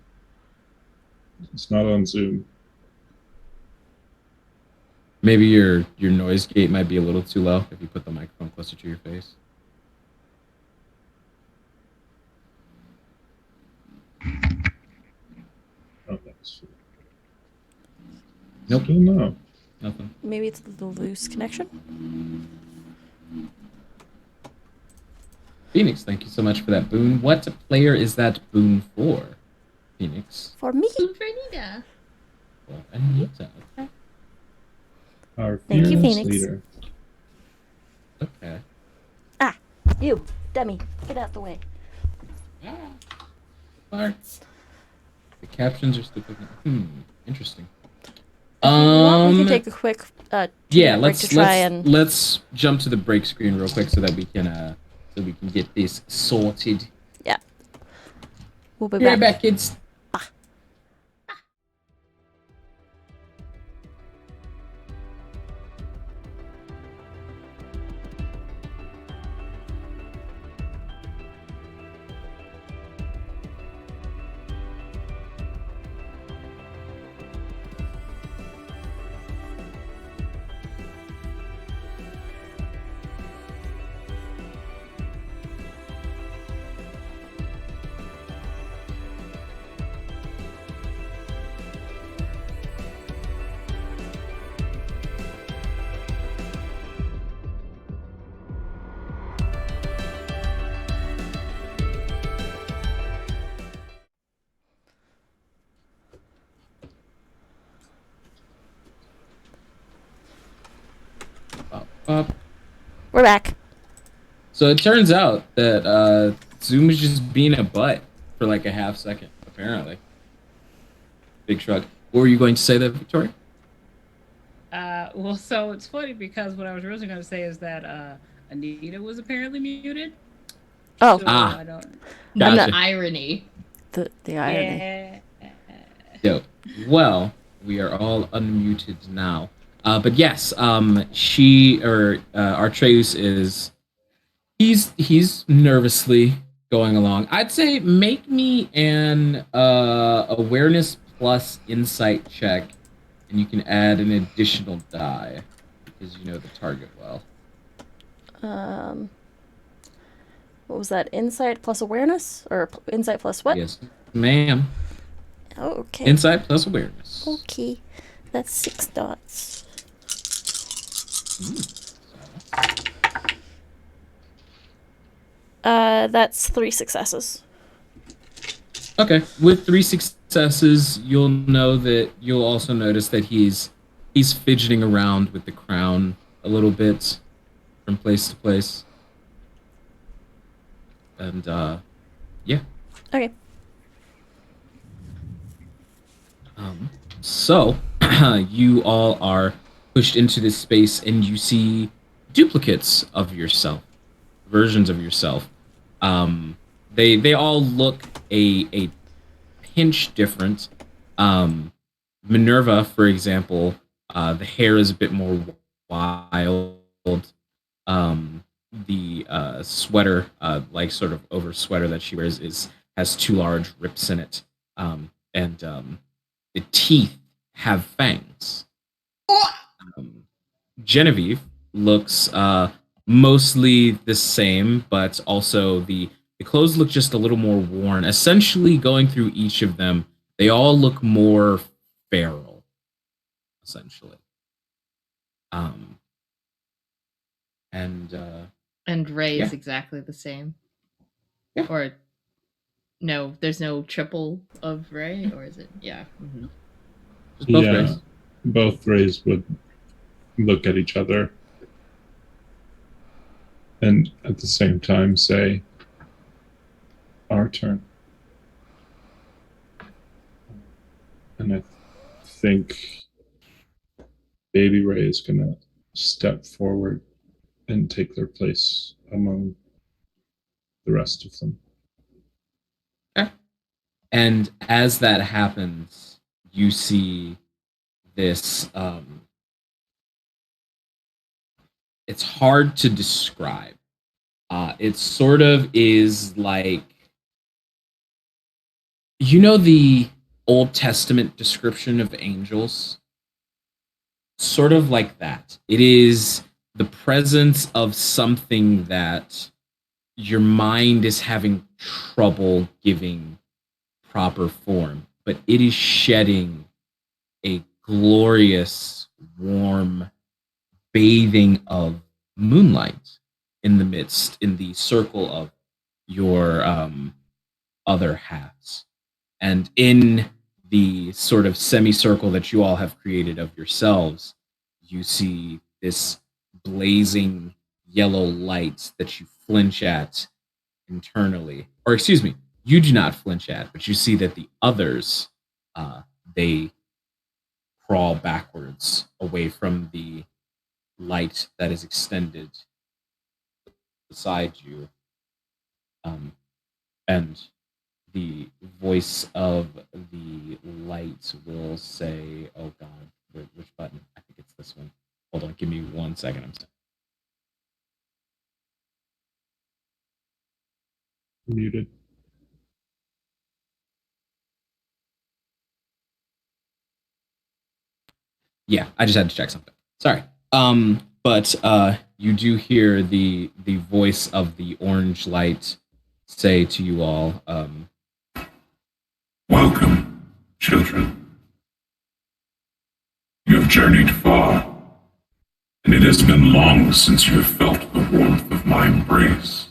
It's not on Zoom. Maybe your noise gate might be a little too low if you put the microphone closer to your face. Oh, that's Nope. Still no. Nothing. Maybe it's the loose connection. Phoenix, thank you so much for that boon. What player is that boon for, Phoenix? For me. For Anita. For Anita. Okay. Our Thank you, fearless Phoenix. leader. Okay. You, dummy, get out the way. Parts. The captions are still cooking. Interesting. Well, we can take a quick Yeah, break to try let's jump to the break screen real quick so that we can get this sorted. Yeah. We'll be Be right back. back, kids. We're back. So it turns out that Zoom is just being a butt for like a half second, apparently. Big shrug. What were you going to say there, Victoria? Well, so it's funny because what I was originally going to say is that Anita was apparently muted. Oh, So Ah. I don't. Gotcha. Irony. the irony. Yeah. Yo, well, we are all unmuted now. But yes, Artreus is he's nervously going along. I'd say make me an awareness plus insight check, and you can add an additional die because you know the target well. What was that? Insight plus awareness, or insight plus what? Yes, ma'am. Okay. Insight plus awareness. Okay, that's 6 dots. That's 3 successes. Okay, with 3 successes, you'll also notice that he's fidgeting around with the crown a little bit from place to place. And yeah. Okay. So you all are pushed into this space and you see duplicates of yourself, versions of yourself. They all look a pinch different. Minerva, for example, the hair is a bit more wild. The sweater, like sort of over sweater that she wears, has 2 large rips in it, and the teeth have fangs. Genevieve looks mostly the same, but also the clothes look just a little more worn. Essentially, going through each of them, they all look more feral. essentially. Um, and And Ray is Yeah. exactly the same. Yeah. Or no, there's no triple of Ray, or is it? Yeah. just both Yeah, rays. both rays would look at each other and at the same time say, "Our turn." And I think Baby Ray is going to step forward and take their place among the rest of them. And as that happens, you see this. It's hard to describe. It sort of is like, the Old Testament description of angels? Sort of like that. It is the presence of something that your mind is having trouble giving proper form, but it is shedding a glorious, warm bathing of moonlight in the circle of your other halves. And in the sort of semicircle that you all have created of yourselves, you see this blazing yellow light that you flinch at internally. Or, excuse me, you do not flinch at, but you see that the others, they crawl backwards away from the light that is extended beside you. And the voice of the light will say, "Oh God, which button? I think it's this one. Hold on, give me 1 second. Muted. Yeah, I just had to check something. Sorry. But you do hear the voice of the orange light say to you all, Welcome, children. You have journeyed far, and it has been long since you have felt the warmth of my embrace.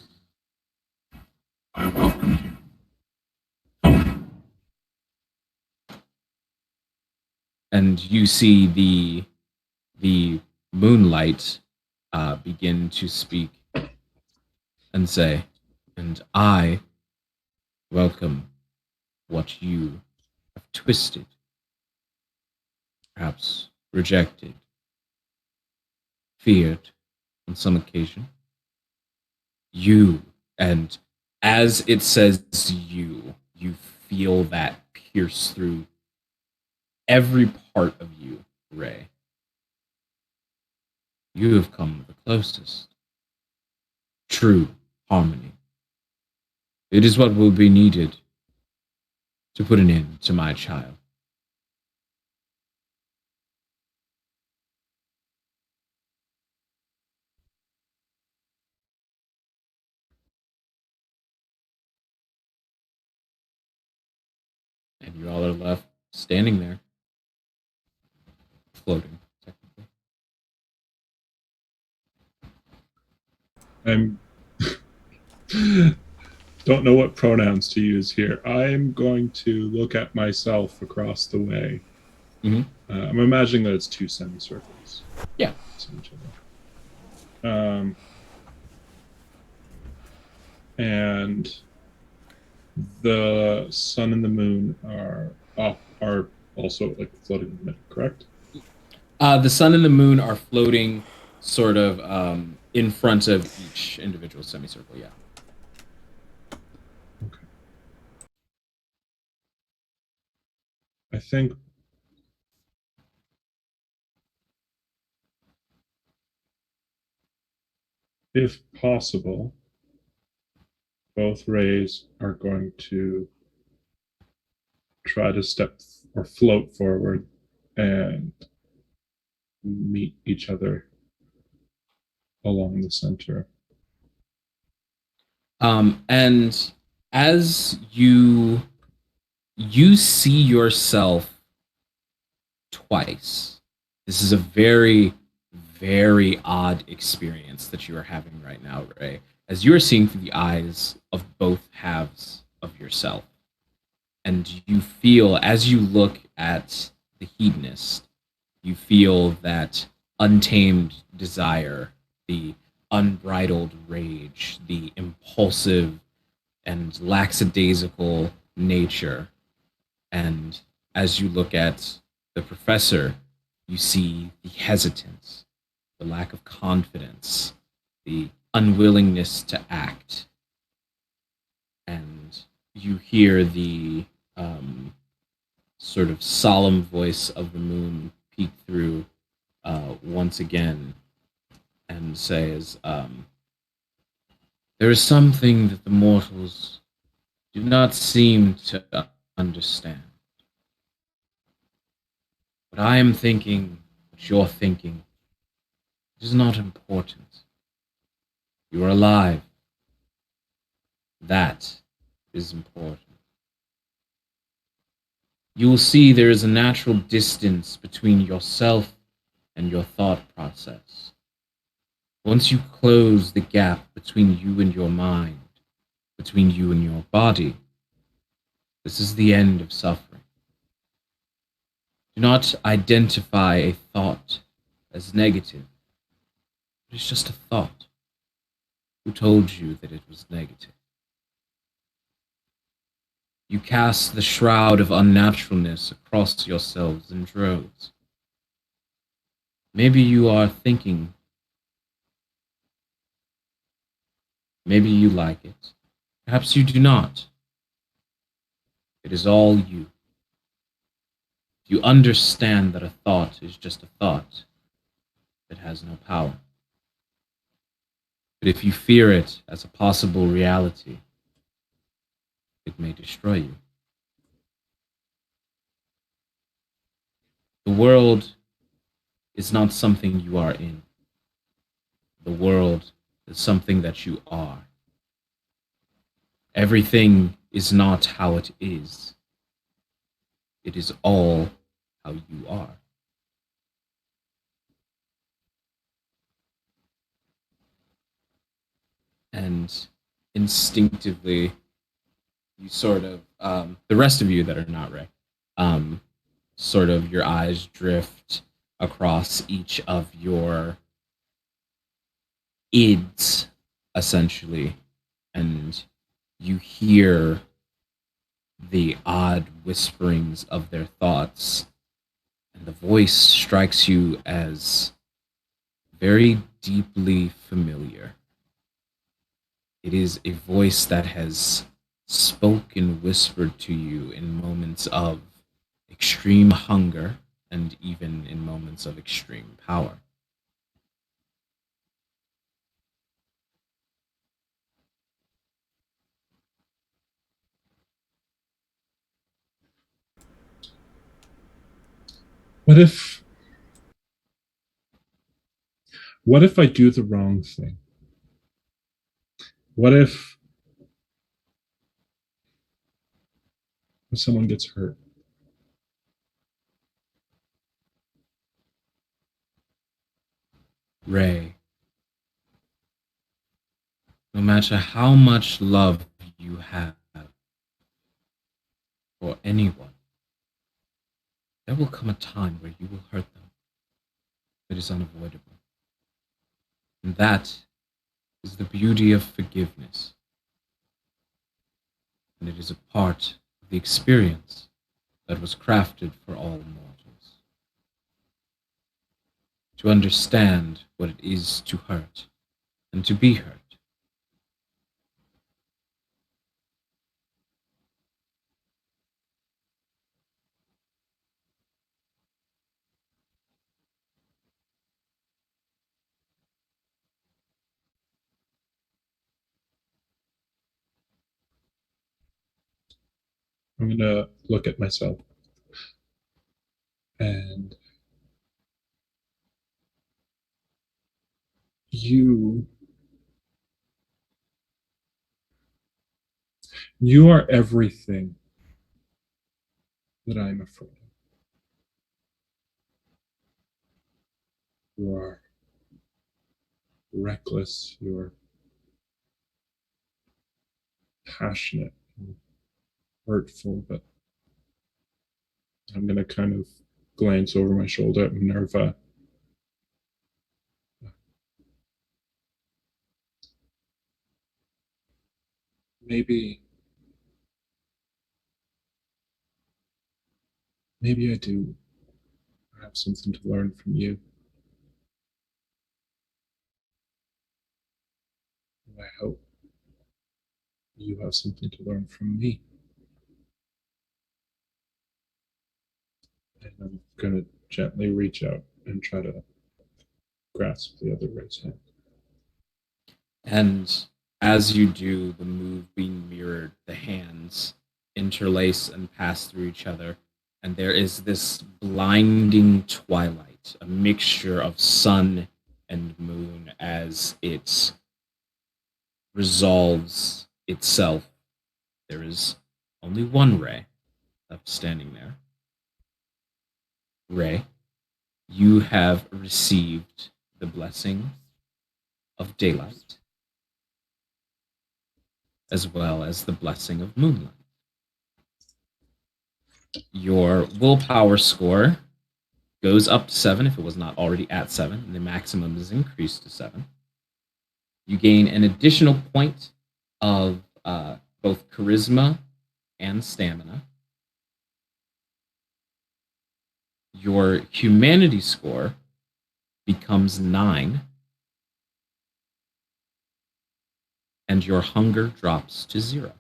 I welcome you home. and you see the moonlight begin to speak and say, "And I welcome what you have twisted, perhaps rejected, feared on some occasion. You, and as it says you feel that pierce through every part of you, Ray. You have come the closest. True harmony. It is what will be needed to put an end to my child." And you all are left standing there, floating, technically. I'm don't know what pronouns to use here. I'm going to look at myself across the way. Mhm. I'm imagining that it's two semicircles. Yeah. facing each other. And the sun and the moon are also like floating in the middle, correct? The sun and the moon are floating sort of in front of each individual semicircle, yeah. Okay. I think if possible, both rays are going to try to step or float forward and meet each other along the center. And as you see yourself twice, This is a very, very odd experience that you are having right now, Ray, as you are seeing through the eyes of both halves of yourself. And you feel, as you look at the hedonist, you feel that untamed desire, the unbridled rage, the impulsive and lackadaisical nature. And as you look at the professor, you see the hesitance, the lack of confidence, the unwillingness to act. And you hear the sort of solemn voice of the moon peek through once again and says, there is something that the mortals do not seem to understand. What I am thinking, what you're thinking, it is not important. You are alive. That is important. You will see there is a natural distance between yourself and your thought process. Once you close the gap between you and your mind, between you and your body, this is the end of suffering. Do not identify a thought as negative. It is just a thought. Who told you that it was negative? You cast the shroud of unnaturalness across yourselves in droves. Maybe you are thinking. Maybe you like it. Perhaps you do not. It is all you. If you understand that a thought is just a thought, it has no power. But if you fear it as a possible reality, it may destroy you. The world is not something you are in. The world is something that you are. Everything is not how it is. It is all how you are. And instinctively, you sort of, the rest of you that are not Ray, sort of your eyes drift across each of your ids, essentially, and you hear the odd whisperings of their thoughts, and the voice strikes you as very deeply familiar. It is a voice that has spoken, whispered to you in moments of extreme hunger and even in moments of extreme power. What if what if I do the wrong thing? What if someone gets hurt? Ray, no matter how much love you have for anyone, there will come a time where you will hurt them. It is unavoidable. And that is the beauty of forgiveness. And it is a part of the experience that was crafted for all mortals. To understand what it is to hurt and to be hurt. I'm gonna look at myself and you you are everything that I'm afraid of. You are reckless. You're passionate and hurtful, but I'm going to kind of glance over my shoulder at Minerva. Maybe I do have something to learn from you. And I hope you have something to learn from me. And I'm going to gently reach out and try to grasp the other Ray's hand. And as you do, the move being mirrored, the hands interlace and pass through each other. And there is this blinding twilight, a mixture of sun and moon as it resolves itself. There is only one Ray left standing there. Ray, you have received the blessing of daylight, as well as the blessing of moonlight. Your willpower score goes up to 7 if it was not already at 7, and the maximum is increased to 7. You gain an additional point of both charisma and stamina. Your humanity score becomes 9, and your hunger drops to 0.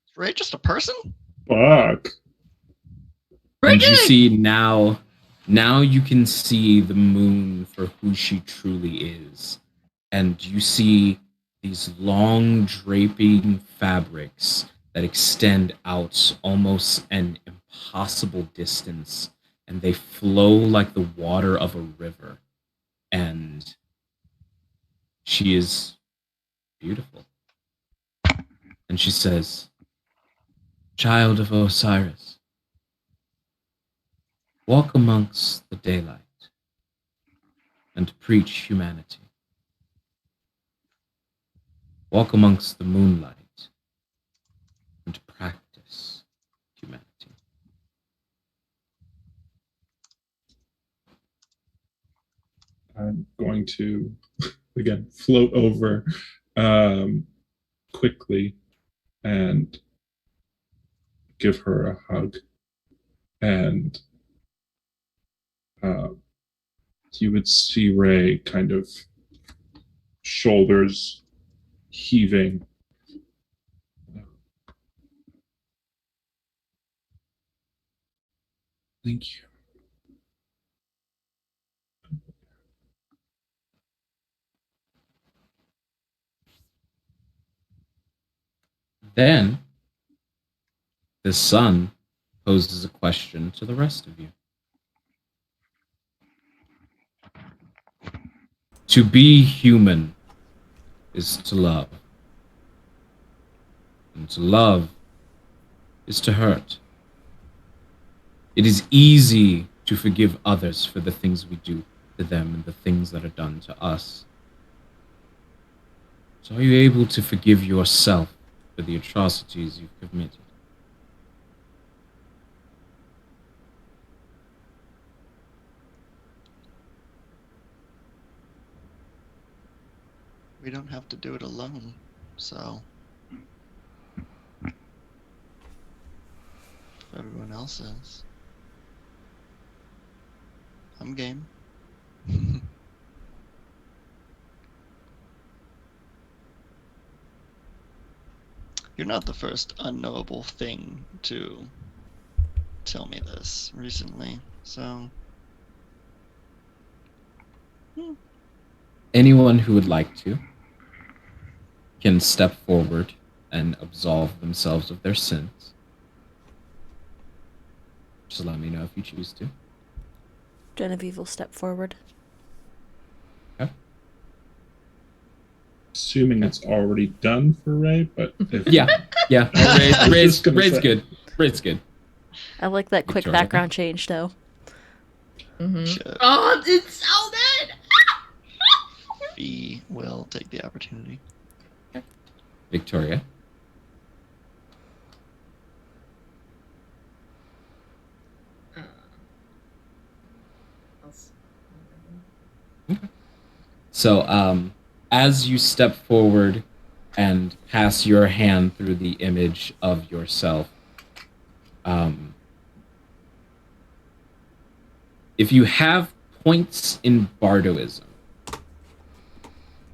Is Ray just a person? Fuck. And you see now you can see the moon for who she truly is. And you see these long draping fabrics that extend out almost an impossible distance, and they flow like the water of a river. And she is beautiful. And she says, "Child of Osiris, walk amongst the daylight and preach humanity. Walk amongst the moonlight and practice humanity." I'm going to, again, float over quickly and give her a hug. And you would see Ray kind of shoulders heaving. Thank you. Then the sun poses a question to the rest of you. To be human is to love. And to love is to hurt. It is easy to forgive others for the things we do to them and the things that are done to us. So are you able to forgive yourself for the atrocities you've committed? We don't have to do it alone, so if everyone else is, I'm game. You're not the first unknowable thing to tell me this recently, so Anyone who would like to can step forward and absolve themselves of their sins. Just let me know if you choose to. Genevieve will step forward. Okay. Assuming it's already done for Ray, but if Yeah. I was Ray's just gonna Ray's say- good. Ray's good. I like that quick Victoria? background change, though. Shit. Oh, it's so bad. Fee will take the opportunity. Victoria. So, as you step forward and pass your hand through the image of yourself, if you have points in Bardoism,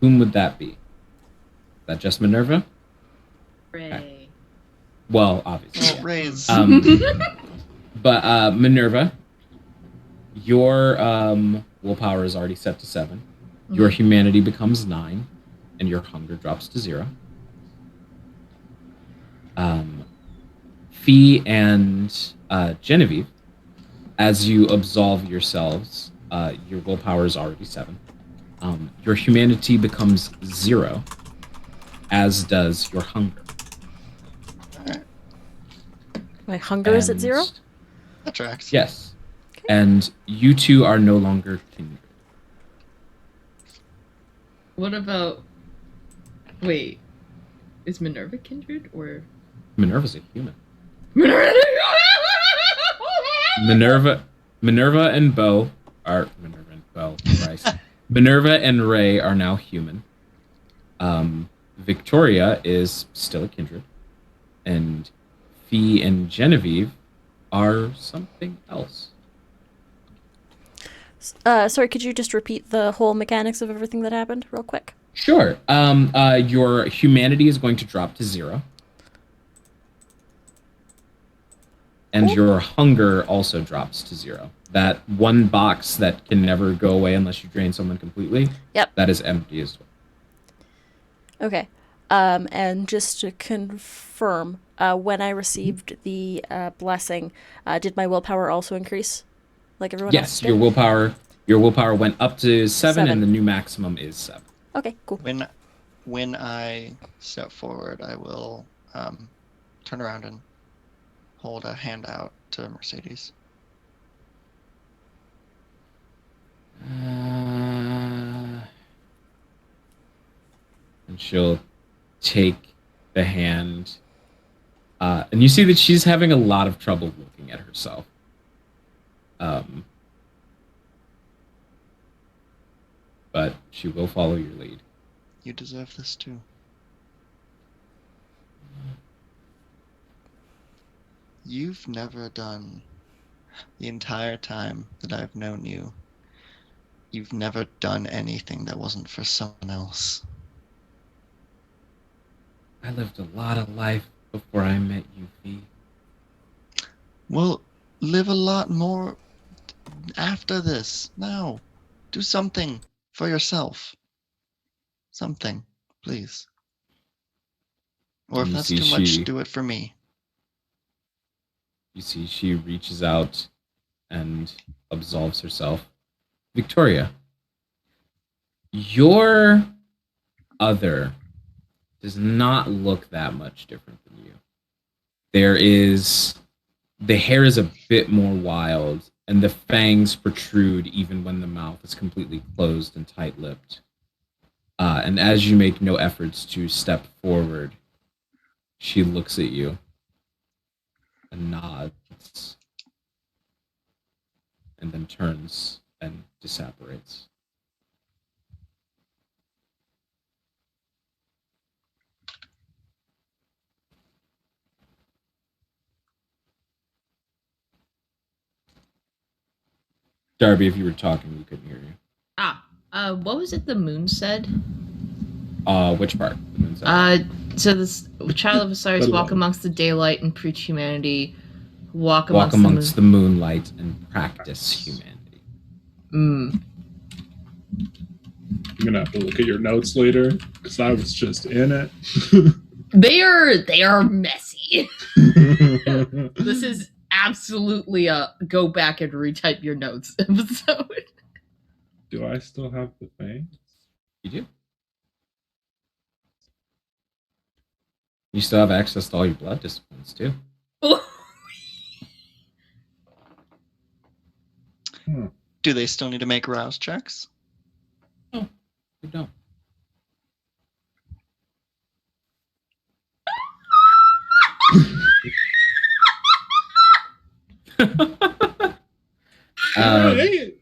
whom would that be? Is that just Minerva? Ray. Well, obviously. Well, Ray's But Minerva, your willpower is already set to 7. Your humanity becomes 9, and your hunger drops to 0. Fee and Genevieve, as you absolve yourselves, your willpower is already 7. Your humanity becomes 0, as does your hunger. My hunger is at And- 0? that tracks. Yes. And you two are no longer kindred. What about? Wait, is Minerva kindred or Minerva's a human. Minerva? Minerva and Bo are Minerva and Bo. Christ. Minerva and Ray are now human. Victoria is still a kindred, and Fee and Genevieve are something else. Sorry, could you just repeat the whole mechanics of everything that happened real quick? Sure. Your humanity is going to drop to 0. And your hunger also drops to 0. That one box that can never go away unless you drain someone completely, Yep. that is empty as well. Okay. And just to confirm, when I received the blessing, did my willpower also increase? Like everyone else Yes, did? your willpower went up to 7, 7. and the new maximum is 7. Okay, cool. When I step forward, I will turn around and hold a hand out to Mercedes. And she'll take the hand. And you see that she's having a lot of trouble looking at herself. But she will follow your lead. You deserve this too. You've never done, the entire time that I've known you, you've never done anything that wasn't for someone else. I lived a lot of life before I met you, Fee. Well, live a lot more after this. Now, do something for yourself. Something, please. Or if You that's see too much, she- do it for me. You see she reaches out and absolves herself. Victoria, your other does not look that much different than you. The hair is a bit more wild, and the fangs protrude even when the mouth is completely closed and tight-lipped. And as you make no efforts to step forward, she looks at you and nods, and then turns and disapparates. Darby, if you were talking, we couldn't hear you. What was it the moon said? Which part? The moon's out. So this child of Osiris The walk light. amongst the daylight and preach humanity. Walk Walk amongst, amongst the moonlight and practice humanity. Mm. You're gonna have to look at your notes later because I was just in it. They are messy. This is absolutely a go back and retype your notes episode. Do I still have the thing? You do. You still have access to all your blood disciplines too. Do they still need to make rouse checks? You don't.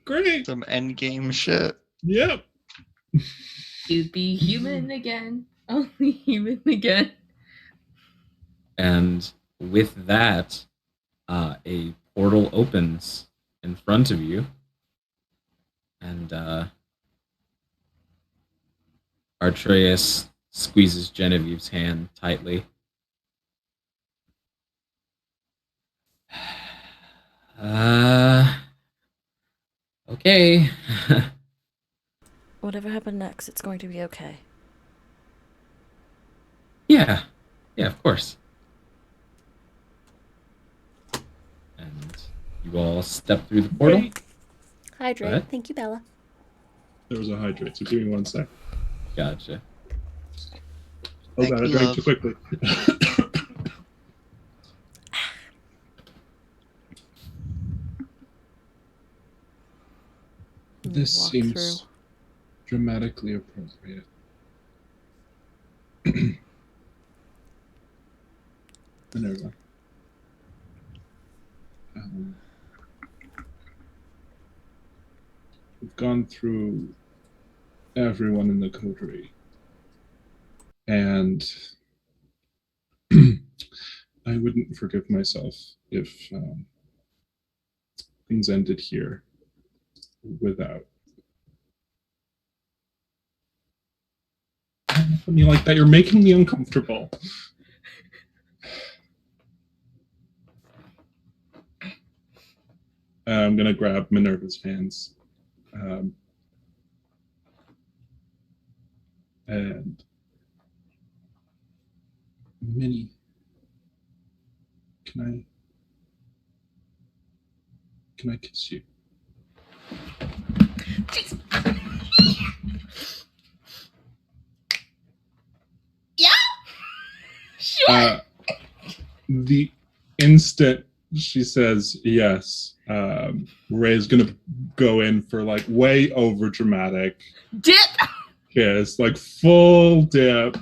Great. Some endgame shit. Yep. You'd be human again. Only human again. And with that, a portal opens in front of you, and Artreus squeezes Genevieve's hand tightly. Okay. Whatever happened next, it's going to be okay. Yeah, of course. And you all step through the portal. Wait. Hydrate. What? Thank you, Bella. There was a hydrate, so give me 1 sec. Gotcha. Oh, Thank God, I you, drank love. too quickly. This Walk seems through. dramatically appropriate. Minerva. We've gone through everyone in the coterie, and I wouldn't forgive myself if things ended here without. Don't look at me like that. You're making me uncomfortable. I'm gonna grab Minerva's hands, and Minnie, can I kiss you? Yeah. Sure. The instant she says yes, Ray's gonna go in for like way over dramatic Dip. kiss, like full dip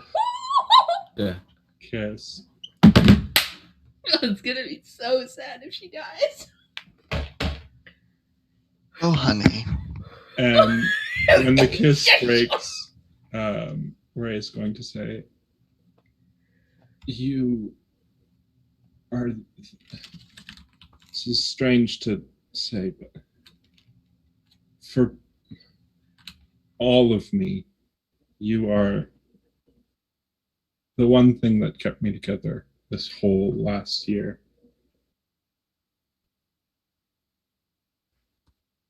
Yeah. kiss. It's gonna be so sad if she dies. Oh, honey. And when the kiss breaks, Ray's going to say, "You are." This is strange to say, but for all of me, you are the one thing that kept me together this whole last year.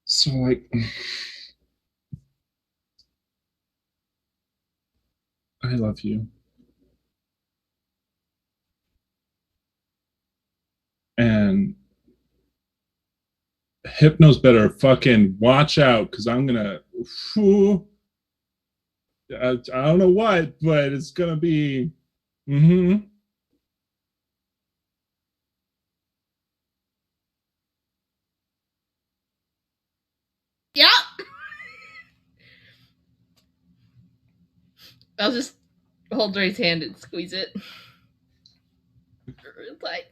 So, like, I love you. And Hypno's better fucking watch out, because I'm gonna. I don't know what, but it's gonna be. Mm-hmm. Yeah. I'll just hold Ray's hand and squeeze it. It's like.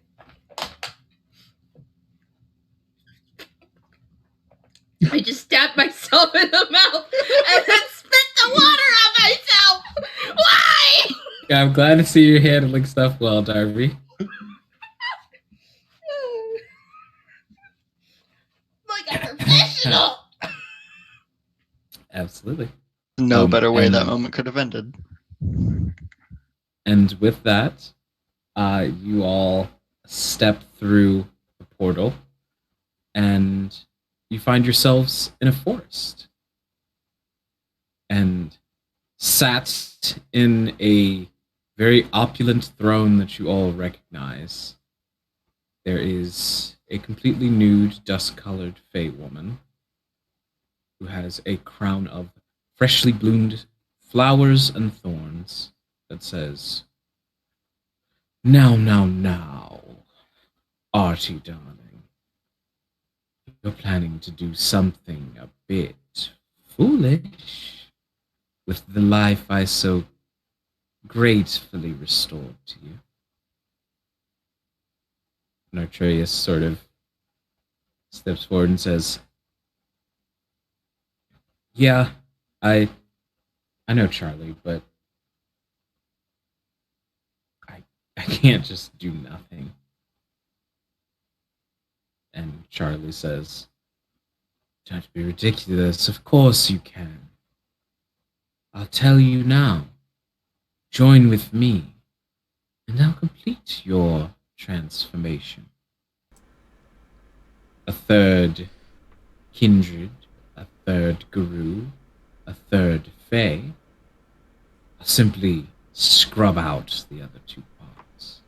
I just stabbed myself in the mouth and then spit the water out myself. Why? Yeah, I'm glad to see you're handling stuff well, Darby. Like a professional. Absolutely. No better way and- that moment could have ended. And with that, you all step through the portal, and you find yourselves in a forest. And sat in a very opulent throne that you all recognize, there is a completely nude, dust-colored Fey woman who has a crown of freshly bloomed flowers and thorns that says, "Now, now, now, Artie, darling, you're planning to do something a bit foolish with the life I so gratefully restored to you. And Artreus sort of steps forward and says, "Yeah, I I know Charlie, but I can't just do nothing." And Charlie says, "Don't be ridiculous. Of course you can. I'll tell you now. Join with me, and I'll complete your transformation. A third kindred, a third guru, a third fae. I'll simply scrub out the other two parts.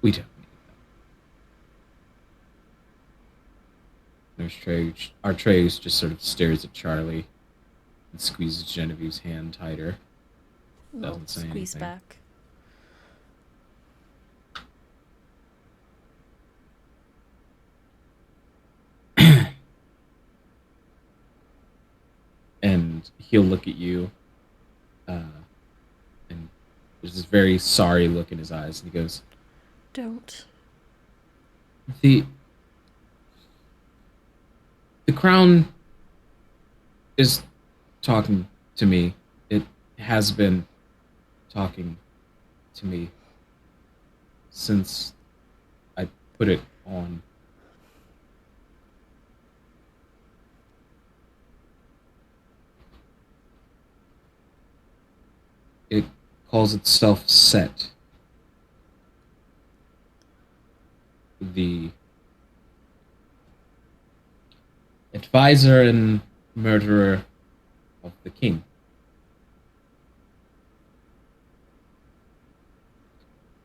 We don't need them." Artreus just sort of stares at Charlie and squeezes Genevieve's hand tighter. We'll Doesn't say squeeze anything. back. And he'll look at you, and there's this very sorry look in his eyes, and he goes, Don't. The crown is talking to me. It has been talking to me since I put it on. It calls itself Set. The advisor and murderer of the king.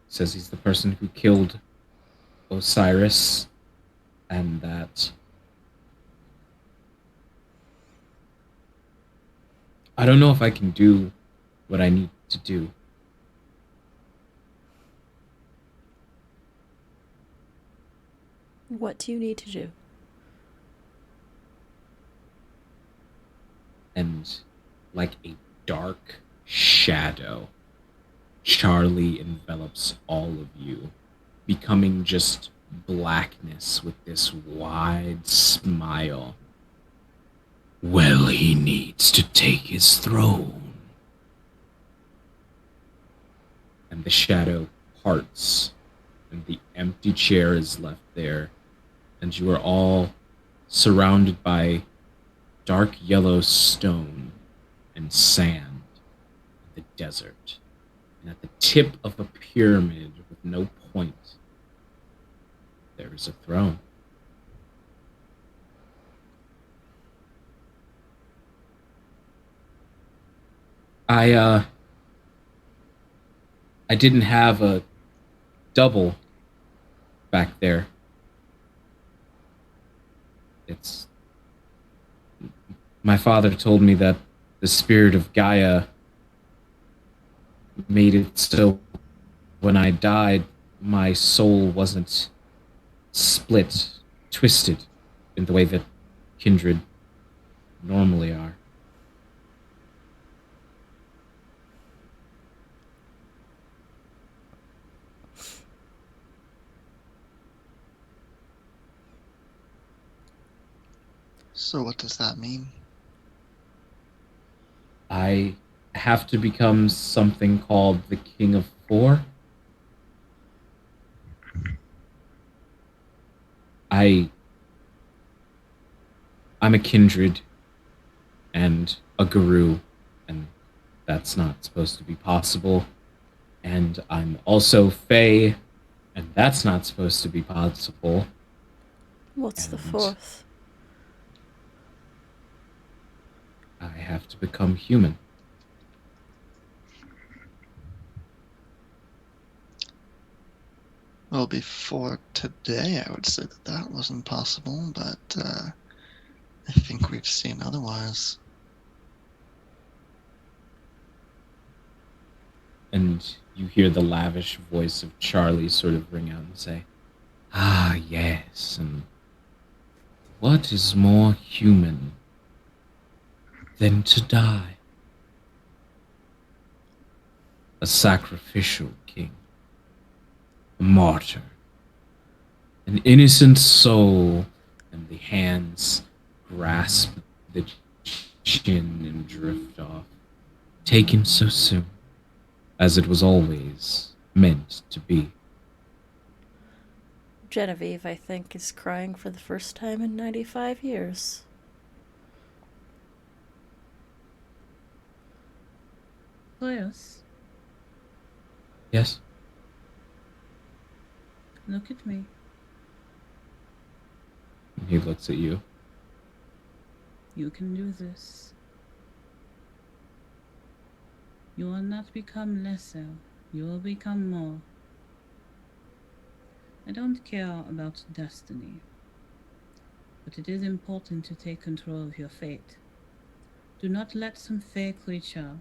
Says he's the person who killed Osiris, and that I don't know if I can do what I need to do. What do you need to do? And like a dark shadow, Charlie envelops all of you, becoming just blackness with this wide smile. Well, he needs to take his throne. And the shadow parts, and the empty chair is left there, and you are all surrounded by dark yellow stone and sand, the desert, and at the tip of a pyramid with no point, there is a throne. I didn't have a double back there. It's My father told me that the spirit of Gaia made it so when I died, my soul wasn't split, twisted in the way that kindred normally are. So what does that mean? I have to become something called the King of Four. I'm a kindred and a guru, and that's not supposed to be possible. And I'm also Fae, and that's not supposed to be possible. What's the And fourth? I have to become human. Well, before today, I would say that that wasn't possible, but I think we've seen otherwise. And you hear the lavish voice of Charlie sort of ring out and say, "Ah, yes, and What is more human than to die? A sacrificial king, a martyr, an innocent soul, and the hands grasp the chin and drift off, taken so soon, as it was always meant to be. Genevieve, I think, is crying for the first time in 95 years. Cleus, Yes? look at me. And he looks at you. You can do this. You will not become lesser. You will become more. I don't care about destiny, but it is important to take control of your fate. Do not let some fey creature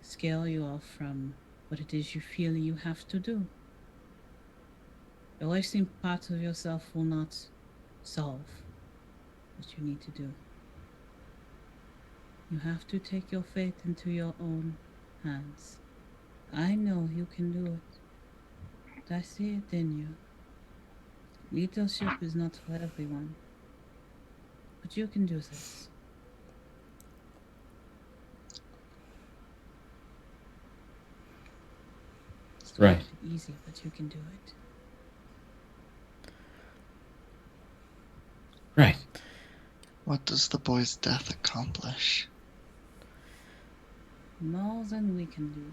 scale you off from what it is you feel you have to do. The wasting parts of yourself will not solve what you need to do. You have to take your fate into your own hands. I know you can do it. I see it in you. Leadership is not for everyone, but you can do this. It's not Right. easy, but you can do it. Right. What does the boy's death accomplish? More than we can do.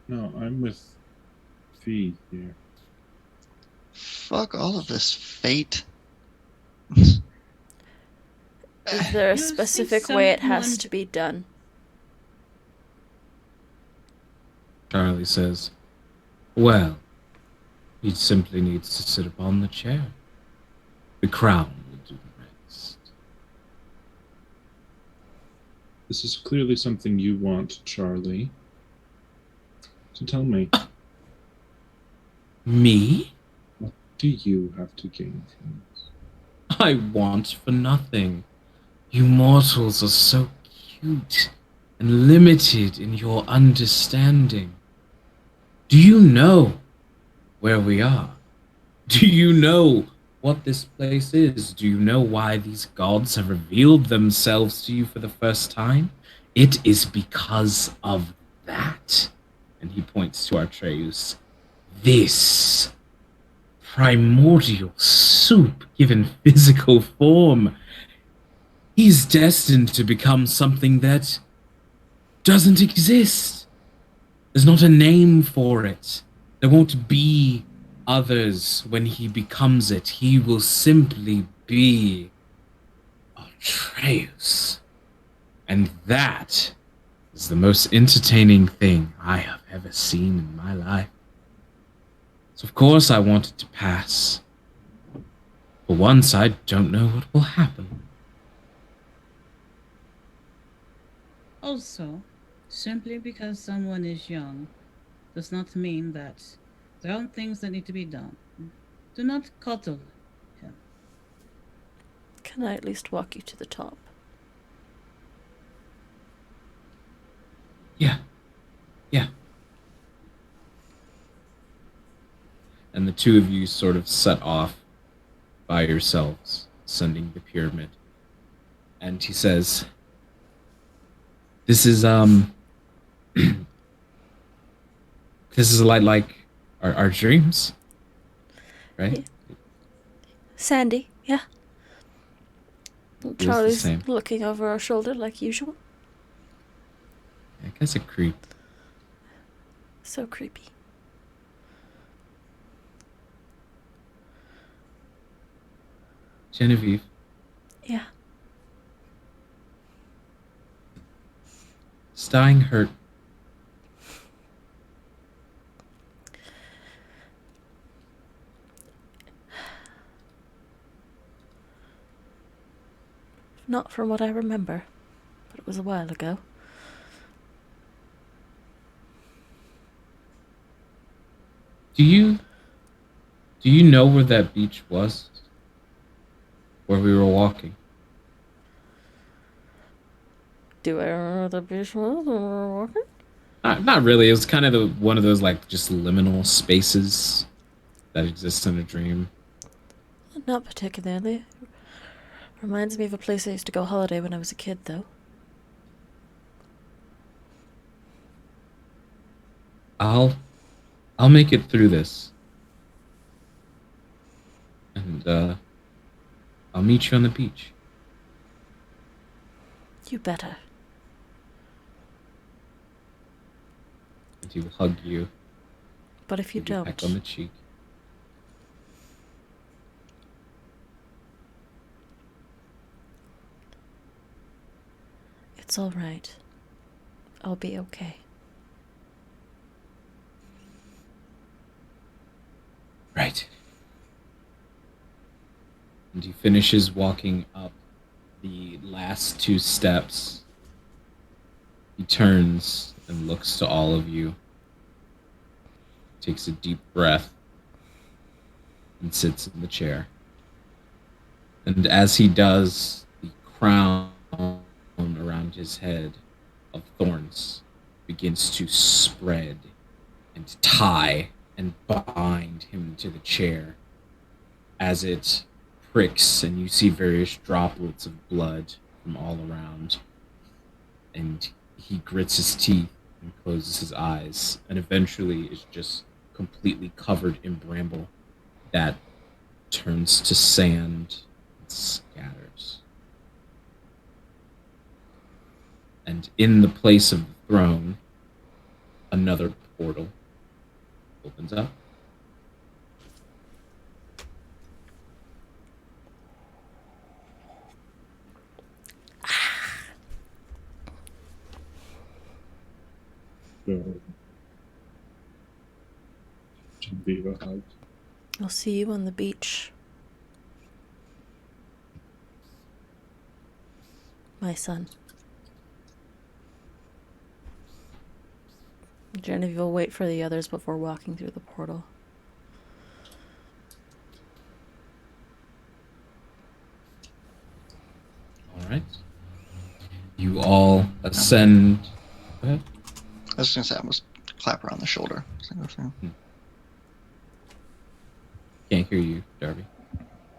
No, I'm with Fee here. Fuck all of this fate. Is there a You see specific way it has someone- to be done? Charlie says, well, he simply needs to sit upon the chair. The crown will do the rest. This is clearly something you want, Charlie. So tell me, Me? what do you have to gain from this? I want for nothing. You mortals are so cute and limited in your understanding. Do you know where we are? Do you know what this place is? Do you know why these gods have revealed themselves to you for the first time? It is because of that. And he points to Artreus. This primordial soup given physical form. He's destined to become something that doesn't exist. There's not a name for it. There won't be others when he becomes it. He will simply be Atreus. And that is the most entertaining thing I have ever seen in my life. So of course I want it to pass. For once, I don't know what will happen. Also, simply because someone is young does not mean that there aren't things that need to be done. Do not coddle him. Can I at least walk you to the top? Yeah. Yeah. And the two of you sort of set off by yourselves, ascending the pyramid. And he says, this is this is a lot like our dreams, right? Sandy, yeah. the Charlie's same. looking over our shoulder like usual. I guess a creep. So creepy. Genevieve, Yeah. is dying hurt? Not from what I remember, but it was a while ago. Do you know where that beach was? Where we were walking? Do I remember the beach was when we were walking? Not really. It was kind of one of those like just liminal spaces that exist in a dream. Not particularly. Reminds me of a place I used to go holiday when I was a kid, though. I'll make it through this. And I'll meet you on the beach. You better. And he will hug you. But if you give you a don't, peck on the cheek. it's all right. I'll be okay. Right. And he finishes walking up the last two steps. He turns and looks to all of you, takes a deep breath, and sits in the chair. And as he does, the crown around his head of thorns begins to spread and tie and bind him to the chair as it pricks, and you see various droplets of blood from all around. And he grits his teeth and closes his eyes, and eventually is just completely covered in bramble that turns to sand and scatters. And in the place of the throne, another portal opens up. So, Geneva hugs. I'll see you on the beach. My son. Genevieve will wait for the others before walking through the portal. All right. You all ascend. Go ahead. I was gonna say I must clap her on the shoulder. Can't hear you, Darby.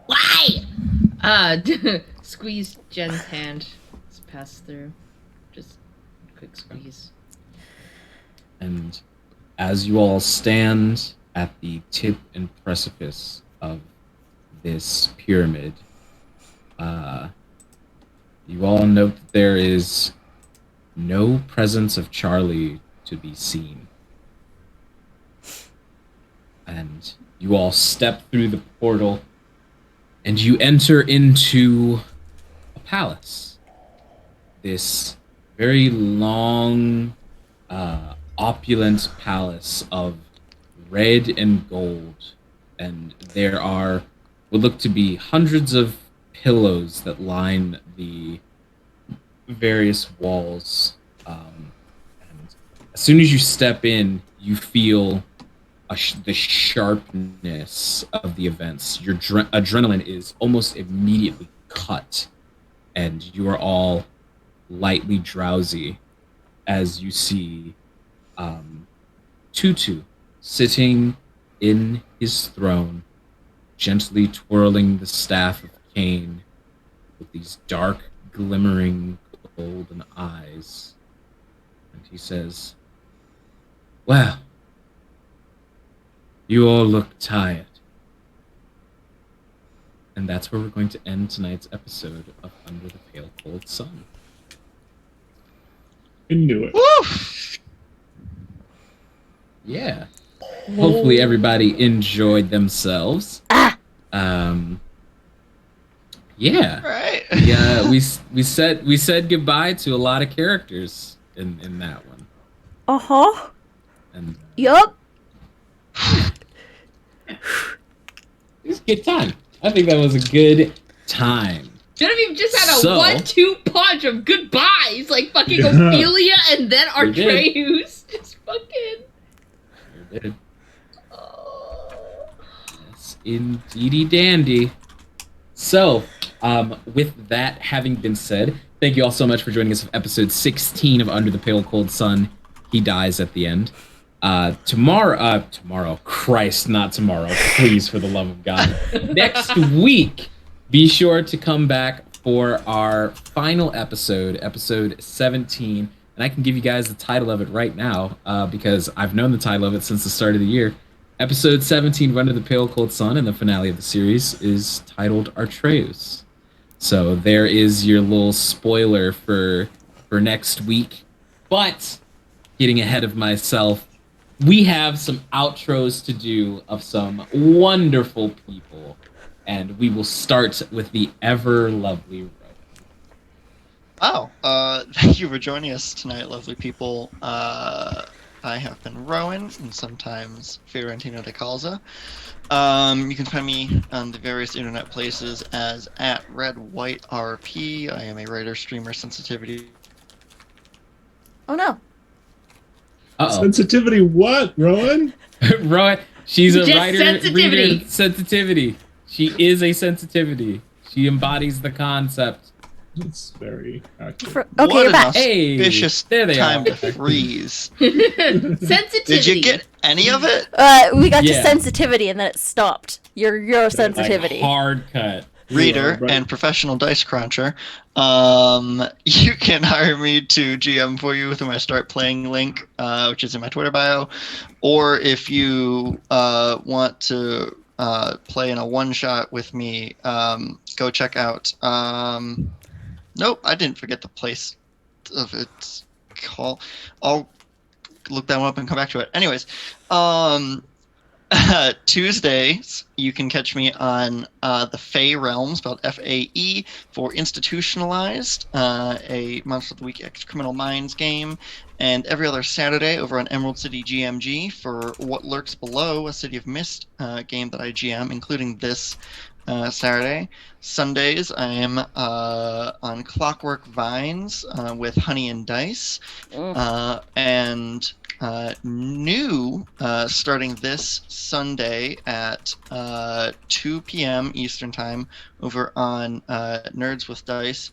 Why? Squeeze Jen's hand. Just pass through. Just quick squeeze. And as you all stand at the tip and precipice of this pyramid, you all note that there is no presence of Charlie to be seen. And you all step through the portal and you enter into a palace. This very long, opulent palace of red and gold. And there are what look to be hundreds of pillows that line the various walls. And as soon as you step in, you feel the sharpness of the events. Your adrenaline is almost immediately cut, and you are all lightly drowsy as you see Tutu sitting in his throne, gently twirling the staff of Cain with these dark, glimmering golden eyes. And he says, "Well, you all look tired." And that's where we're going to end tonight's episode of Under the Pale Cold Sun. I knew it. Woo! Yeah. Hopefully everybody enjoyed themselves. Yeah. Right. Yeah, we said goodbye to a lot of characters in that one. Uh-huh. And Yup. it was a good time. I think that was a good time. Genevieve just had a So- 1-2 punch of goodbyes, like fucking Yeah. Ophelia and then We did. Artreus. Just fucking. Sure did. Oh. Indeedy dandy. So, with that having been said, thank you all so much for joining us for episode 16 of Under the Pale Cold Sun. He dies at the end. Tomorrow, Christ, not tomorrow, please, for the love of God. Next week, be sure to come back for our final episode, episode 17. And I can give you guys the title of it right now, because I've known the title of it since the start of the year. Episode 17, Run to the Pale Cold Sun, and the finale of the series is titled Artreus. So there is your little spoiler for next week. But getting ahead of myself, we have some outros to do of some wonderful people. And we will start with the ever lovely Rowan. Thank you for joining us tonight, lovely people. I have been Rowan, and sometimes Fiorentino de Calza. You can find me on the various internet places as @RedWhiteRP. I am a writer, streamer, sensitivity. Oh no. Uh-oh. Sensitivity what, Rowan? Rowan, she's a Just writer, sensitivity. reader, sensitivity. She is a sensitivity. She embodies the concept. It's very accurate. Okay, What you're an back. auspicious There they time are. to freeze. Sensitivity. Did you get any of it? We got to Yeah. sensitivity and then it stopped. Your sensitivity. Like hard cut. Reader right. and professional dice cruncher. You can hire me to GM for you through my Start Playing link, which is in my Twitter bio. Or if you want to play in a one-shot with me, go check out... nope, I didn't forget the place of its call. I'll look that one up and come back to it. Anyways, Tuesdays, you can catch me on the Fae Realm, spelled F-A-E, for Institutionalized, a Monster of the Week Criminal Minds game, and every other Saturday over on Emerald City GMG for What Lurks Below, a City of Mist game that I GM, including this Saturday. Sundays, I am on Clockwork Vines with Honey and Dice, and new starting this Sunday at 2 p.m. Eastern Time over on Nerds with Dice,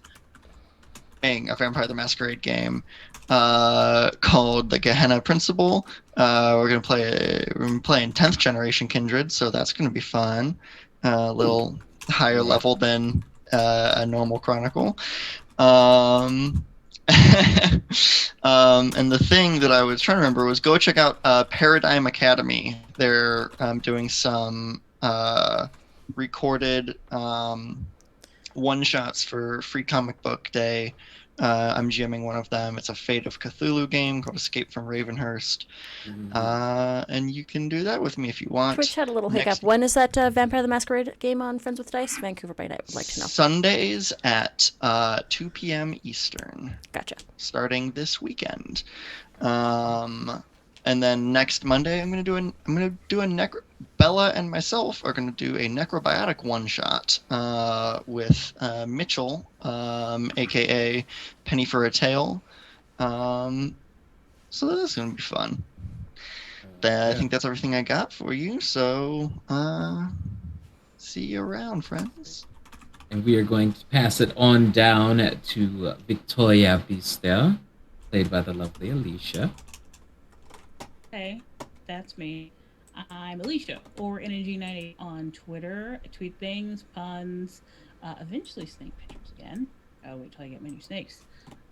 a Vampire the Masquerade game called the Gehenna Principle. We're playing 10th Generation Kindred, so that's gonna be fun. A little higher level than a normal Chronicle. And the thing that I was trying to remember was go check out Paradigm Academy. They're doing some recorded one-shots for Free Comic Book Day. I'm GMing one of them. It's a Fate of Cthulhu game called Escape from Ravenhurst. And you can do that with me if you want. Twitch had a little Next- hiccup. When is that Vampire the Masquerade game on Friends with Dice? Vancouver by night would like to know. Sundays at 2 p.m. Eastern. Gotcha. Starting this weekend. And then next Monday, Bella and myself are gonna do a necrobiotic one shot with Mitchell, aka Penny for a Tale. So that's gonna be fun. I think that's everything I got for you. So see you around, friends. And we are going to pass it on down to Victoria Bister, played by the lovely Alicia. Hey, that's me. I'm Alicia, or Energy98 on Twitter. I tweet things, puns, eventually snake pictures again. Oh, wait till I get my new snakes.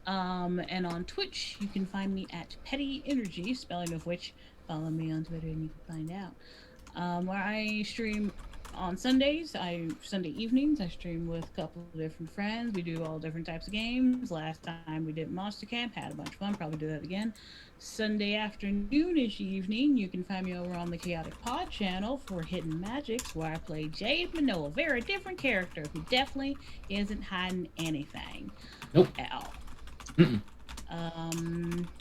And on Twitch, you can find me at Petty Energy, spelling of which, follow me on Twitter and you can find out. Where I stream on Sundays, Sunday evenings, I stream with a couple of different friends. We do all different types of games. Last time we did Monster Camp, had a bunch of fun, probably do that again. Sunday afternoon-ish evening, you can find me over on the Chaotic Pod channel for Hidden Magics, where I play Jade Manoa, a very different character who definitely isn't hiding anything. Nope. At all. Mm-mm.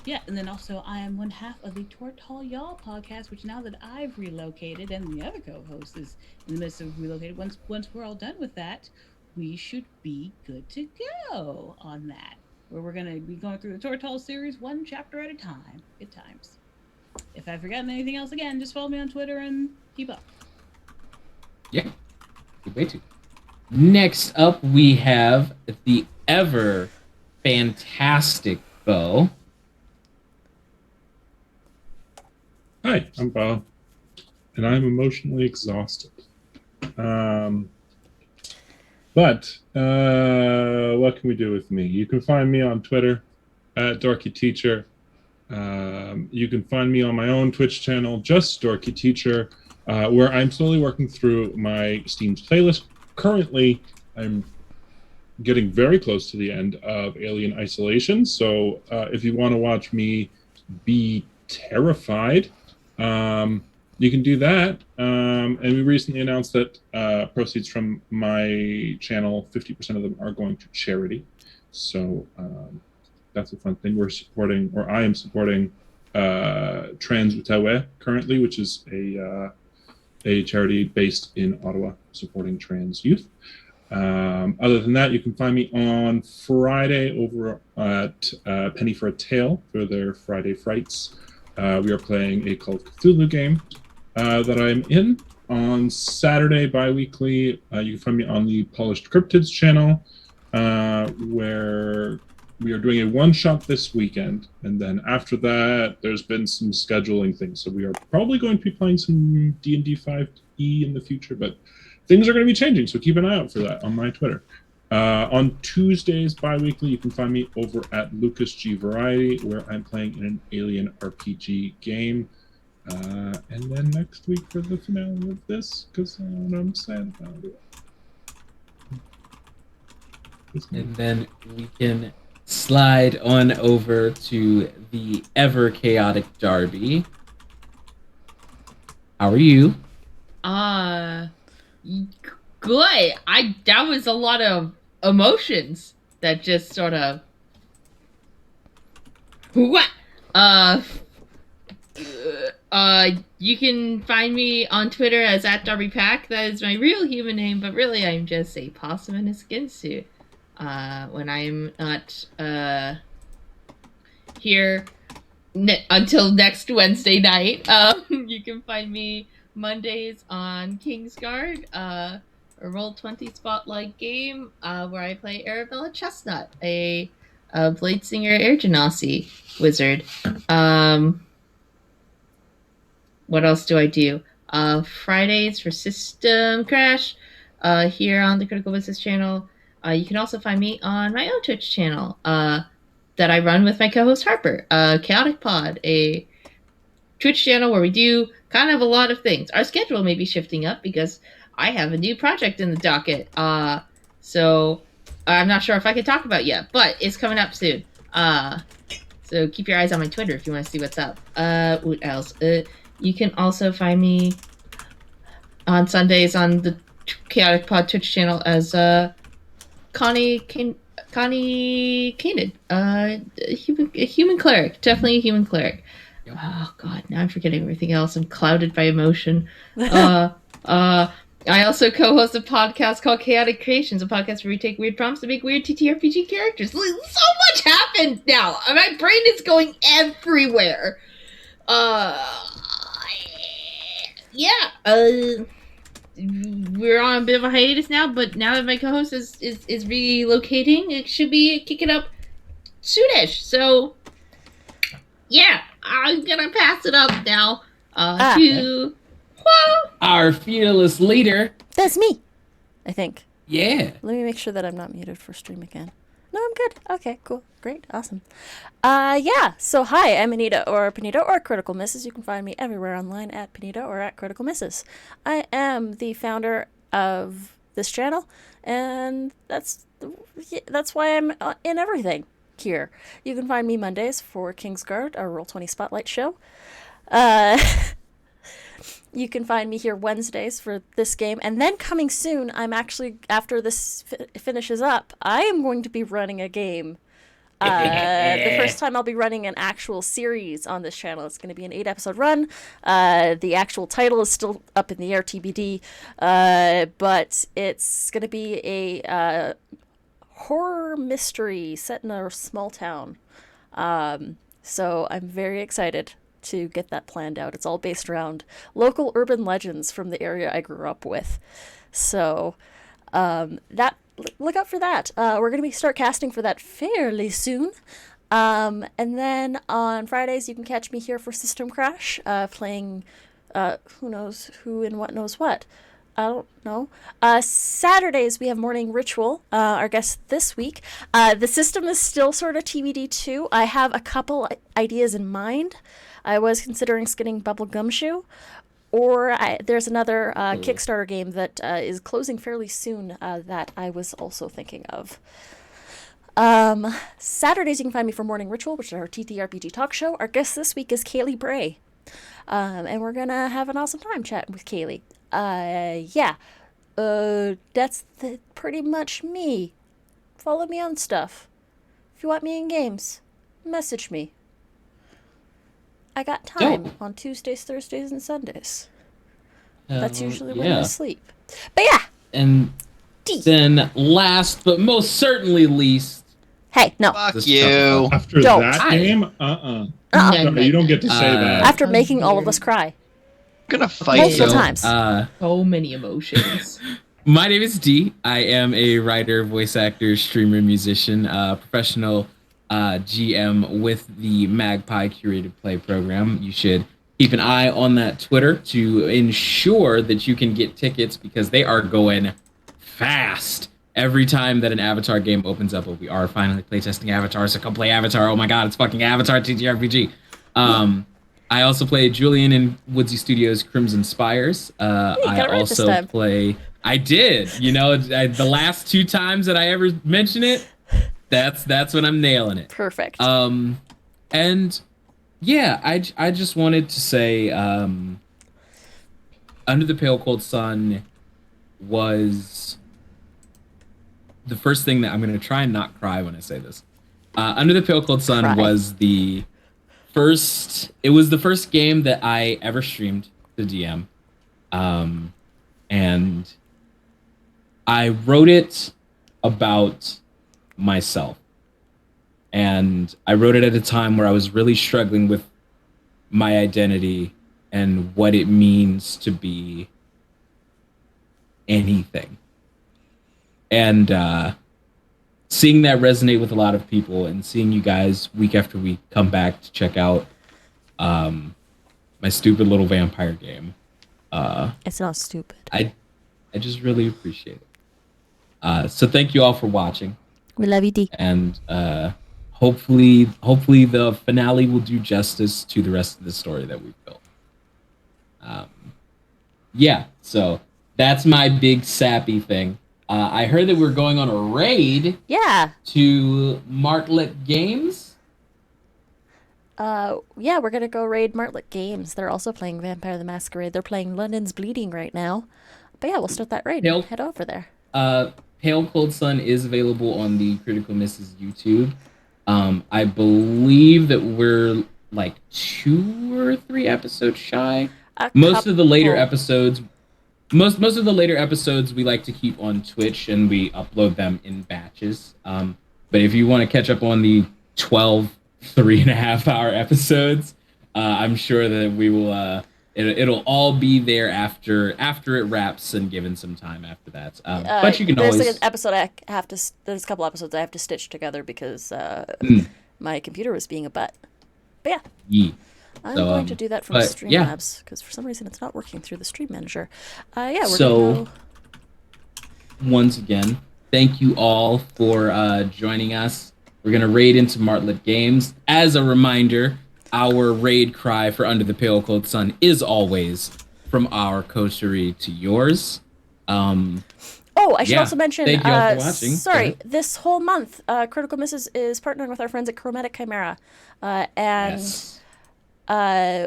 Yeah, and then also I am one half of the Tortall Y'all podcast, which now that I've relocated and the other co-host is in the midst of relocated, once we're all done with that, we should be good to go on that. Where we're gonna be going through the Tortall series one chapter at a time. Good times. If I've forgotten anything else again, just follow me on Twitter and keep up. Yeah, good way to. Next up, we have the ever fantastic Bo. Hi, I'm Bo, and I'm emotionally exhausted. Um, but what can we do with me? You can find me on Twitter at Dorky Teacher. You can find me on my own Twitch channel, just Dorky Teacher, where I'm slowly working through my Steam's playlist. Currently, I'm getting very close to the end of Alien Isolation. So if you want to watch me be terrified, you can do that. And we recently announced that proceeds from my channel, 50% of them are going to charity. So that's a fun thing. We're supporting, or I am supporting, TransLaw currently, which is a charity based in Ottawa supporting trans youth. Other than that, you can find me on Friday over at Penny for a Tale for their Friday Frights. We are playing a Call of Cthulhu game that I'm in. On Saturday bi-weekly, you can find me on the Polished Cryptids channel, where we are doing a one-shot this weekend. And then after that, there's been some scheduling things. So we are probably going to be playing some D&D 5e in the future, but things are going to be changing, so keep an eye out for that on my Twitter. On Tuesdays bi-weekly, you can find me over at Lucas G Variety, where I'm playing in an alien RPG game. And then next week for the finale of this, because I'm sad about it. And then we can slide on over to the ever chaotic Darby. How are you? Good. That was a lot of emotions that just sort of what you can find me on Twitter as @DarbyPack. That is my real human name, but really I'm just a possum in a skin suit. When I'm not here until next Wednesday night, you can find me Mondays on Kingsguard, a Roll20 Spotlight game where I play Arabella Chestnut, a Bladesinger Air Genasi wizard. What else do I do? Fridays for System Crash here on the Critical Business channel. You can also find me on my own Twitch channel that I run with my co-host Harper, Chaotic Pod, a Twitch channel where we do kind of a lot of things. Our schedule may be shifting up because I have a new project in the docket. So I'm not sure if I can talk about it yet, but it's coming up soon. So keep your eyes on my Twitter if you want to see what's up. What else? You can also find me on Sundays on the Chaotic Pod Twitch channel as Connie Canid, a human cleric, definitely a human cleric. Yep. Oh God, now I'm forgetting everything else. I'm clouded by emotion. I also co-host a podcast called Chaotic Creations, a podcast where we take weird prompts to make weird TTRPG characters. So much happened now. My brain is going everywhere. We're on a bit of a hiatus now, but now that my co-host is relocating, it should be kicking up soonish. So, yeah, I'm gonna pass it up now to our fearless leader. That's me, I think. Yeah. Let me make sure that I'm not muted for stream again. No, I'm good. Okay, cool. Great. Awesome. Yeah. So, hi, I'm Anita or Panita or Critical Misses. You can find me everywhere online at Panita or at Critical Misses. I am the founder of this channel, and that's why I'm in everything here. You can find me Mondays for Kingsguard, our Roll20 Spotlight show. You can find me here Wednesdays for this game. And then coming soon, I'm actually, after this finishes up, I am going to be running a game. The first time I'll be running an actual series on this channel. It's going to be an 8-episode run. The actual title is still up in the air, TBD. But it's going to be a horror mystery set in a small town. So I'm very excited to get that planned out. It's all based around local urban legends from the area I grew up with. So that look out for that. We're going to start casting for that fairly soon. And then on Fridays, you can catch me here for System Crash, playing who knows who and what knows what. I don't know. Saturdays, we have Morning Ritual, our guest this week. The system is still sort of TBD too. I have a couple ideas in mind. I was considering skinning Bubble Gumshoe, or there's another Kickstarter game that is closing fairly soon that I was also thinking of. Saturdays, you can find me for Morning Ritual, which is our TTRPG talk show. Our guest this week is Kaylee Bray. And we're going to have an awesome time chatting with Kaylee. That's pretty much me. Follow me on stuff. If you want me in games, message me. I got time on Tuesdays, Thursdays, and Sundays. That's usually when I sleep. But yeah. And then last but most certainly least. Hey, no. Fuck you. After Don't. that game, No, you don't get to say that. After making all of us cry. I'm gonna fight Multiple you. times. So many emotions. My name is Dee. I am a writer, voice actor, streamer, musician, professional GM with the Magpie Curated Play program. You should keep an eye on that Twitter to ensure that you can get tickets because they are going fast. Every time that an Avatar game opens up, we are finally playtesting Avatar, so come play Avatar. Oh my god, it's fucking Avatar TTRPG. I also play Julian in Woodsy Studios' Crimson Spires. I also play... I did. You know, the last 2 times that I ever mention it, that's when I'm nailing it. Perfect. And yeah, I just wanted to say Under the Pale Cold Sun was the first thing that I'm going to try and not cry when I say this. Under the Pale Cold Sun was the first game that I ever streamed to DM. And I wrote it about myself. And I wrote it at a time where I was really struggling with my identity and what it means to be anything. And seeing that resonate with a lot of people and seeing you guys week after week come back to check out my stupid little vampire game. It's not stupid. I just really appreciate it. So thank you all for watching. We love you, D. And hopefully the finale will do justice to the rest of the story that we've built. Yeah, so that's my big sappy thing. I heard that we're going on a raid. Yeah. To Martlet Games. Yeah, we're gonna go raid Martlet Games. They're also playing Vampire the Masquerade. They're playing London's Bleeding right now. But yeah, we'll start that raid. Head over there. Pale Cold Sun is available on the Critical Misses YouTube. I believe that we're like 2 or 3 episodes shy. Most of the later episodes we like to keep on Twitch and we upload them in batches. But if you want to catch up on the 12 3.5-hour episodes, I'm sure that we will it'll all be there after it wraps and given some time after that. But you can there's always... like an episode there's a couple episodes I have to stitch together because my computer was being a butt. But yeah. I'm going to do that from Streamlabs because for some reason it's not working through the Stream Manager. We're going to go... Once again, thank you all for joining us. We're going to raid into Martlet Games. As a reminder, our raid cry for Under the Pale Cold Sun is always from our coterie to yours. I should also mention, thank you all for watching. Sorry, this whole month, Critical Misses is partnering with our friends at Chromatic Chimera.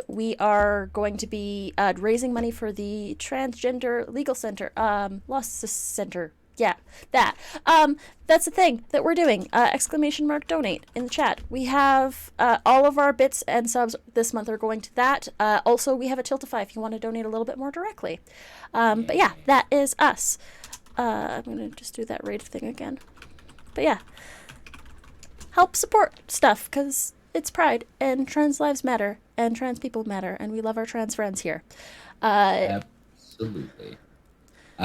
We are going to be raising money for the Transgender Legal Center, Law Center. Yeah, that. That's the thing that we're doing. ! Donate in the chat. We have all of our bits and subs this month are going to that. Also, we have a Tiltify if you want to donate a little bit more directly. But yeah, that is us. I'm going to just do that raid thing again. But yeah, help support stuff because it's Pride and trans lives matter. and trans people matter, and we love our trans friends here. Absolutely.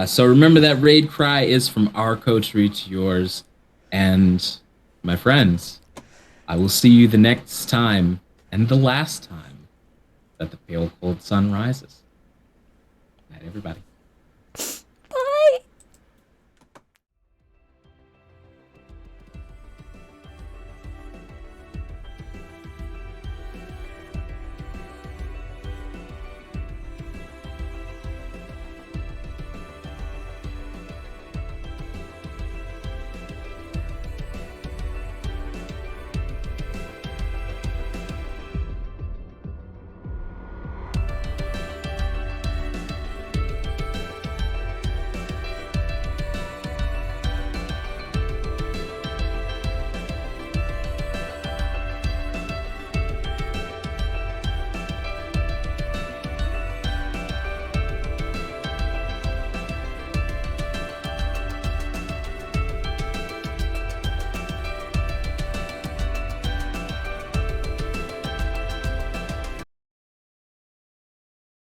So remember that raid cry is from our coterie to yours. And my friends, I will see you the next time and the last time that the pale cold sun rises. Night, everybody.